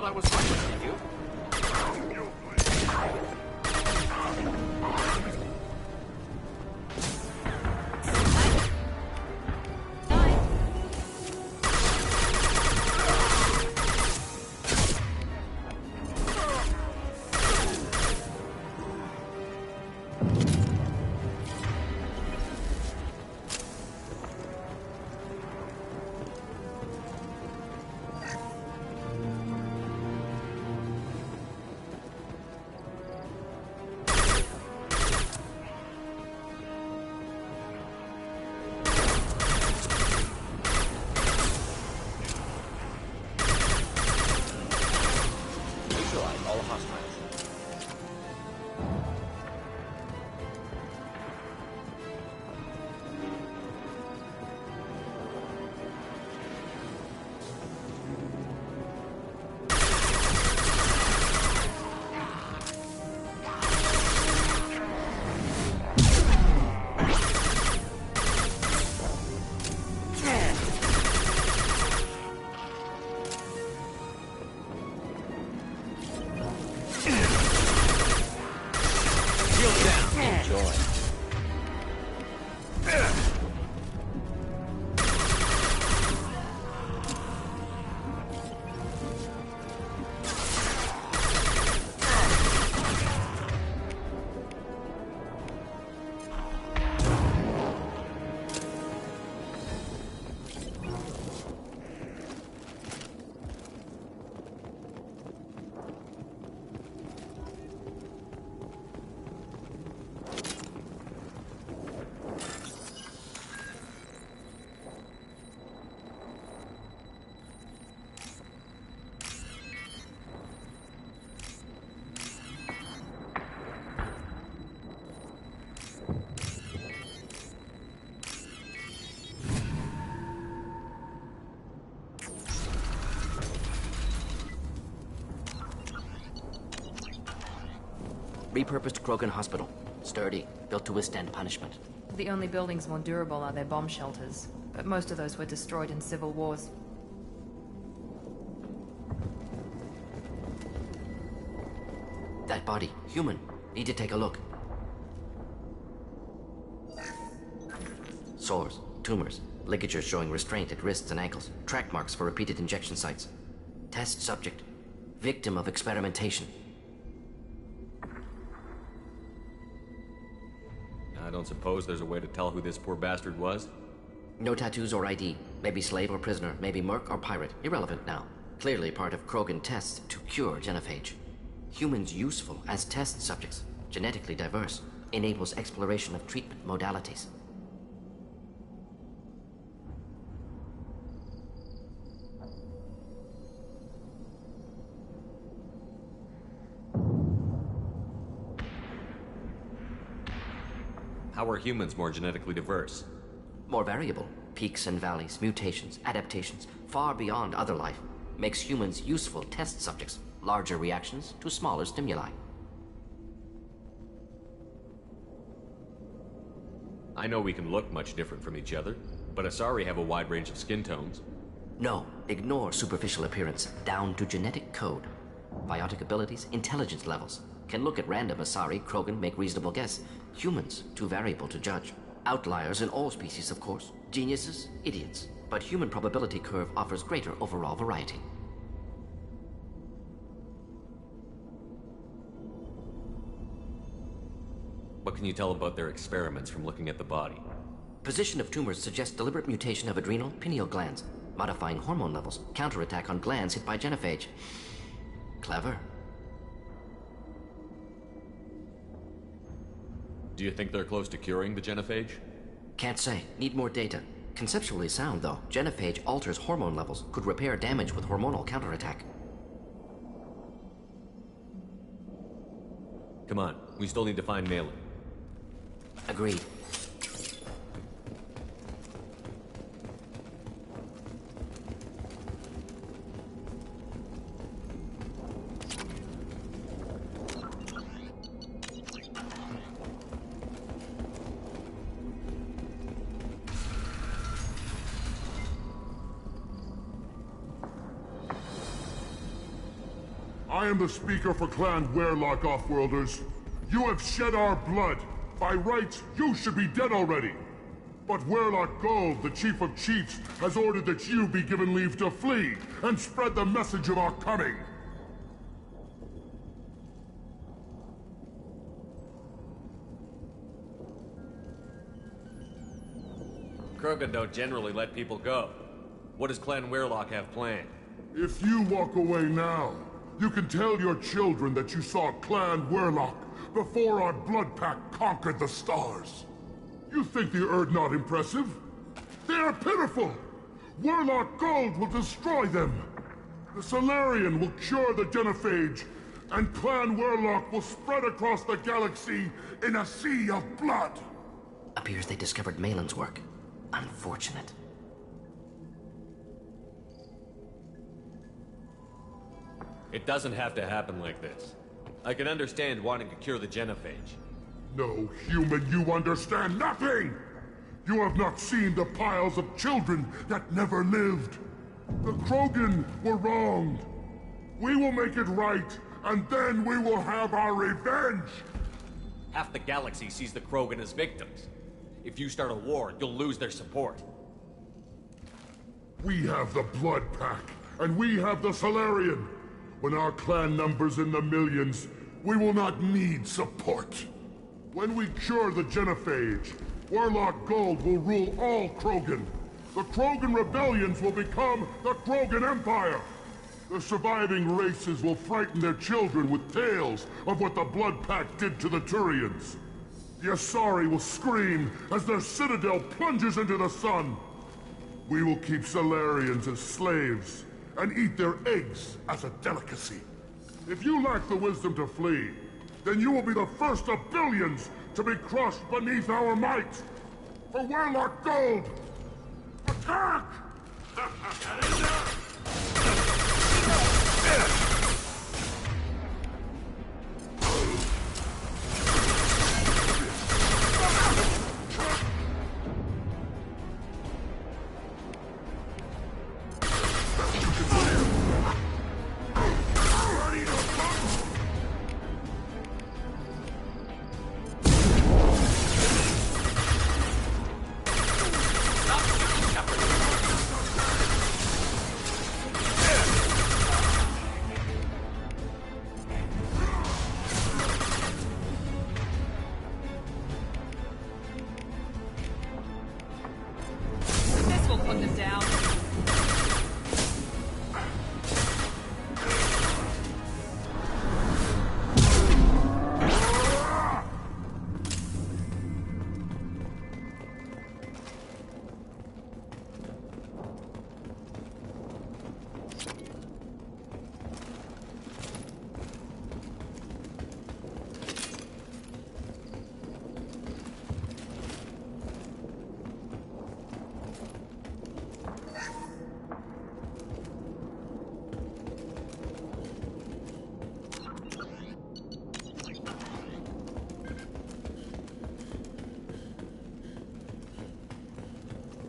thought I was right, did you? Repurposed Krogan Hospital. Sturdy, built to withstand punishment. The only buildings more durable are their bomb shelters, but most of those were destroyed in civil wars. That body, human. Need to take a look. Sores, tumors, ligatures showing restraint at wrists and ankles, track marks for repeated injection sites. Test subject. Victim of experimentation. I don't suppose there's a way to tell who this poor bastard was? No tattoos or ID. Maybe slave or prisoner, maybe merc or pirate. Irrelevant now. Clearly part of Krogan tests to cure genophage. Humans useful as test subjects. Genetically diverse. Enables exploration of treatment modalities. How are humans more genetically diverse? More variable. Peaks and valleys, mutations, adaptations, far beyond other life. Makes humans useful test subjects. Larger reactions to smaller stimuli. I know we can look much different from each other, but Asari have a wide range of skin tones. No, ignore superficial appearance, down to genetic code. Biotic abilities, intelligence levels. Can look at random Asari, Krogan, make reasonable guess. Humans, too variable to judge. Outliers in all species, of course. Geniuses, idiots. But human probability curve offers greater overall variety. What can you tell about their experiments from looking at the body? Position of tumors suggests deliberate mutation of adrenal, pineal glands, modifying hormone levels, counterattack on glands hit by genophage. Clever. Do you think they're close to curing the genophage? Can't say. Need more data. Conceptually sound, though. Genophage alters hormone levels, could repair damage with hormonal counterattack. Come on, we still need to find Malin. Agreed. I am the speaker for Clan Werlock, Offworlders. You have shed our blood. By rights, you should be dead already. But Werlock Gold, the Chief of Chiefs, has ordered that you be given leave to flee and spread the message of our coming. Krogan don't generally let people go. What does Clan Werlock have planned? If you walk away now, you can tell your children that you saw Clan Werlock before our Blood Pack conquered the stars. You think the Erd not impressive? They are pitiful! Werlock Gold will destroy them! The Solarian will cure the Genophage, and Clan Werlock will spread across the galaxy in a sea of blood! Appears they discovered Malin's work. Unfortunate. It doesn't have to happen like this. I can understand wanting to cure the Genophage. No, human, you understand nothing! You have not seen the piles of children that never lived. The Krogan were wronged. We will make it right, and then we will have our revenge! Half the galaxy sees the Krogan as victims. If you start a war, you'll lose their support. We have the Blood Pack, and we have the Solarian. When our clan numbers in the millions, we will not need support. When we cure the Genophage, Werlock Gold will rule all Krogan. The Krogan rebellions will become the Krogan Empire. The surviving races will frighten their children with tales of what the Blood Pack did to the Turians. The Asari will scream as their citadel plunges into the sun. We will keep Solarians as slaves and eat their eggs as a delicacy. If you lack the wisdom to flee, then you will be the first of billions to be crushed beneath our might. For Werlock Gold, attack!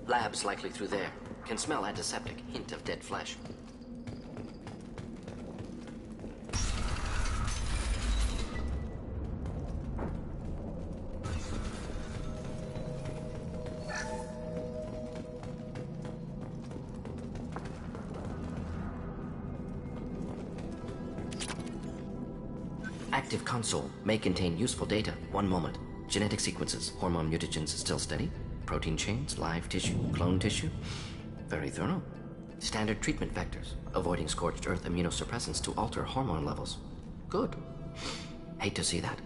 Labs likely through there. Can smell antiseptic. Hint of dead flesh. Active console may contain useful data. One moment. Genetic sequences. Hormone mutagens still steady. Protein chains, live tissue, clone tissue. Very thorough. Standard treatment vectors, avoiding scorched earth immunosuppressants to alter hormone levels. Good. Hate to see that.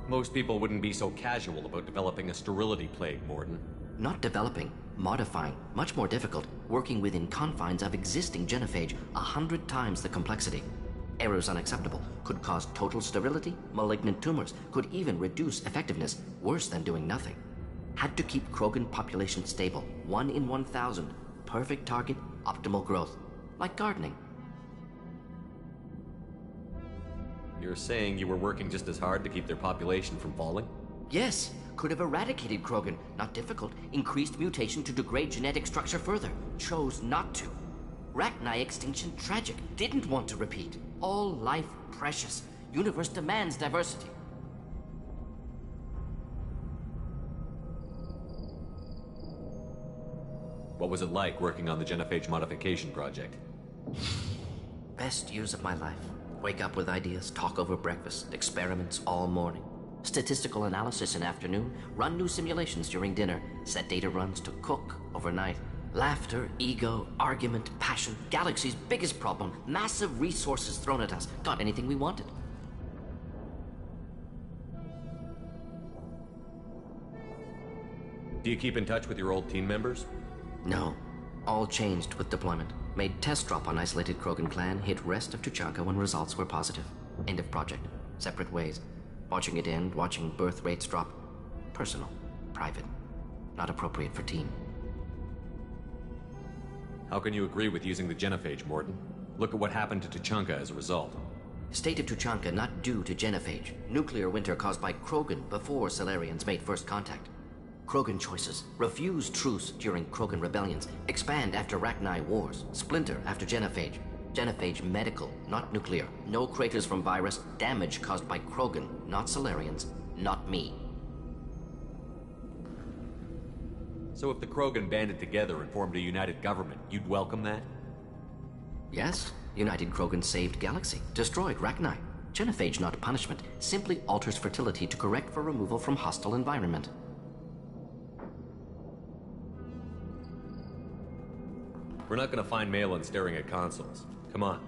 Most people wouldn't be so casual about developing a sterility plague, Mordin. Not developing, modifying, much more difficult, working within confines of existing genophage, 100 times the complexity. Errors unacceptable, could cause total sterility, malignant tumors, could even reduce effectiveness, worse than doing nothing. Had to keep Krogan population stable, 1 in 1,000, perfect target, optimal growth, like gardening. You're saying you were working just as hard to keep their population from falling? Yes, could have eradicated Krogan. Not difficult. Increased mutation to degrade genetic structure further. Chose not to. Rachni extinction tragic. Didn't want to repeat. All life precious. Universe demands diversity. What was it like working on the genophage modification project? Best years of my life. Wake up with ideas, talk over breakfast, experiments all morning. Statistical analysis in afternoon, run new simulations during dinner, set data runs to cook overnight. Laughter, ego, argument, passion, galaxy's biggest problem, massive resources thrown at us. Got anything we wanted. Do you keep in touch with your old team members? No. All changed with deployment. Made test drop on isolated Krogan clan, hit rest of Tuchanka when results were positive. End of project. Separate ways. Watching it end, watching birth rates drop. Personal. Private. Not appropriate for team. How can you agree with using the genophage, Mordin? Look at what happened to Tuchanka as a result. State of Tuchanka not due to genophage. Nuclear winter caused by Krogan before Salarians made first contact. Krogan choices. Refuse truce during Krogan rebellions. Expand after Rachni wars. Splinter after genophage. Genophage medical, not nuclear. No craters from virus. Damage caused by Krogan, not Salarians, not me. So if the Krogan banded together and formed a united government, you'd welcome that? Yes. United Krogan saved Galaxy. Destroyed Rachni. Genophage not punishment. Simply alters fertility to correct for removal from hostile environment. We're not gonna find Malin staring at consoles. Come on.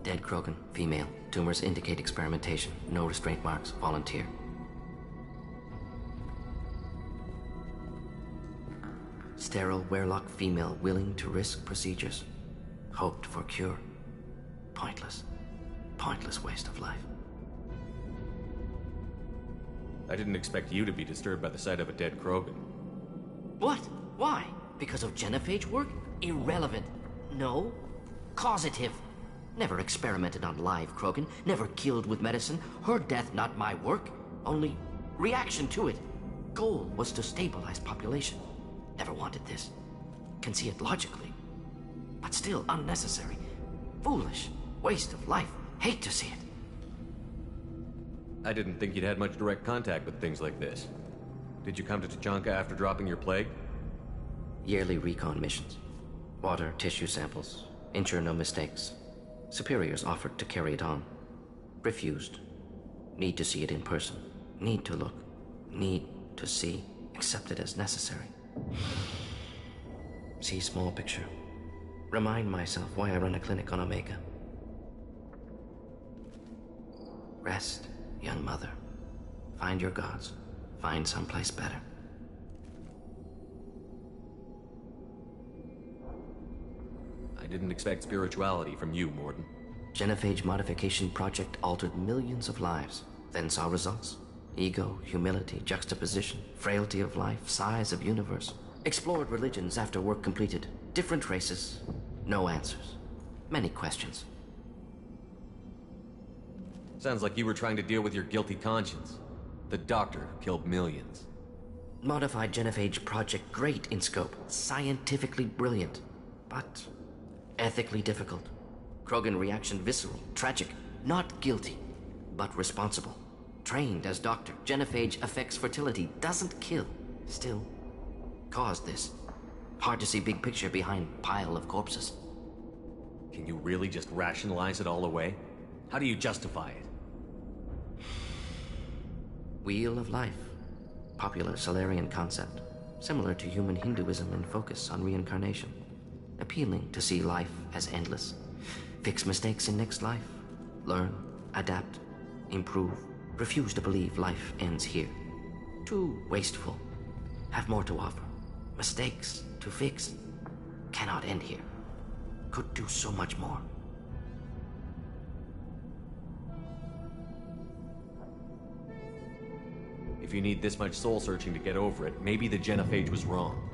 Dead Krogan, female. Tumors indicate experimentation. No restraint marks. Volunteer. Sterile Werelock female willing to risk procedures. Hoped for cure. Pointless. Pointless waste of life. I didn't expect you to be disturbed by the sight of a dead Krogan. What? Why? Because of genophage work? Irrelevant. No. Causative. Never experimented on live Krogan. Never killed with medicine. Her death not my work. Only reaction to it. Goal was to stabilize population. Never wanted this. Can see it logically. But still unnecessary. Foolish. Waste of life. Hate to see it. I didn't think you'd had much direct contact with things like this. Did you come to Tuchanka after dropping your plague? Yearly recon missions. Water, tissue samples. Ensure no mistakes. Superiors offered to carry it on. Refused. Need to see it in person. Need to look. Need to see. Accepted as necessary. See small picture. Remind myself why I run a clinic on Omega. Rest, young mother. Find your gods. Find someplace better. I didn't expect spirituality from you, Mordin. Genophage modification project altered millions of lives. Then saw results. Ego, humility, juxtaposition, frailty of life, size of universe. Explored religions after work completed. Different races. No answers. Many questions. Sounds like you were trying to deal with your guilty conscience. The doctor killed millions. Modified genophage project great in scope. Scientifically brilliant. But ethically difficult. Krogan reaction visceral, tragic. Not guilty, but responsible. Trained as doctor. Genophage affects fertility. Doesn't kill. Still caused this. Hard to see big picture behind pile of corpses. Can you really just rationalize it all away? How do you justify it? Wheel of life. Popular Salarian concept. Similar to human Hinduism in focus on reincarnation. Appealing to see life as endless. Fix mistakes in next life. Learn, adapt, improve. Refuse to believe life ends here. Too wasteful. Have more to offer. Mistakes to fix. Cannot end here. Could do so much more. If you need this much soul-searching to get over it, maybe the Genophage was wrong.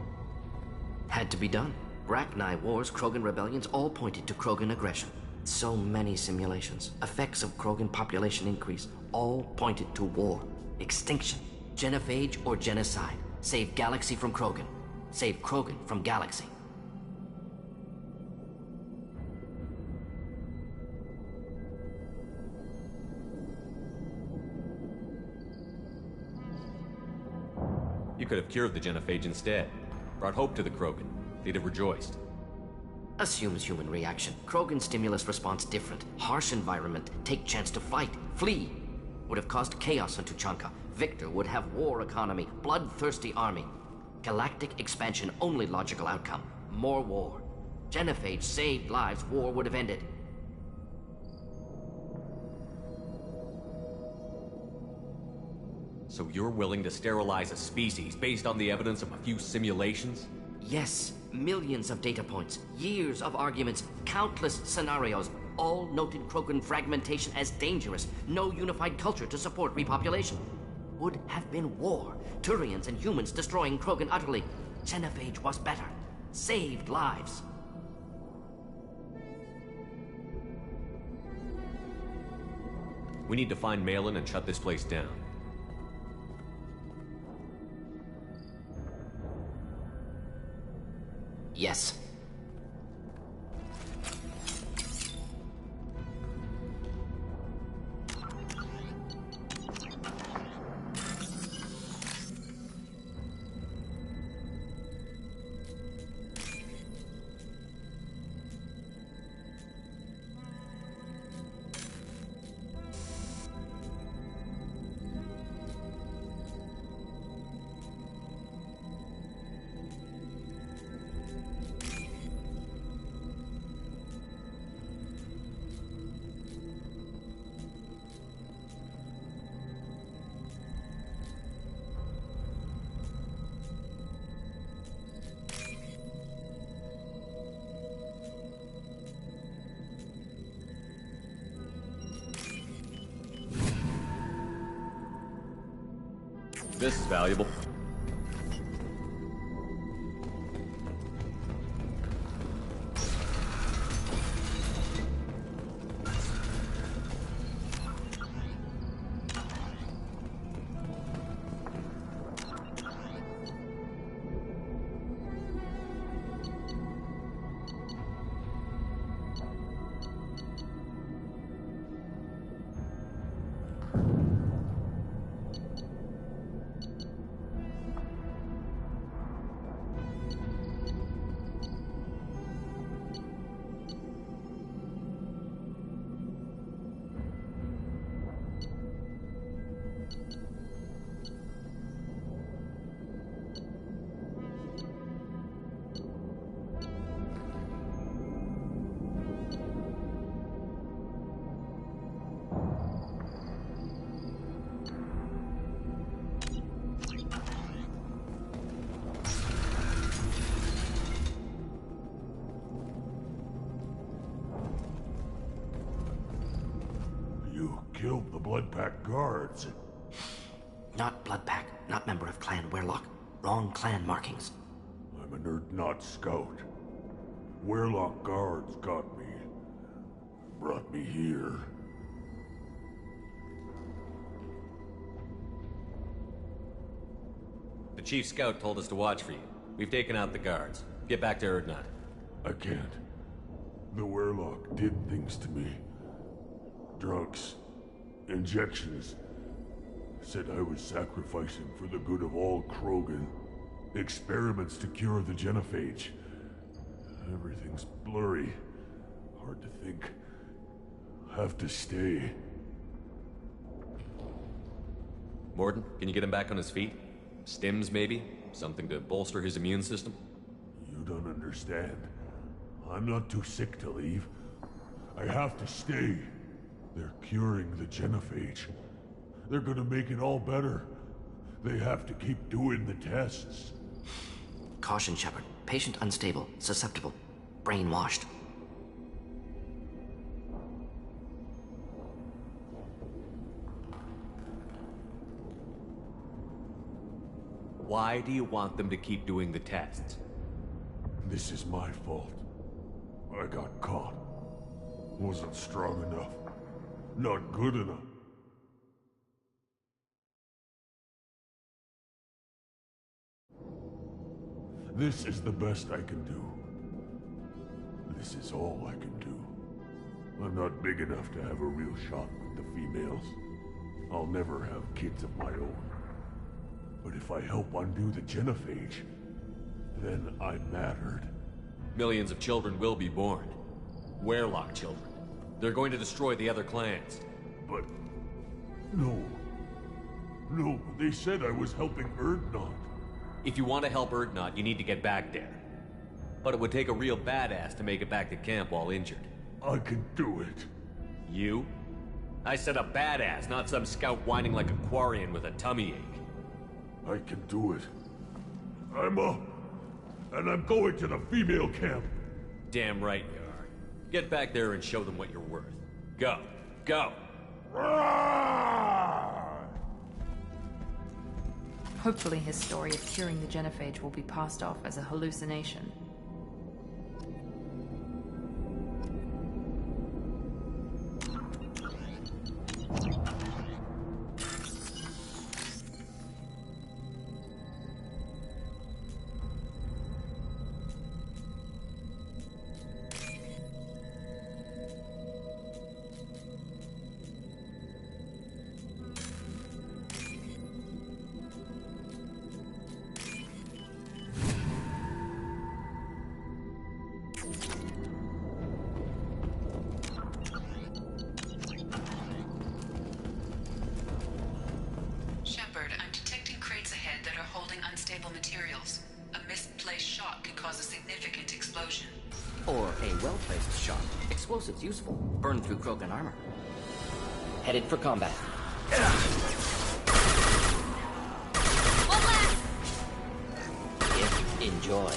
Had to be done. Rachni wars, Krogan rebellions, all pointed to Krogan aggression. So many simulations, effects of Krogan population increase, all pointed to war, extinction, genophage or genocide. Save galaxy from Krogan. Save Krogan from galaxy. You could have cured the Genophage instead. Brought hope to the Krogan. They'd have rejoiced. Assumes human reaction. Krogan stimulus response different. Harsh environment. Take chance to fight. Flee. Would have caused chaos on Tuchanka. Victor would have war economy. Bloodthirsty army. Galactic expansion only logical outcome. More war. Genophage saved lives. War would have ended. So you're willing to sterilize a species based on the evidence of a few simulations? Yes. Millions of data points. Years of arguments. Countless scenarios. All noted Krogan fragmentation as dangerous. No unified culture to support repopulation. Would have been war. Turians and humans destroying Krogan utterly. Genophage was better. Saved lives. We need to find Malin and shut this place down. Yes. This is valuable. Killed the Bloodpack guards. Not Bloodpack, not member of Clan Werlock. Wrong clan markings. I'm a Nerd-Not scout. Werlock guards got me. Brought me here. The Chief Scout told us to watch for you. We've taken out the guards. Get back to Urdnot. I can't. The Werlock did things to me. Drugs. Injections. Said I was sacrificing for the good of all Krogan. Experiments to cure the Genophage. Everything's blurry. Hard to think. Have to stay. Mordin, can you get him back on his feet? Stims, maybe? Something to bolster his immune system? You don't understand. I'm not too sick to leave. I have to stay. They're curing the Genophage. They're gonna make it all better. They have to keep doing the tests. Caution, Shepard. Patient unstable, susceptible, brainwashed. Why do you want them to keep doing the tests? This is my fault. I got caught. Wasn't strong enough. Not good enough. This is the best I can do. This is all I can do. I'm not big enough to have a real shot with the females. I'll never have kids of my own. But if I help undo the genophage, then I mattered. Millions of children will be born. Werelock children. They're going to destroy the other clans. But... no. No, they said I was helping Urdnot. If you want to help Urdnot, you need to get back there. But it would take a real badass to make it back to camp while injured. I can do it. You? I said a badass, not some scout whining like a Quarian with a tummy ache. I can do it. I'm up. And I'm going to the female camp. Damn right you are. Get back there and show them what you're worth. Go. Go! Hopefully his story of curing the genophage will be passed off as a hallucination. Explosives useful. Burn through Krogan armor. Headed for combat. Enjoy.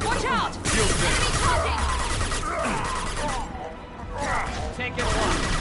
Watch out! Take it one.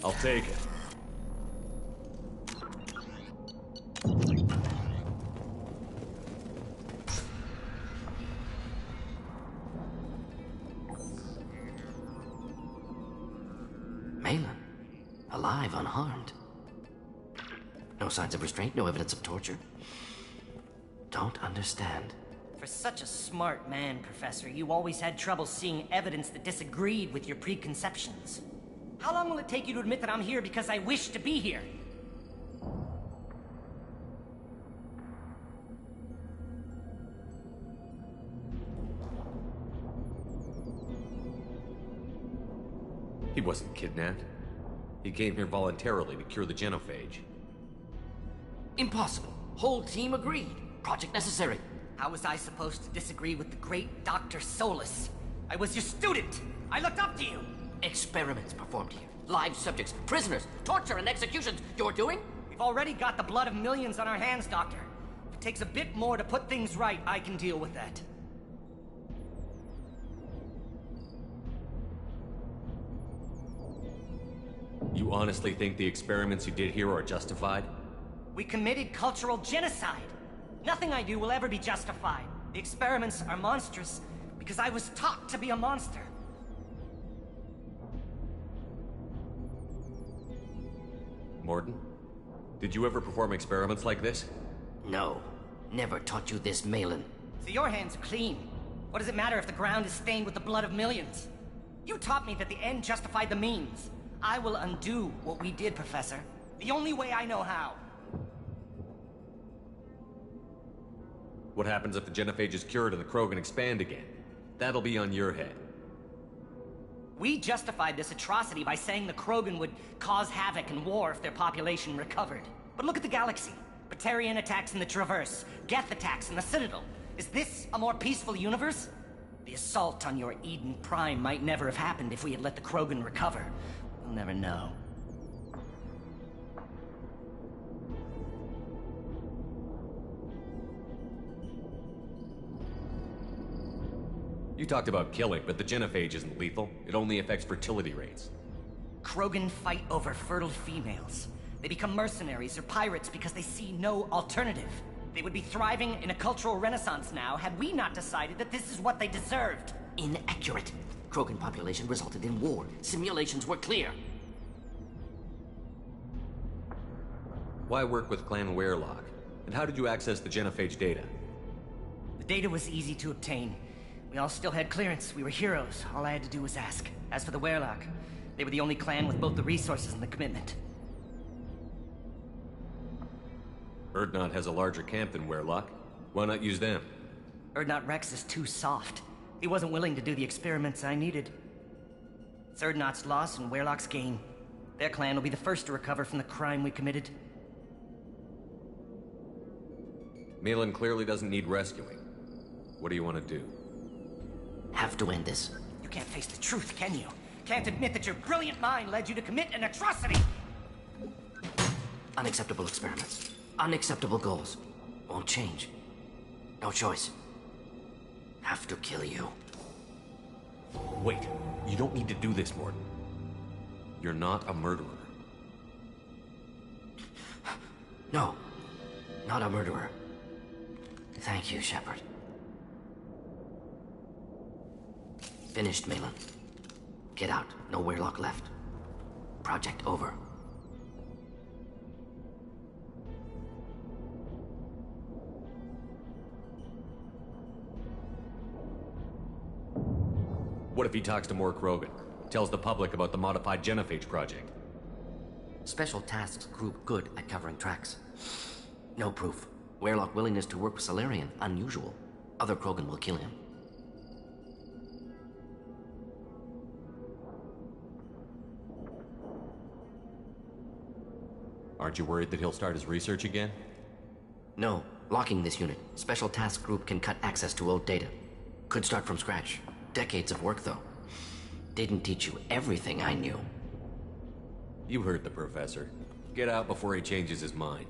I'll take it. Malin, alive, unharmed. No signs of restraint, no evidence of torture. Don't understand. For such a smart man, Professor, you always had trouble seeing evidence that disagreed with your preconceptions. How long will it take you to admit that I'm here because I wish to be here? He wasn't kidnapped. He came here voluntarily to cure the genophage. Impossible. Whole team agreed. Project necessary. How was I supposed to disagree with the great Dr. Solus? I was your student! I looked up to you! Experiments performed here. Live subjects, prisoners, torture and executions. You're doing? We've already got the blood of millions on our hands, Doctor. If it takes a bit more to put things right, I can deal with that. You honestly think the experiments you did here are justified? We committed cultural genocide. Nothing I do will ever be justified. The experiments are monstrous because I was taught to be a monster. Mordin, did you ever perform experiments like this? No. Never taught you this, Malin. So your hands are clean. What does it matter if the ground is stained with the blood of millions? You taught me that the end justified the means. I will undo what we did, Professor. The only way I know how. What happens if the genophage is cured and the Krogan expand again? That'll be on your head. We justified this atrocity by saying the Krogan would cause havoc and war if their population recovered. But look at the galaxy. Batarian attacks in the Traverse, Geth attacks in the Citadel. Is this a more peaceful universe? The assault on your Eden Prime might never have happened if we had let the Krogan recover. We'll never know. You talked about killing, but the genophage isn't lethal. It only affects fertility rates. Krogan fight over fertile females. They become mercenaries or pirates because they see no alternative. They would be thriving in a cultural renaissance now had we not decided that this is what they deserved. Inaccurate. Krogan population resulted in war. Simulations were clear. Why work with Clan Weyrloc? And how did you access the genophage data? The data was easy to obtain. We all still had clearance. We were heroes. All I had to do was ask. As for the Weyrloc, they were the only clan with both the resources and the commitment. Urdnot has a larger camp than Weyrloc. Why not use them? Urdnot Rex is too soft. He wasn't willing to do the experiments I needed. It's Urdnot's loss and Weyrloc's gain. Their clan will be the first to recover from the crime we committed. Malin clearly doesn't need rescuing. What do you want to do? Have to end this. You can't face the truth, can you? Can't admit that your brilliant mind led you to commit an atrocity! Unacceptable experiments. Unacceptable goals. Won't change. No choice. Have to kill you. Wait, you don't need to do this, Mordin. You're not a murderer. No, not a murderer. Thank you, Shepard. Finished, Malin. Get out. No Weyrloc left. Project over. What if he talks to more Krogan? Tells the public about the modified genophage project? Special Tasks Group good at covering tracks. No proof. Weyrloc willingness to work with Salarian, unusual. Other Krogan will kill him. Aren't you worried that he'll start his research again? No. Locking this unit. Special Task Group can cut access to old data. Could start from scratch. Decades of work, though. Didn't teach you everything I knew. You heard the Professor. Get out before he changes his mind.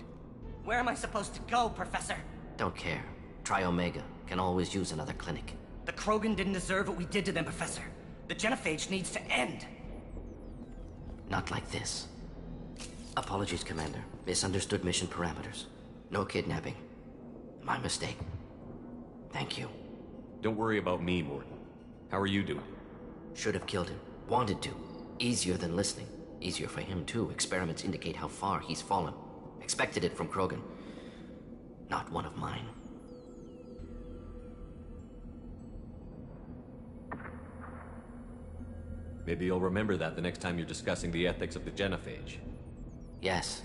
Where am I supposed to go, Professor? Don't care. Try Omega. Can always use another clinic. The Krogan didn't deserve what we did to them, Professor. The genophage needs to end. Not like this. Apologies, Commander. Misunderstood mission parameters. No kidnapping. My mistake. Thank you. Don't worry about me, Mordin. How are you doing? Should have killed him. Wanted to. Easier than listening. Easier for him, too. Experiments indicate how far he's fallen. Expected it from Krogan. Not one of mine. Maybe you'll remember that the next time you're discussing the ethics of the Genophage. Yes.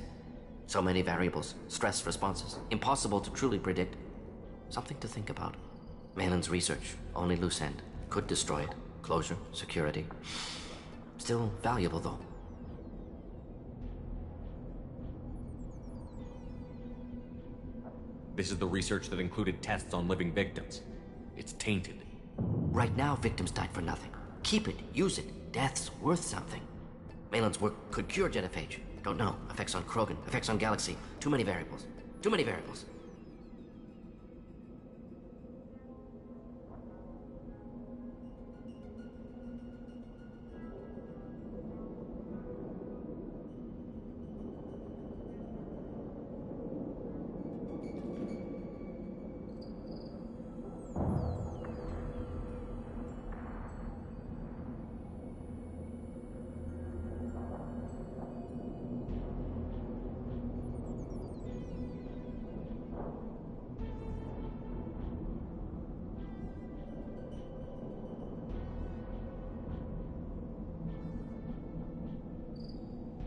So many variables. Stress responses. Impossible to truly predict. Something to think about. Malin's research. Only loose end. Could destroy it. Closure. Security. Still valuable, though. This is the research that included tests on living victims. It's tainted. Right now, victims died for nothing. Keep it. Use it. Death's worth something. Malin's work could cure genophage. Don't know. Effects on Krogan. Effects on Galaxy. Too many variables. Too many variables.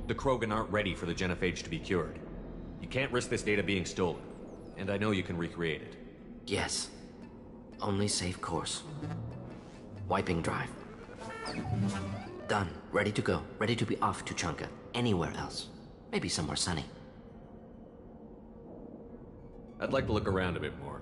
The Krogan aren't ready for the genophage to be cured. You can't risk this data being stolen. And I know you can recreate it. Yes. Only safe course. Wiping drive. Done. Ready to go. Ready to be off to Tuchanka. Anywhere else. Maybe somewhere sunny. I'd like to look around a bit more.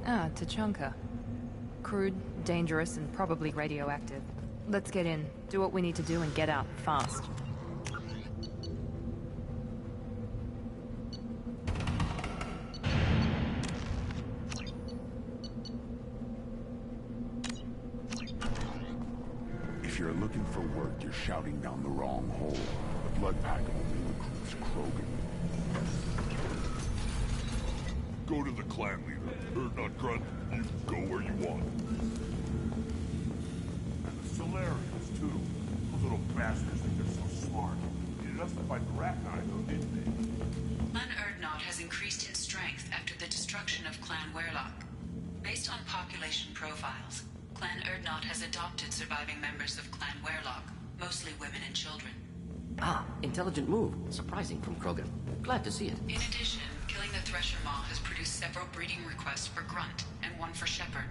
Ah, Tuchanka. Crude, dangerous, and probably radioactive. Let's get in, do what we need to do, and get out fast. If you're looking for work, you're shouting down the wrong hole. The Blood Pack only recruits Krogan. Go to the clan leader. Not Grunt. You go where you want. And the Solarians, too. Those little bastards think they're so smart. Needed us to fight the Rachni, though, didn't they? Clan Urdnot has increased in strength after the destruction of Clan Werlock. Based on population profiles, Clan Urdnot has adopted surviving members of Clan Werlock, mostly women and children. Ah, intelligent move. Surprising from Krogan. Glad to see it. In addition, killing the Thresher Maw has produced several breeding requests for Grunt, and one for Shepard.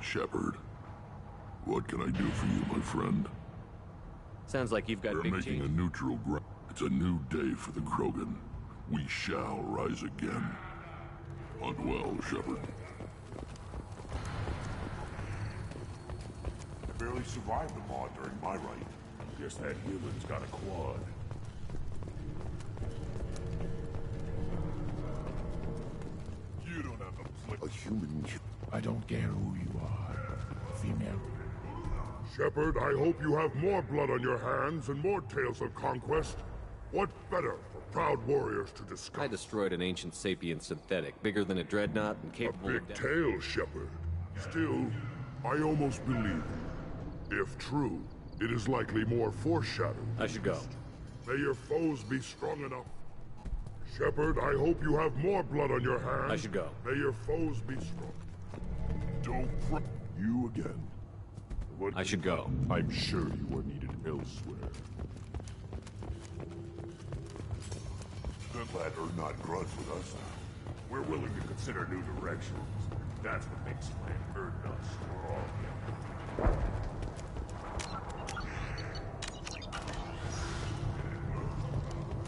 Shepard, what can I do for you, my friend? Sounds like you've got We're big making change. a neutral ground. It's a new day for the Krogan. We shall rise again. Hunt well, Shepard. I barely survived the Maw during my rite. Guess that human's got a quad. You don't have a human. I don't care who you are, female. Shepard, I hope you have more blood on your hands and more tales of conquest. What better for proud warriors to discuss? I destroyed an ancient sapient synthetic, bigger than a dreadnought and capable A of... big tale, Shepard. Still, I almost believe you. If true, it is likely more foreshadowed. I should go. May your foes be strong enough. Shepard, I hope you have more blood on your hands. I should go. May your foes be strong. Don't you again. I should go. I'm sure you are needed elsewhere. Good glad Urdnot grudges with us. We're willing to consider new directions. That's what makes Clan Urdnot strong.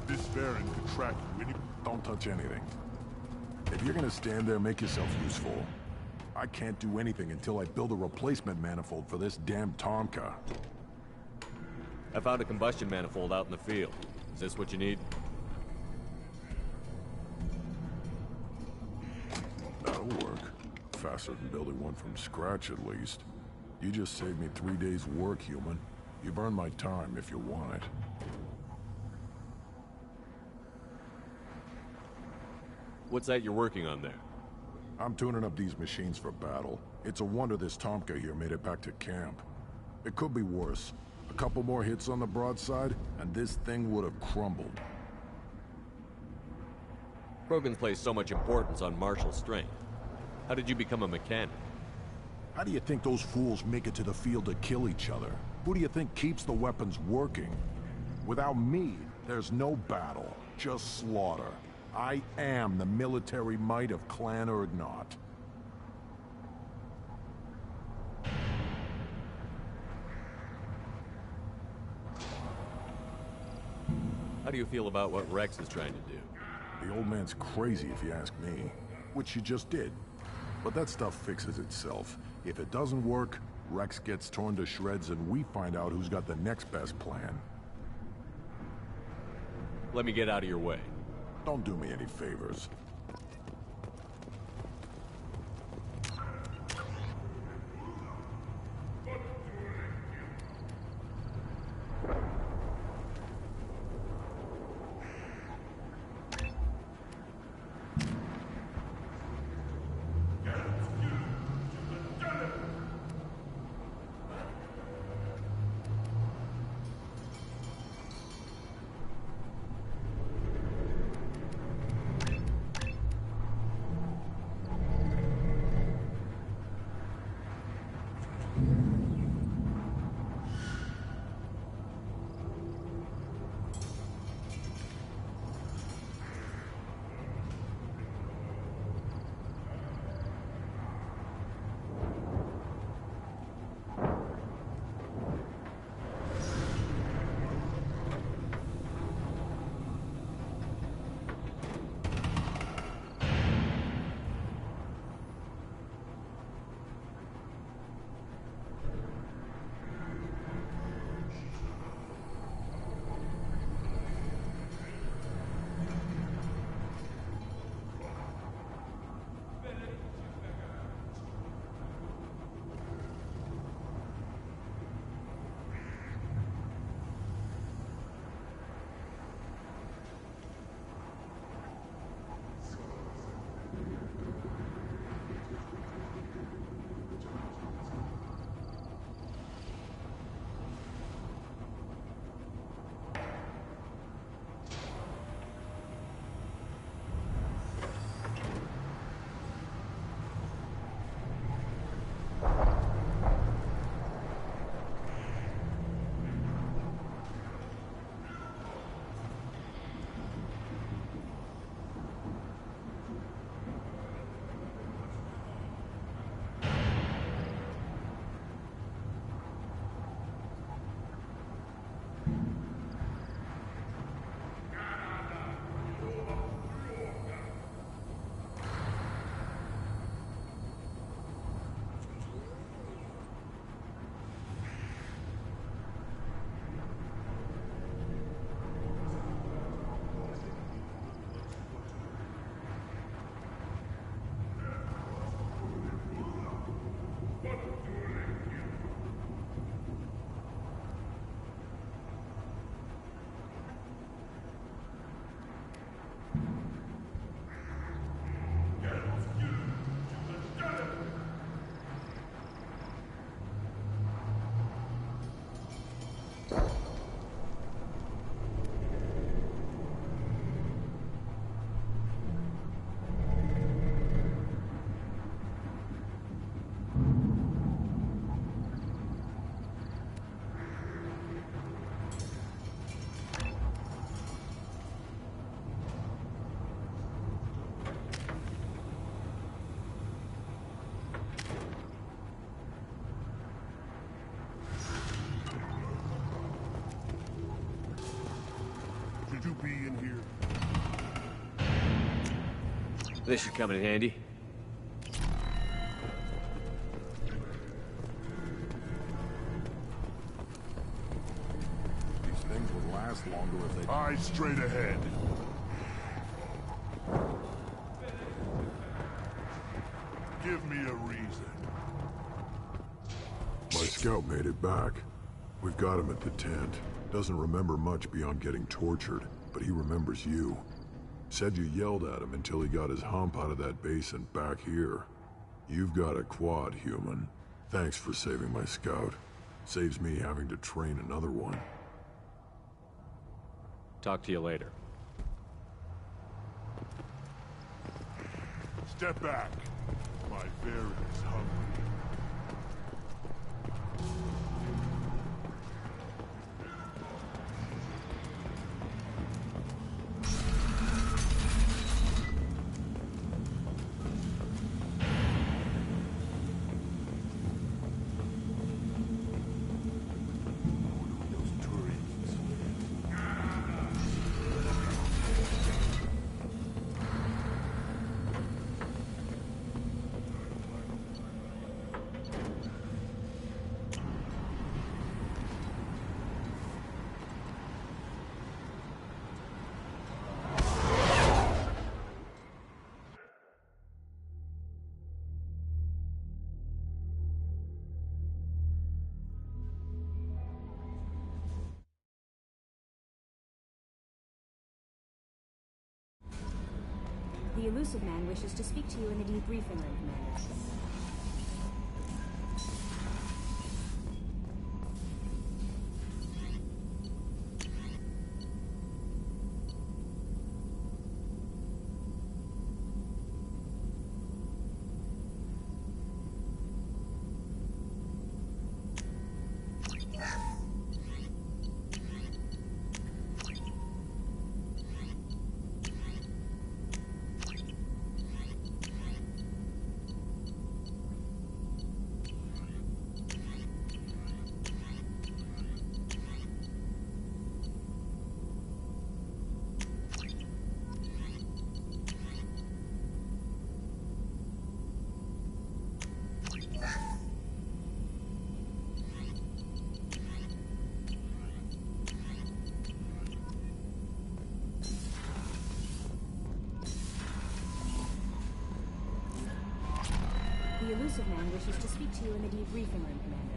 This Baron could track you any... Don't touch anything. If you're gonna stand there, make yourself useful. I can't do anything until I build a replacement manifold for this damn Tomka. I found a combustion manifold out in the field. Is this what you need? That'll work. Faster than building one from scratch, at least. You just saved me 3 days' work, human. You've earned my time if you want it. What's that you're working on there? I'm tuning up these machines for battle. It's a wonder this Tomka here made it back to camp. It could be worse. A couple more hits on the broadside, and this thing would have crumbled. Krogan placed so much importance on martial strength. How did you become a mechanic? How do you think those fools make it to the field to kill each other? Who do you think keeps the weapons working? Without me, there's no battle, just slaughter. I am the military might of Clan Urdnot. How do you feel about what Rex is trying to do? The old man's crazy if you ask me. Which you just did. But that stuff fixes itself. If it doesn't work, Rex gets torn to shreds and we find out who's got the next best plan. Let me get out of your way. Don't do me any favors. This should come in handy. These things would last longer if they... Eyes straight ahead. Give me a reason. My scout made it back. We've got him at the tent. Doesn't remember much beyond getting tortured, but he remembers you. Said you yelled at him until he got his hump out of that basin back here. You've got a quad, human. Thanks for saving my scout. Saves me having to train another one. Talk to you later. Step back. My bear is hungry. The Illusive Man wishes to speak to you in the debriefing room, Commander. The Illusive Man wishes to speak to you in the debriefing room, Commander.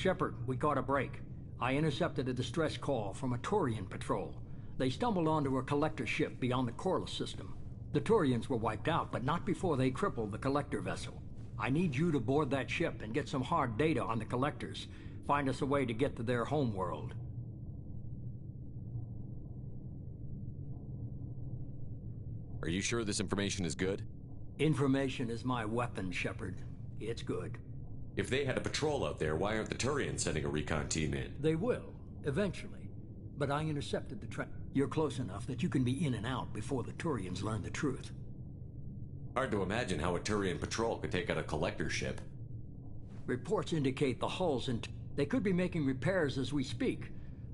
Shepard, we caught a break. I intercepted a distress call from a Turian patrol. They stumbled onto a collector ship beyond the Corliss system. The Turians were wiped out, but not before they crippled the collector vessel. I need you to board that ship and get some hard data on the collectors. Find us a way to get to their homeworld. Are you sure this information is good? Information is my weapon, Shepard. It's good. If they had a patrol out there, why aren't the Turians sending a recon team in? They will, eventually. But I intercepted the track. You're close enough that you can be in and out before the Turians learn the truth. Hard to imagine how a Turian patrol could take out a collector ship. Reports indicate the hull's they could be making repairs as we speak.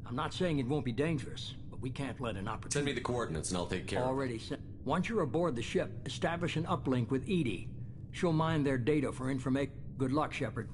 I'm not saying it won't be dangerous, but we can't let an opportunity... Send me the coordinates and I'll take care of it. Already sent. Once you're aboard the ship, establish an uplink with EDI. She'll mine their data for information. Good luck, Shepard.